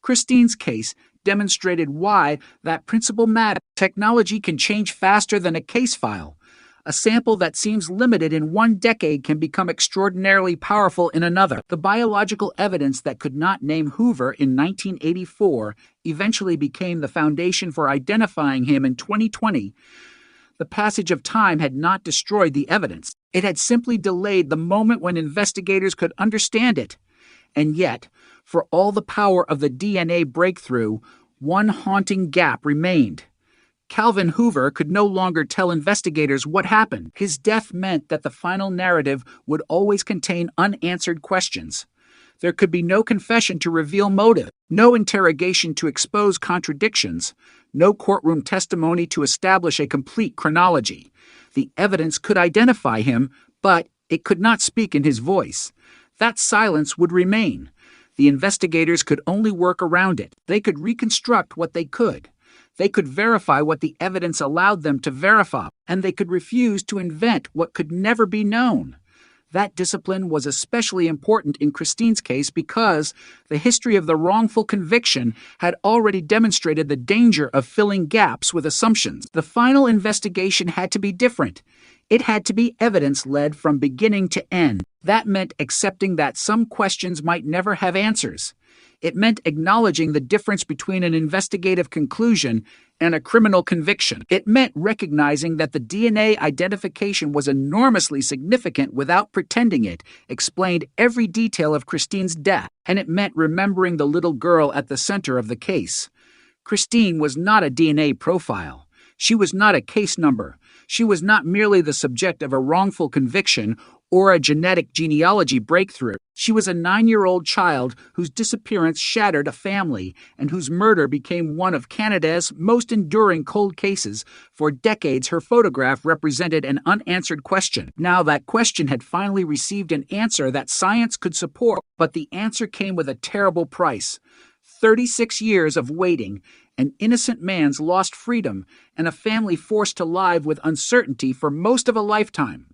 Christine's case demonstrated why that principle mattered. Technology can change faster than a case file. A sample that seems limited in one decade can become extraordinarily powerful in another. The biological evidence that could not name Hoover in 1984 eventually became the foundation for identifying him in 2020. The passage of time had not destroyed the evidence. It had simply delayed the moment when investigators could understand it. And yet, for all the power of the DNA breakthrough, one haunting gap remained. Calvin Hoover could no longer tell investigators what happened. His death meant that the final narrative would always contain unanswered questions. There could be no confession to reveal motive, no interrogation to expose contradictions, no courtroom testimony to establish a complete chronology. The evidence could identify him, but it could not speak in his voice. That silence would remain. The investigators could only work around it. They could reconstruct what they could. They could verify what the evidence allowed them to verify, and they could refuse to invent what could never be known. That discipline was especially important in Christine's case because the history of the wrongful conviction had already demonstrated the danger of filling gaps with assumptions. The final investigation had to be different. It had to be evidence-led from beginning to end. That meant accepting that some questions might never have answers. It meant acknowledging the difference between an investigative conclusion and a criminal conviction. It meant recognizing that the DNA identification was enormously significant without pretending it explained every detail of Christine's death. And it meant remembering the little girl at the center of the case. Christine was not a DNA profile. She was not a case number. She was not merely the subject of a wrongful conviction or a genetic genealogy breakthrough. She was a 9-year-old child whose disappearance shattered a family and whose murder became one of Canada's most enduring cold cases. For decades, her photograph represented an unanswered question. Now that question had finally received an answer that science could support, but the answer came with a terrible price. 36 years of waiting, an innocent man's lost freedom, and a family forced to live with uncertainty for most of a lifetime.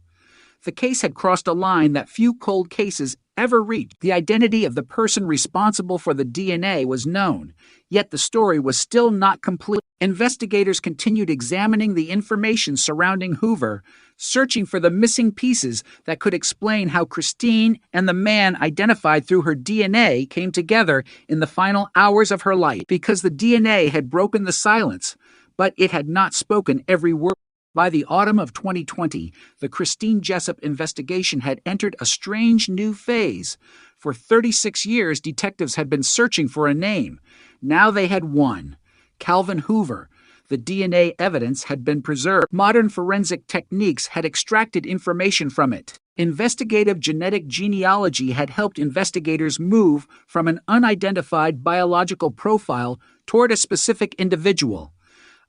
The case had crossed a line that few cold cases ever reached. The identity of the person responsible for the DNA was known, yet the story was still not complete. Investigators continued examining the information surrounding Hoover, searching for the missing pieces that could explain how Christine and the man identified through her DNA came together in the final hours of her life. Because the DNA had broken the silence, but it had not spoken every word. By the autumn of 2020, the Christine Jessup investigation had entered a strange new phase. For 36 years, detectives had been searching for a name. Now they had one: Calvin Hoover. The DNA evidence had been preserved. Modern forensic techniques had extracted information from it. Investigative genetic genealogy had helped investigators move from an unidentified biological profile toward a specific individual.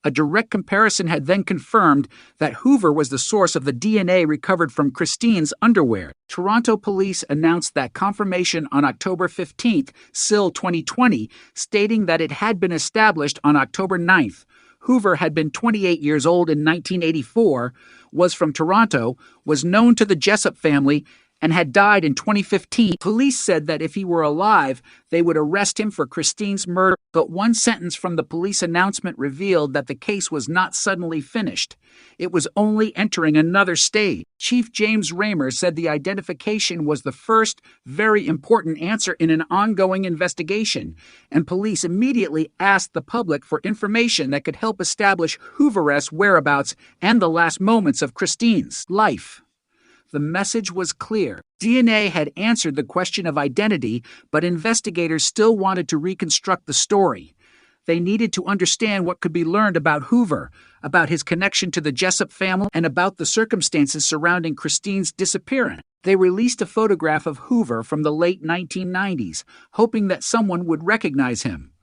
A direct comparison had then confirmed that Hoover was the source of the DNA recovered from Christine's underwear. Toronto police announced that confirmation on October 15th, SIL 2020, stating that it had been established on October 9th. Hoover had been 28 years old in 1984, was from Toronto, was known to the Jessup family, and had died in 2015. Police said that if he were alive, they would arrest him for Christine's murder, but one sentence from the police announcement revealed that the case was not suddenly finished. It was only entering another stage. Chief James Raymer said the identification was the first, very important answer in an ongoing investigation, and police immediately asked the public for information that could help establish Hoover's whereabouts and the last moments of Christine's life. The message was clear. DNA had answered the question of identity, but investigators still wanted to reconstruct the story. They needed to understand what could be learned about Hoover, about his connection to the Jessup family, and about the circumstances surrounding Christine's disappearance. They released a photograph of Hoover from the late 1990s, hoping that someone would recognize him.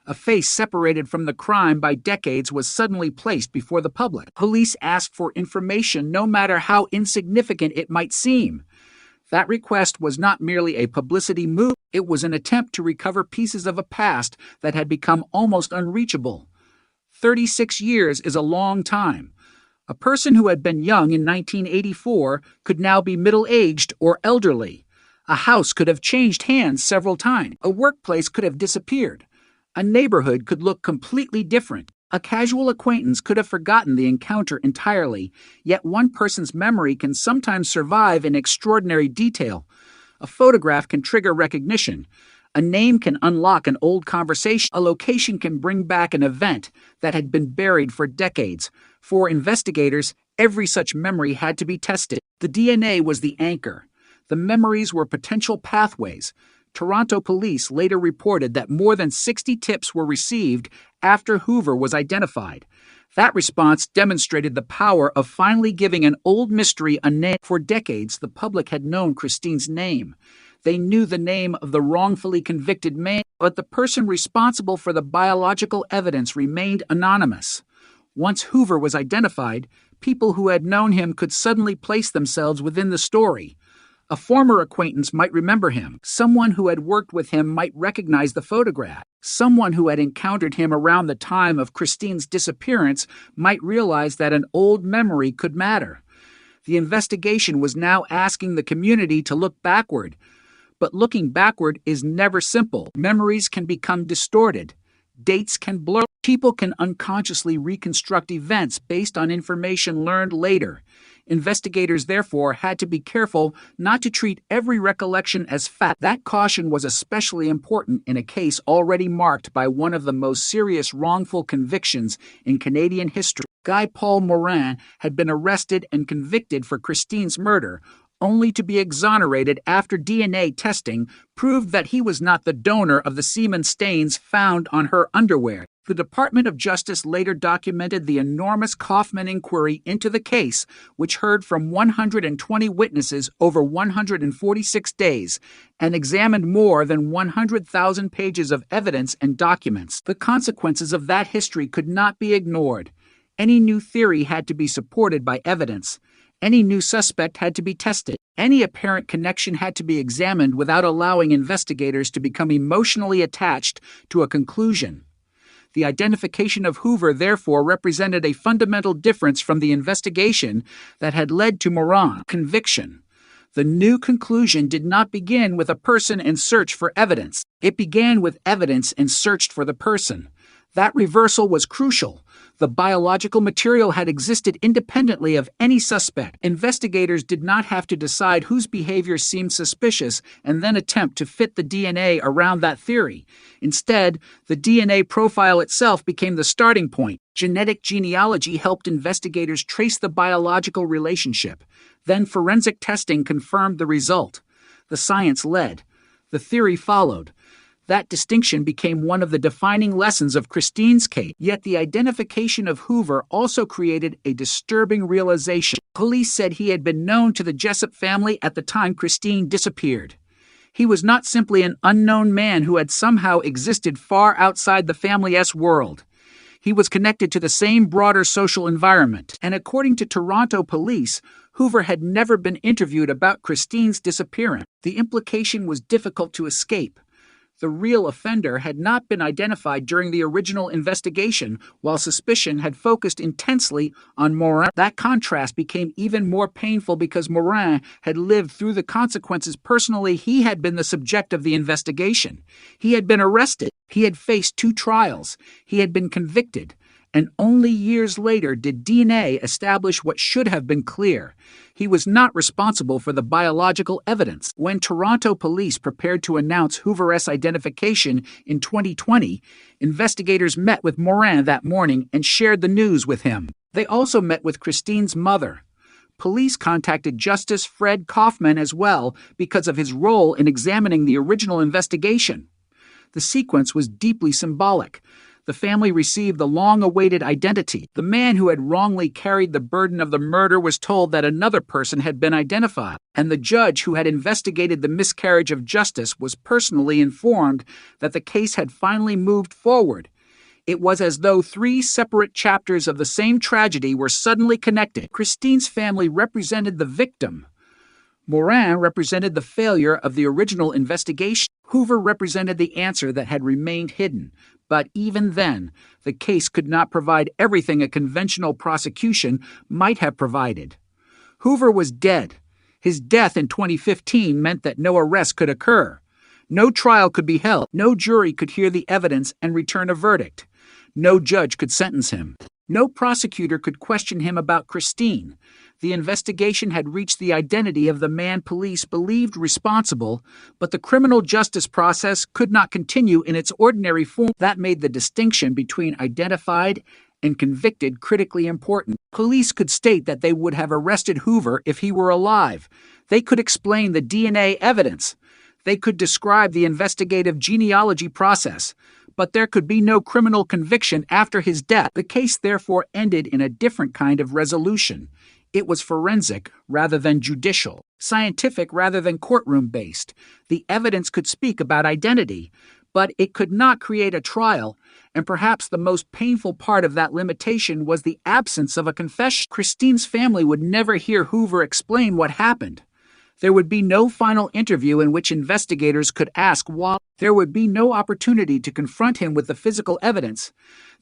A face separated from the crime by decades was suddenly placed before the public. Police asked for information no matter how insignificant it might seem. That request was not merely a publicity move, it was an attempt to recover pieces of a past that had become almost unreachable. 36 years is a long time. A person who had been young in 1984 could now be middle-aged or elderly. A house could have changed hands several times. A workplace could have disappeared. A neighborhood could look completely different. A casual acquaintance could have forgotten the encounter entirely, yet one person's memory can sometimes survive in extraordinary detail. A photograph can trigger recognition. A name can unlock an old conversation. A location can bring back an event that had been buried for decades. For investigators, every such memory had to be tested. The DNA was the anchor. The memories were potential pathways. Toronto police later reported that more than 60 tips were received after Hoover was identified. That response demonstrated the power of finally giving an old mystery a name. For decades, the public had known Christine's name. They knew the name of the wrongfully convicted man, but the person responsible for the biological evidence remained anonymous. Once Hoover was identified, people who had known him could suddenly place themselves within the story. A former acquaintance might remember him. Someone who had worked with him might recognize the photograph. Someone who had encountered him around the time of Christine's disappearance might realize that an old memory could matter. The investigation was now asking the community to look backward. But looking backward is never simple. Memories can become distorted. Dates can blur. People can unconsciously reconstruct events based on information learned later. Investigators, therefore, had to be careful not to treat every recollection as fact. That caution was especially important in a case already marked by one of the most serious wrongful convictions in Canadian history. Guy Paul Morin had been arrested and convicted for Christine's murder, only to be exonerated after DNA testing proved that he was not the donor of the semen stains found on her underwear. The Department of Justice later documented the enormous Kaufman inquiry into the case, which heard from 120 witnesses over 146 days and examined more than 100,000 pages of evidence and documents. The consequences of that history could not be ignored. Any new theory had to be supported by evidence. Any new suspect had to be tested. Any apparent connection had to be examined without allowing investigators to become emotionally attached to a conclusion. The identification of Hoover, therefore, represented a fundamental difference from the investigation that had led to Morin's conviction. The new conclusion did not begin with a person in search for evidence. It began with evidence and searched for the person. That reversal was crucial. The biological material had existed independently of any suspect. Investigators did not have to decide whose behavior seemed suspicious and then attempt to fit the DNA around that theory. Instead, the DNA profile itself became the starting point. Genetic genealogy helped investigators trace the biological relationship. Then forensic testing confirmed the result. The science led. The theory followed. That distinction became one of the defining lessons of Christine's case. Yet the identification of Hoover also created a disturbing realization. Police said he had been known to the Jessup family at the time Christine disappeared. He was not simply an unknown man who had somehow existed far outside the family's world. He was connected to the same broader social environment. And according to Toronto police, Hoover had never been interviewed about Christine's disappearance. The implication was difficult to escape. The real offender had not been identified during the original investigation, while suspicion had focused intensely on Morin. That contrast became even more painful because Morin had lived through the consequences personally. He had been the subject of the investigation. He had been arrested. He had faced 2 trials. He had been convicted. And only years later did DNA establish what should have been clear. He was not responsible for the biological evidence. When Toronto police prepared to announce Hoover's identification in 2020, investigators met with Morin that morning and shared the news with him. They also met with Christine's mother. Police contacted Justice Fred Kaufman as well because of his role in examining the original investigation. The sequence was deeply symbolic. The family received the long-awaited identity. The man who had wrongly carried the burden of the murder was told that another person had been identified, and the judge who had investigated the miscarriage of justice was personally informed that the case had finally moved forward. It was as though 3 separate chapters of the same tragedy were suddenly connected. Christine's family represented the victim. Morin represented the failure of the original investigation. Hoover represented the answer that had remained hidden. But even then, the case could not provide everything a conventional prosecution might have provided. Hoover was dead. His death in 2015 meant that no arrest could occur. No trial could be held. No jury could hear the evidence and return a verdict. No judge could sentence him. No prosecutor could question him about Christine. The investigation had reached the identity of the man police believed responsible, but the criminal justice process could not continue in its ordinary form. That made the distinction between identified and convicted critically important. Police could state that they would have arrested Hoover if he were alive. They could explain the DNA evidence. They could describe the investigative genealogy process. But there could be no criminal conviction after his death. The case therefore ended in a different kind of resolution. It was forensic rather than judicial, scientific rather than courtroom-based. The evidence could speak about identity, but it could not create a trial, and perhaps the most painful part of that limitation was the absence of a confession. Christine's family would never hear Hoover explain what happened. There would be no final interview in which investigators could ask why. There would be no opportunity to confront him with the physical evidence.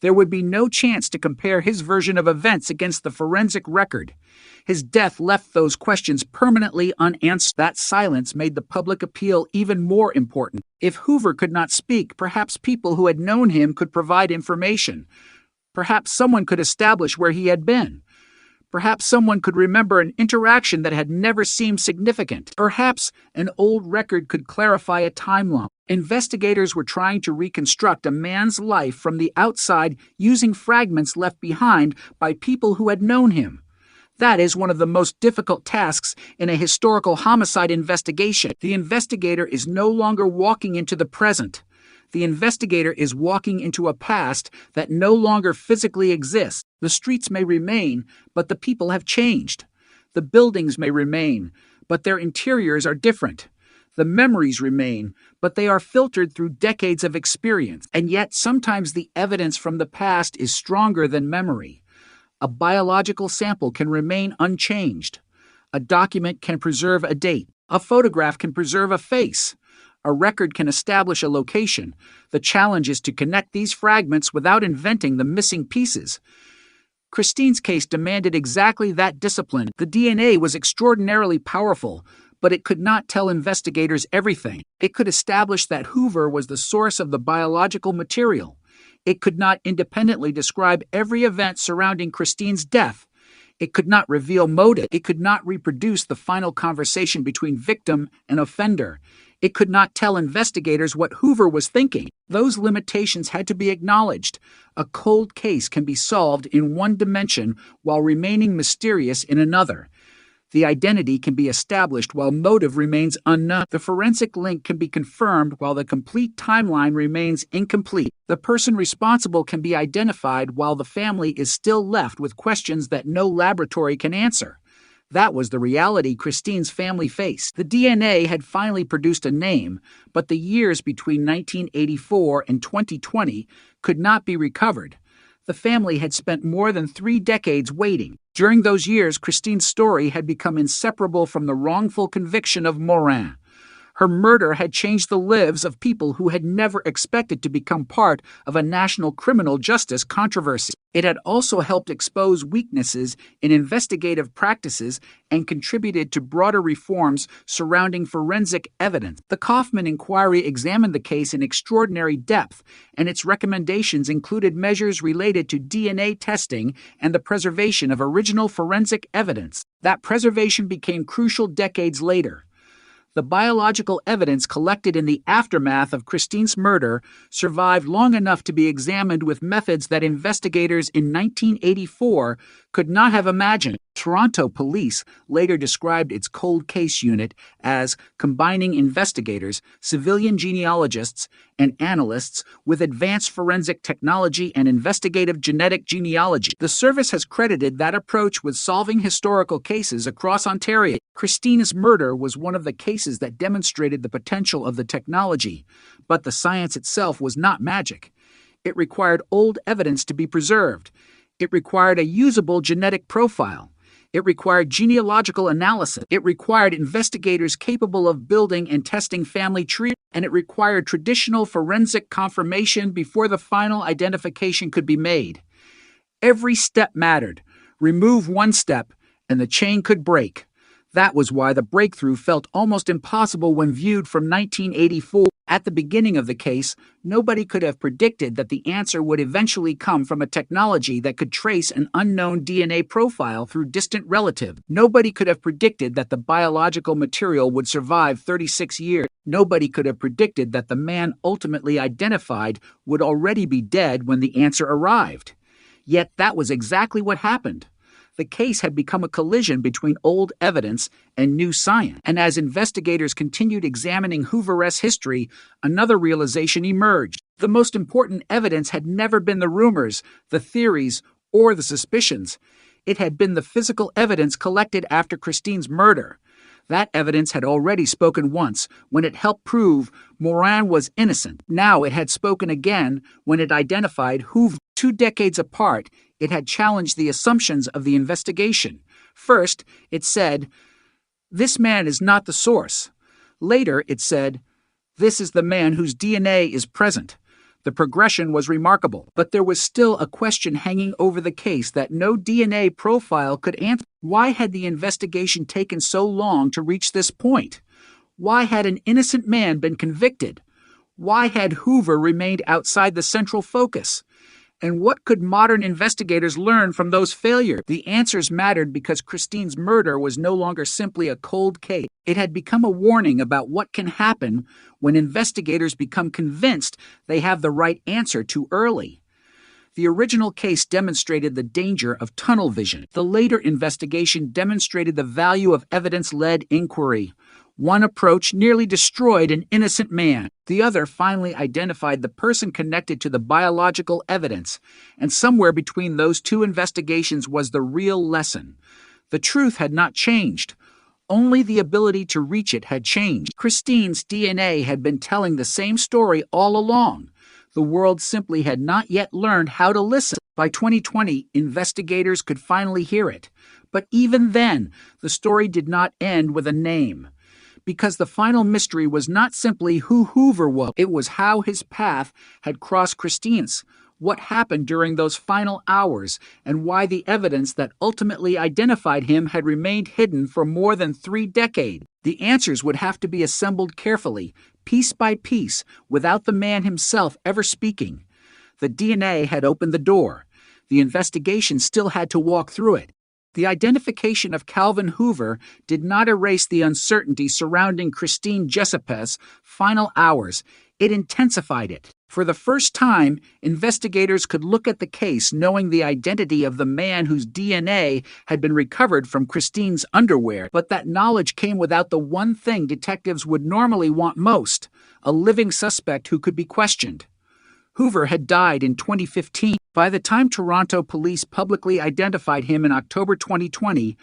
There would be no chance to compare his version of events against the forensic record. His death left those questions permanently unanswered. That silence made the public appeal even more important. If Hoover could not speak, perhaps people who had known him could provide information. Perhaps someone could establish where he had been. Perhaps someone could remember an interaction that had never seemed significant. Perhaps an old record could clarify a timeline. Investigators were trying to reconstruct a man's life from the outside using fragments left behind by people who had known him. That is one of the most difficult tasks in a historical homicide investigation. The investigator is no longer walking into the present. The investigator is walking into a past that no longer physically exists. The streets may remain, but the people have changed. The buildings may remain, but their interiors are different. The memories remain, but they are filtered through decades of experience. And yet, sometimes the evidence from the past is stronger than memory. A biological sample can remain unchanged. A document can preserve a date. A photograph can preserve a face. A record can establish a location. The challenge is to connect these fragments without inventing the missing pieces. Christine's case demanded exactly that discipline. The DNA was extraordinarily powerful, but it could not tell investigators everything. It could establish that Hoover was the source of the biological material. It could not independently describe every event surrounding Christine's death. It could not reveal motive. It could not reproduce the final conversation between victim and offender. It could not tell investigators what Hoover was thinking. Those limitations had to be acknowledged. A cold case can be solved in one dimension while remaining mysterious in another. The identity can be established while motive remains unknown. The forensic link can be confirmed while the complete timeline remains incomplete. The person responsible can be identified while the family is still left with questions that no laboratory can answer. That was the reality Christine's family faced. The DNA had finally produced a name, but the years between 1984 and 2020 could not be recovered. The family had spent more than 3 decades waiting. During those years, Christine's story had become inseparable from the wrongful conviction of Morin. Her murder had changed the lives of people who had never expected to become part of a national criminal justice controversy. It had also helped expose weaknesses in investigative practices and contributed to broader reforms surrounding forensic evidence. The Kaufman Inquiry examined the case in extraordinary depth, and its recommendations included measures related to DNA testing and the preservation of original forensic evidence. That preservation became crucial decades later. The biological evidence collected in the aftermath of Christine's murder survived long enough to be examined with methods that investigators in 1984 could not have imagined. Toronto police later described its cold case unit as combining investigators, civilian genealogists, and analysts with advanced forensic technology and investigative genetic genealogy. The service has credited that approach with solving historical cases across Ontario. Christine's murder was one of the cases that demonstrated the potential of the technology, but the science itself was not magic. It required old evidence to be preserved. It required a usable genetic profile. It required genealogical analysis. It required investigators capable of building and testing family trees, and it required traditional forensic confirmation before the final identification could be made. Every step mattered. Remove one step, and the chain could break. That was why the breakthrough felt almost impossible when viewed from 1984. At the beginning of the case, nobody could have predicted that the answer would eventually come from a technology that could trace an unknown DNA profile through distant relatives. Nobody could have predicted that the biological material would survive 36 years. Nobody could have predicted that the man ultimately identified would already be dead when the answer arrived. Yet that was exactly what happened. The case had become a collision between old evidence and new science. And as investigators continued examining Hoover's history, another realization emerged. The most important evidence had never been the rumors, the theories, or the suspicions. It had been the physical evidence collected after Christine's murder. That evidence had already spoken once, when it helped prove Morin was innocent. Now it had spoken again when it identified Hoover. 2 decades apart, it had challenged the assumptions of the investigation. First, it said, "This man is not the source." Later, it said, "This is the man whose DNA is present." The progression was remarkable, but there was still a question hanging over the case that no DNA profile could answer. Why had the investigation taken so long to reach this point? Why had an innocent man been convicted? Why had Hoover remained outside the central focus? And what could modern investigators learn from those failures? The answers mattered because Christine's murder was no longer simply a cold case. It had become a warning about what can happen when investigators become convinced they have the right answer too early. The original case demonstrated the danger of tunnel vision. The later investigation demonstrated the value of evidence-led inquiry. One approach nearly destroyed an innocent man. The other finally identified the person connected to the biological evidence, and somewhere between those two investigations was the real lesson. The truth had not changed. Only the ability to reach it had changed. Christine's DNA had been telling the same story all along. The world simply had not yet learned how to listen. By 2020, investigators could finally hear it. But even then, the story did not end with a name. Because the final mystery was not simply who Hoover was, it was how his path had crossed Christine's, what happened during those final hours, and why the evidence that ultimately identified him had remained hidden for more than 3 decades. The answers would have to be assembled carefully, piece by piece, without the man himself ever speaking. The DNA had opened the door. The investigation still had to walk through it. The identification of Calvin Hoover did not erase the uncertainty surrounding Christine Jessepes' final hours. It intensified it. For the first time, investigators could look at the case knowing the identity of the man whose DNA had been recovered from Christine's underwear. But that knowledge came without the one thing detectives would normally want most: a living suspect who could be questioned. Hoover had died in 2015. By the time Toronto police publicly identified him in October 2020,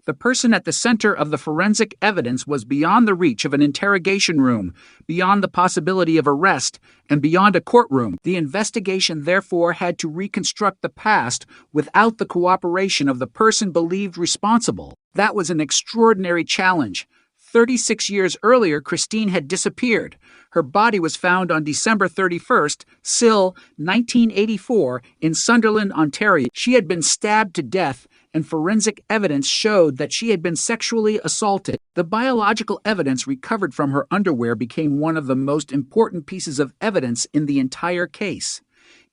the person at the center of the forensic evidence was beyond the reach of an interrogation room, beyond the possibility of arrest, and beyond a courtroom. The investigation therefore had to reconstruct the past without the cooperation of the person believed responsible. That was an extraordinary challenge. 36 years earlier, Christine had disappeared. Her body was found on December 31st, SIL 1984, in Sunderland, Ontario. She had been stabbed to death, and forensic evidence showed that she had been sexually assaulted. The biological evidence recovered from her underwear became one of the most important pieces of evidence in the entire case.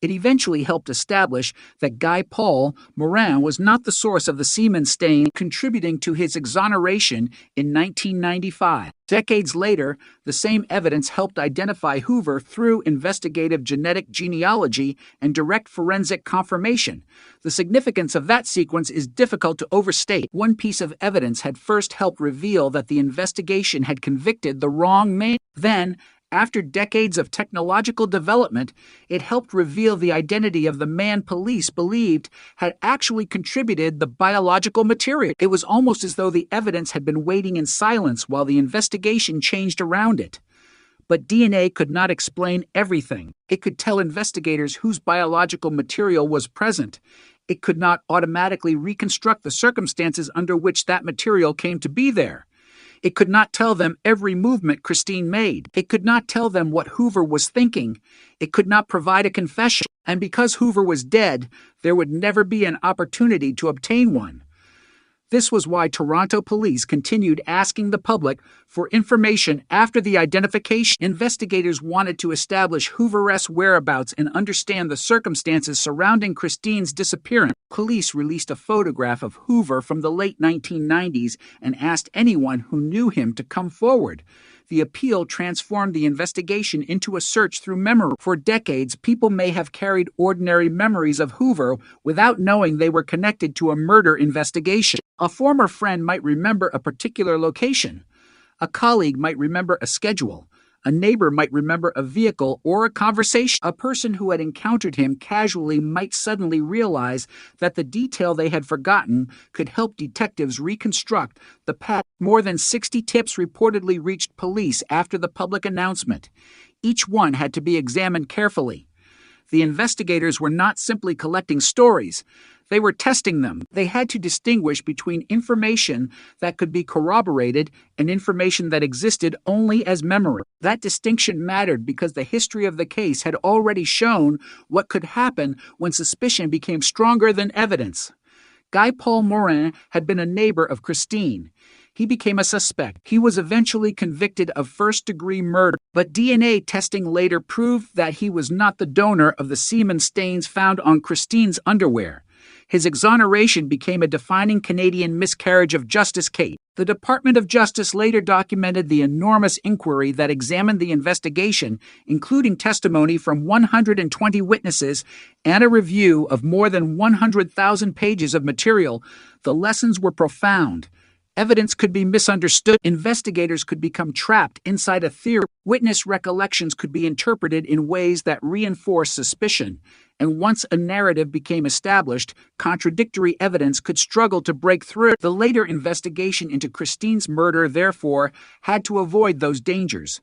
It eventually helped establish that Guy Paul Morin was not the source of the semen stain, contributing to his exoneration in 1995. Decades later, the same evidence helped identify Hoover through investigative genetic genealogy and direct forensic confirmation. The significance of that sequence is difficult to overstate. One piece of evidence had first helped reveal that the investigation had convicted the wrong man. Then, after decades of technological development, it helped reveal the identity of the man police believed had actually contributed the biological material. It was almost as though the evidence had been waiting in silence while the investigation changed around it. But DNA could not explain everything. It could tell investigators whose biological material was present. It could not automatically reconstruct the circumstances under which that material came to be there. It could not tell them every movement Christine made. It could not tell them what Hoover was thinking. It could not provide a confession. And because Hoover was dead, there would never be an opportunity to obtain one. This was why Toronto police continued asking the public for information after the identification. Investigators wanted to establish Hoover's whereabouts and understand the circumstances surrounding Christine's disappearance. Police released a photograph of Hoover from the late 1990s and asked anyone who knew him to come forward. The appeal transformed the investigation into a search through memory. For decades, people may have carried ordinary memories of Hoover without knowing they were connected to a murder investigation. A former friend might remember a particular location. A colleague might remember a schedule. A neighbor might remember a vehicle or a conversation. A person who had encountered him casually might suddenly realize that the detail they had forgotten could help detectives reconstruct the path. More than 60 tips reportedly reached police after the public announcement. Each one had to be examined carefully. The investigators were not simply collecting stories. They were testing them. They had to distinguish between information that could be corroborated and information that existed only as memory. That distinction mattered because the history of the case had already shown what could happen when suspicion became stronger than evidence. Guy Paul Morin had been a neighbor of Christine. He became a suspect. He was eventually convicted of first-degree murder, but DNA testing later proved that he was not the donor of the semen stains found on Christine's underwear. His exoneration became a defining Canadian miscarriage of justice case. The Department of Justice later documented the enormous inquiry that examined the investigation, including testimony from 120 witnesses and a review of more than 100,000 pages of material. The lessons were profound. Evidence could be misunderstood. Investigators could become trapped inside a theory. Witness recollections could be interpreted in ways that reinforce suspicion. And once a narrative became established, contradictory evidence could struggle to break through. The later investigation into Christine's murder, therefore, had to avoid those dangers.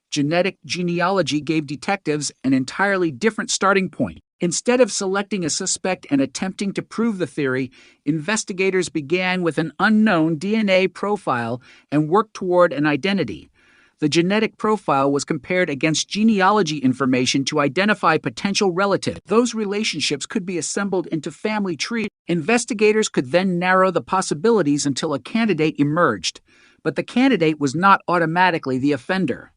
Genetic genealogy gave detectives an entirely different starting point. Instead of selecting a suspect and attempting to prove the theory, investigators began with an unknown DNA profile and worked toward an identity. The genetic profile was compared against genealogy information to identify potential relatives. Those relationships could be assembled into family trees. Investigators could then narrow the possibilities until a candidate emerged. But the candidate was not automatically the offender.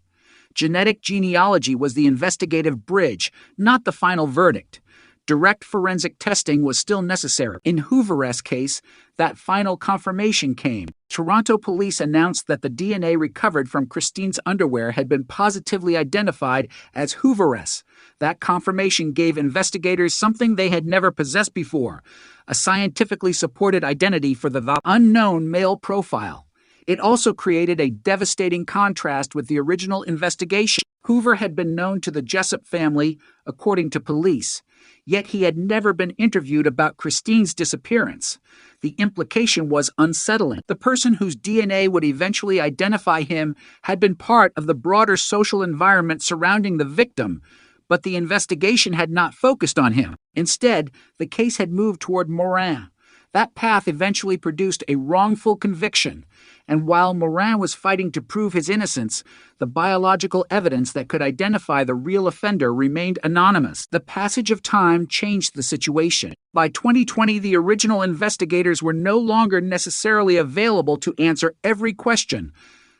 Genetic genealogy was the investigative bridge, not the final verdict. Direct forensic testing was still necessary. In Hoover's case, that final confirmation came. Toronto police announced that the DNA recovered from Christine's underwear had been positively identified as Hoover's. That confirmation gave investigators something they had never possessed before, a scientifically supported identity for the unknown male profile. It also created a devastating contrast with the original investigation. Hoover had been known to the Jessup family, according to police, yet he had never been interviewed about Christine's disappearance. The implication was unsettling. The person whose DNA would eventually identify him had been part of the broader social environment surrounding the victim, but the investigation had not focused on him. Instead, the case had moved toward Morin. That path eventually produced a wrongful conviction, and while Morin was fighting to prove his innocence, the biological evidence that could identify the real offender remained anonymous. The passage of time changed the situation. By 2020, the original investigators were no longer necessarily available to answer every question.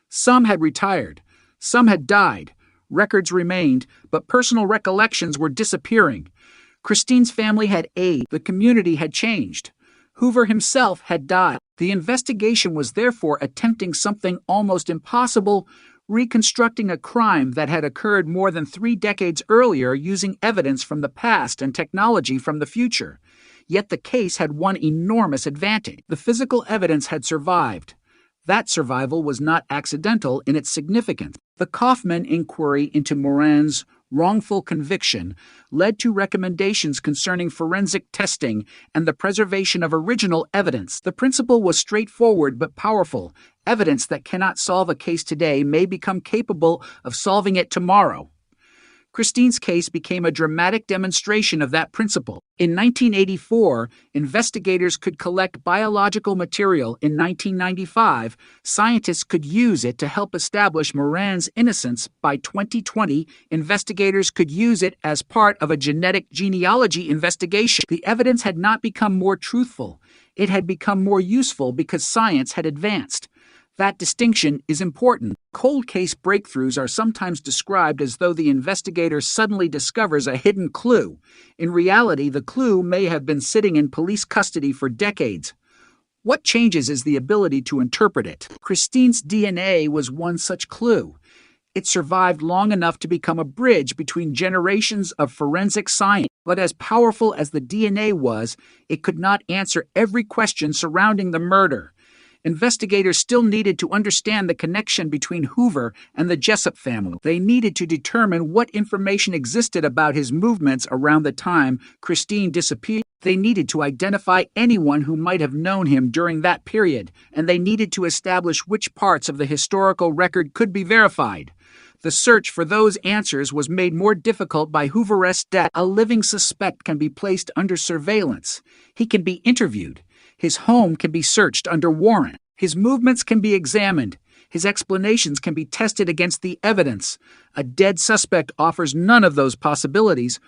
Some had retired, some had died, records remained, but personal recollections were disappearing. Christine's family had aged, the community had changed. Hoover himself had died. The investigation was therefore attempting something almost impossible, reconstructing a crime that had occurred more than 3 decades earlier using evidence from the past and technology from the future. Yet the case had one enormous advantage. The physical evidence had survived. That survival was not accidental in its significance. The Kaufman inquiry into Morin's wrongful conviction led to recommendations concerning forensic testing and the preservation of original evidence. The principle was straightforward but powerful. Evidence that cannot solve a case today may become capable of solving it tomorrow. Christine's case became a dramatic demonstration of that principle. In 1984, investigators could collect biological material. In 1995, scientists could use it to help establish Morin's innocence. By 2020, investigators could use it as part of a genetic genealogy investigation. The evidence had not become more truthful. It had become more useful because science had advanced. That distinction is important. Cold case breakthroughs are sometimes described as though the investigator suddenly discovers a hidden clue. In reality, the clue may have been sitting in police custody for decades. What changes is the ability to interpret it. Christine's DNA was one such clue. It survived long enough to become a bridge between generations of forensic science. But as powerful as the DNA was, it could not answer every question surrounding the murder. Investigators still needed to understand the connection between Hoover and the Jessup family. They needed to determine what information existed about his movements around the time Christine disappeared. They needed to identify anyone who might have known him during that period, and they needed to establish which parts of the historical record could be verified. The search for those answers was made more difficult by Hoover's death. A living suspect can be placed under surveillance. He can be interviewed. His home can be searched under warrant. His movements can be examined. His explanations can be tested against the evidence. A dead suspect offers none of those possibilities.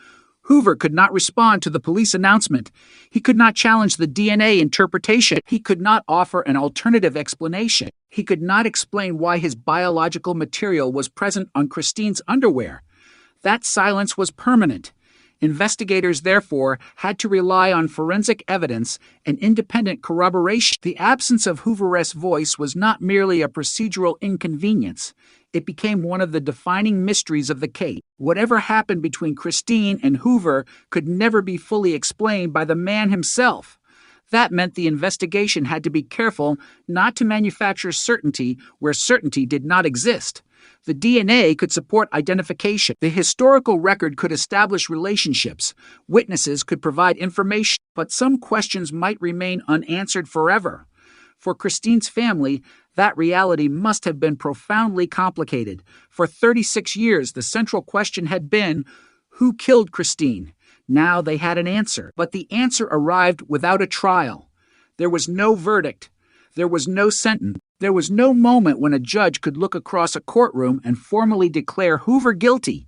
Hoover could not respond to the police announcement. He could not challenge the DNA interpretation. He could not offer an alternative explanation. He could not explain why his biological material was present on Christine's underwear. That silence was permanent. Investigators, therefore, had to rely on forensic evidence and independent corroboration. The absence of Hoover's voice was not merely a procedural inconvenience. It became one of the defining mysteries of the case. Whatever happened between Christine and Hoover could never be fully explained by the man himself. That meant the investigation had to be careful not to manufacture certainty where certainty did not exist. The DNA could support identification. The historical record could establish relationships. Witnesses could provide information, but some questions might remain unanswered forever. For Christine's family, that reality must have been profoundly complicated. For 36 years, the central question had been, who killed Christine? Now they had an answer, but the answer arrived without a trial. There was no verdict. There was no sentence. There was no moment when a judge could look across a courtroom and formally declare Hoover guilty.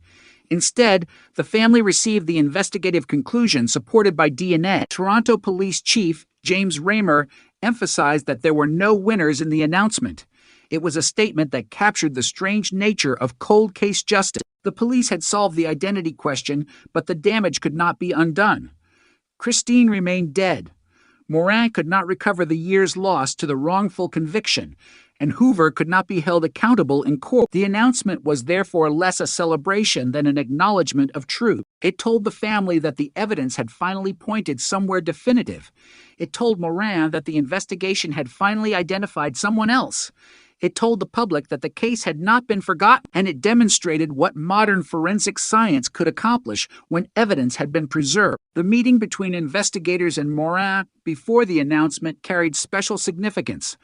Instead, the family received the investigative conclusion supported by DNA. Toronto Police Chief James Raymer emphasized that there were no winners in the announcement. It was a statement that captured the strange nature of cold case justice. The police had solved the identity question, but the damage could not be undone. Christine remained dead. Morin could not recover the years lost to the wrongful conviction, and Hoover could not be held accountable in court. The announcement was therefore less a celebration than an acknowledgement of truth. It told the family that the evidence had finally pointed somewhere definitive. It told Morin that the investigation had finally identified someone else. It told the public that the case had not been forgotten, and it demonstrated what modern forensic science could accomplish when evidence had been preserved. The meeting between investigators and Morin before the announcement carried special significance.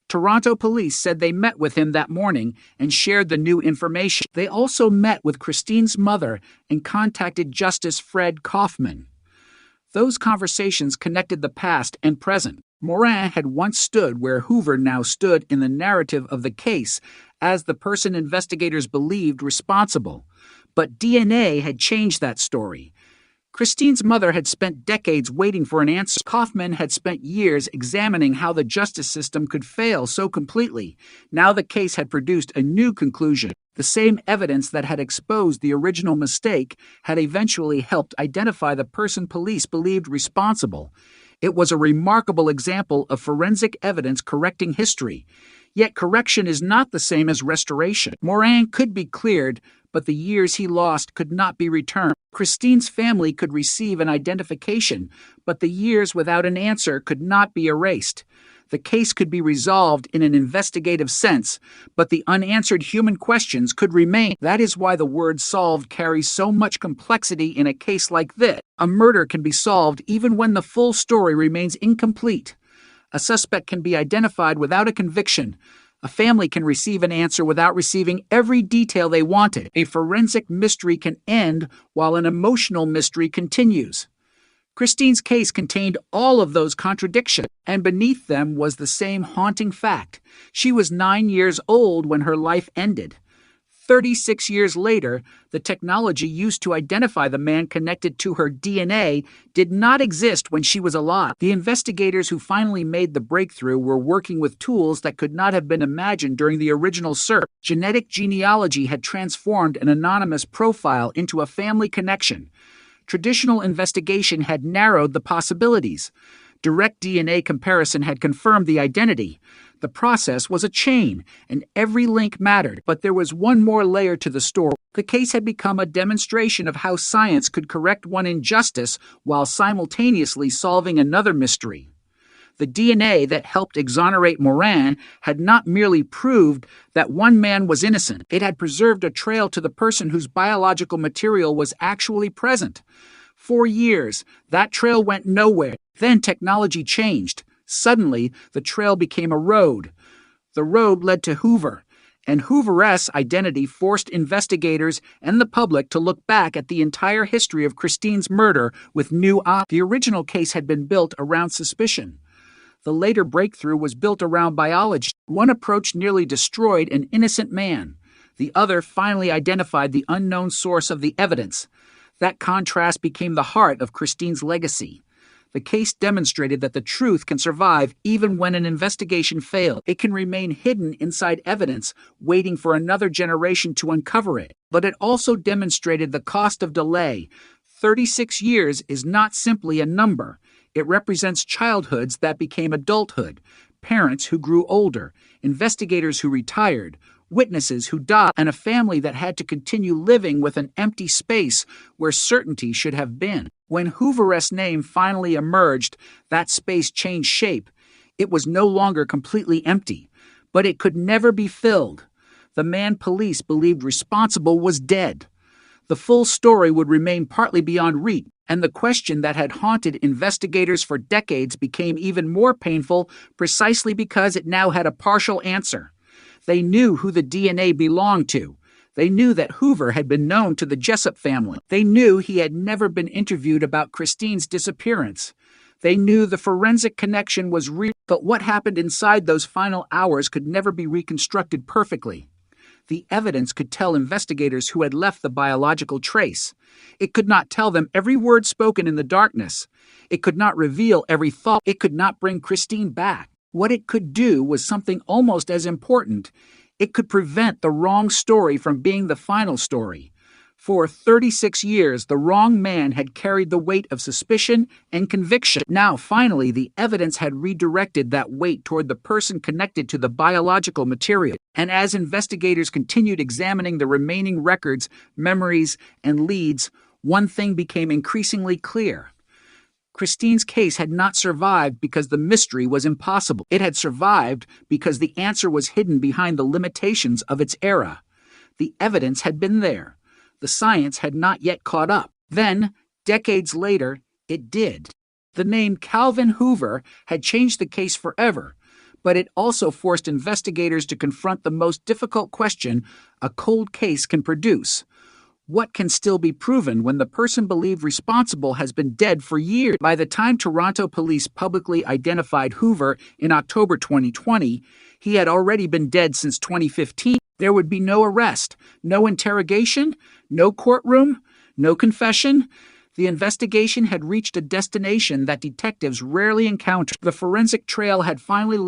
Toronto police said they met with him that morning and shared the new information. They also met with Christine's mother and contacted Justice Fred Kaufman. Those conversations connected the past and present. Morin had once stood where Hoover now stood in the narrative of the case as the person investigators believed responsible. But DNA had changed that story. Christine's mother had spent decades waiting for an answer. Kaufman had spent years examining how the justice system could fail so completely. Now the case had produced a new conclusion. The same evidence that had exposed the original mistake had eventually helped identify the person police believed responsible. It was a remarkable example of forensic evidence correcting history. Yet correction is not the same as restoration. Morin could be cleared, but the years he lost could not be returned. Christine's family could receive an identification, but the years without an answer could not be erased. The case could be resolved in an investigative sense, but the unanswered human questions could remain. That is why the word solved carries so much complexity in a case like this. A murder can be solved even when the full story remains incomplete. A suspect can be identified without a conviction. A family can receive an answer without receiving every detail they wanted. A forensic mystery can end while an emotional mystery continues. Christine's case contained all of those contradictions, and beneath them was the same haunting fact. She was 9 years old when her life ended. 36 years later, the technology used to identify the man connected to her DNA did not exist when she was alive. The investigators who finally made the breakthrough were working with tools that could not have been imagined during the original search. Genetic genealogy had transformed an anonymous profile into a family connection. Traditional investigation had narrowed the possibilities. Direct DNA comparison had confirmed the identity. The process was a chain, and every link mattered. But there was one more layer to the story. The case had become a demonstration of how science could correct one injustice while simultaneously solving another mystery. The DNA that helped exonerate Morin had not merely proved that one man was innocent. It had preserved a trail to the person whose biological material was actually present. For years, that trail went nowhere. Then technology changed. Suddenly, the trail became a road. The road led to Hoover, And Hoover's identity forced investigators and the public to look back at the entire history of Christine's murder with new eyes. The original case had been built around suspicion. The later breakthrough was built around biology. One approach nearly destroyed an innocent man. The other finally identified the unknown source of the evidence. That contrast became the heart of Christine's legacy. The case demonstrated that the truth can survive even when an investigation fails. It can remain hidden inside evidence, waiting for another generation to uncover it. But it also demonstrated the cost of delay. 36 years is not simply a number. It represents childhoods that became adulthood, parents who grew older, investigators who retired, witnesses who died, and a family that had to continue living with an empty space where certainty should have been. When Hoover's name finally emerged, that space changed shape. It was no longer completely empty, but it could never be filled. The man police believed responsible was dead. The full story would remain partly beyond reach, and the question that had haunted investigators for decades became even more painful precisely because it now had a partial answer. They knew who the DNA belonged to. They knew that Hoover had been known to the Jessup family. They knew he had never been interviewed about Christine's disappearance. They knew the forensic connection was real, but what happened inside those final hours could never be reconstructed perfectly. The evidence could tell investigators who had left the biological trace. It could not tell them every word spoken in the darkness. It could not reveal every thought. It could not bring Christine back. What it could do was something almost as important. It could prevent the wrong story from being the final story. For 36 years, the wrong man had carried the weight of suspicion and conviction. Now, finally, the evidence had redirected that weight toward the person connected to the biological material. And as investigators continued examining the remaining records, memories, and leads, one thing became increasingly clear. Christine's case had not survived because the mystery was impossible. It had survived because the answer was hidden behind the limitations of its era. The evidence had been there. The science had not yet caught up. Then, decades later, it did. The name Calvin Hoover had changed the case forever, but it also forced investigators to confront the most difficult question a cold case can produce. What can still be proven when the person believed responsible has been dead for years? By the time Toronto police publicly identified Hoover in October 2020, he had already been dead since 2015. There would be no arrest, no interrogation, no courtroom, no confession. The investigation had reached a destination that detectives rarely encounter. The forensic trail had finally led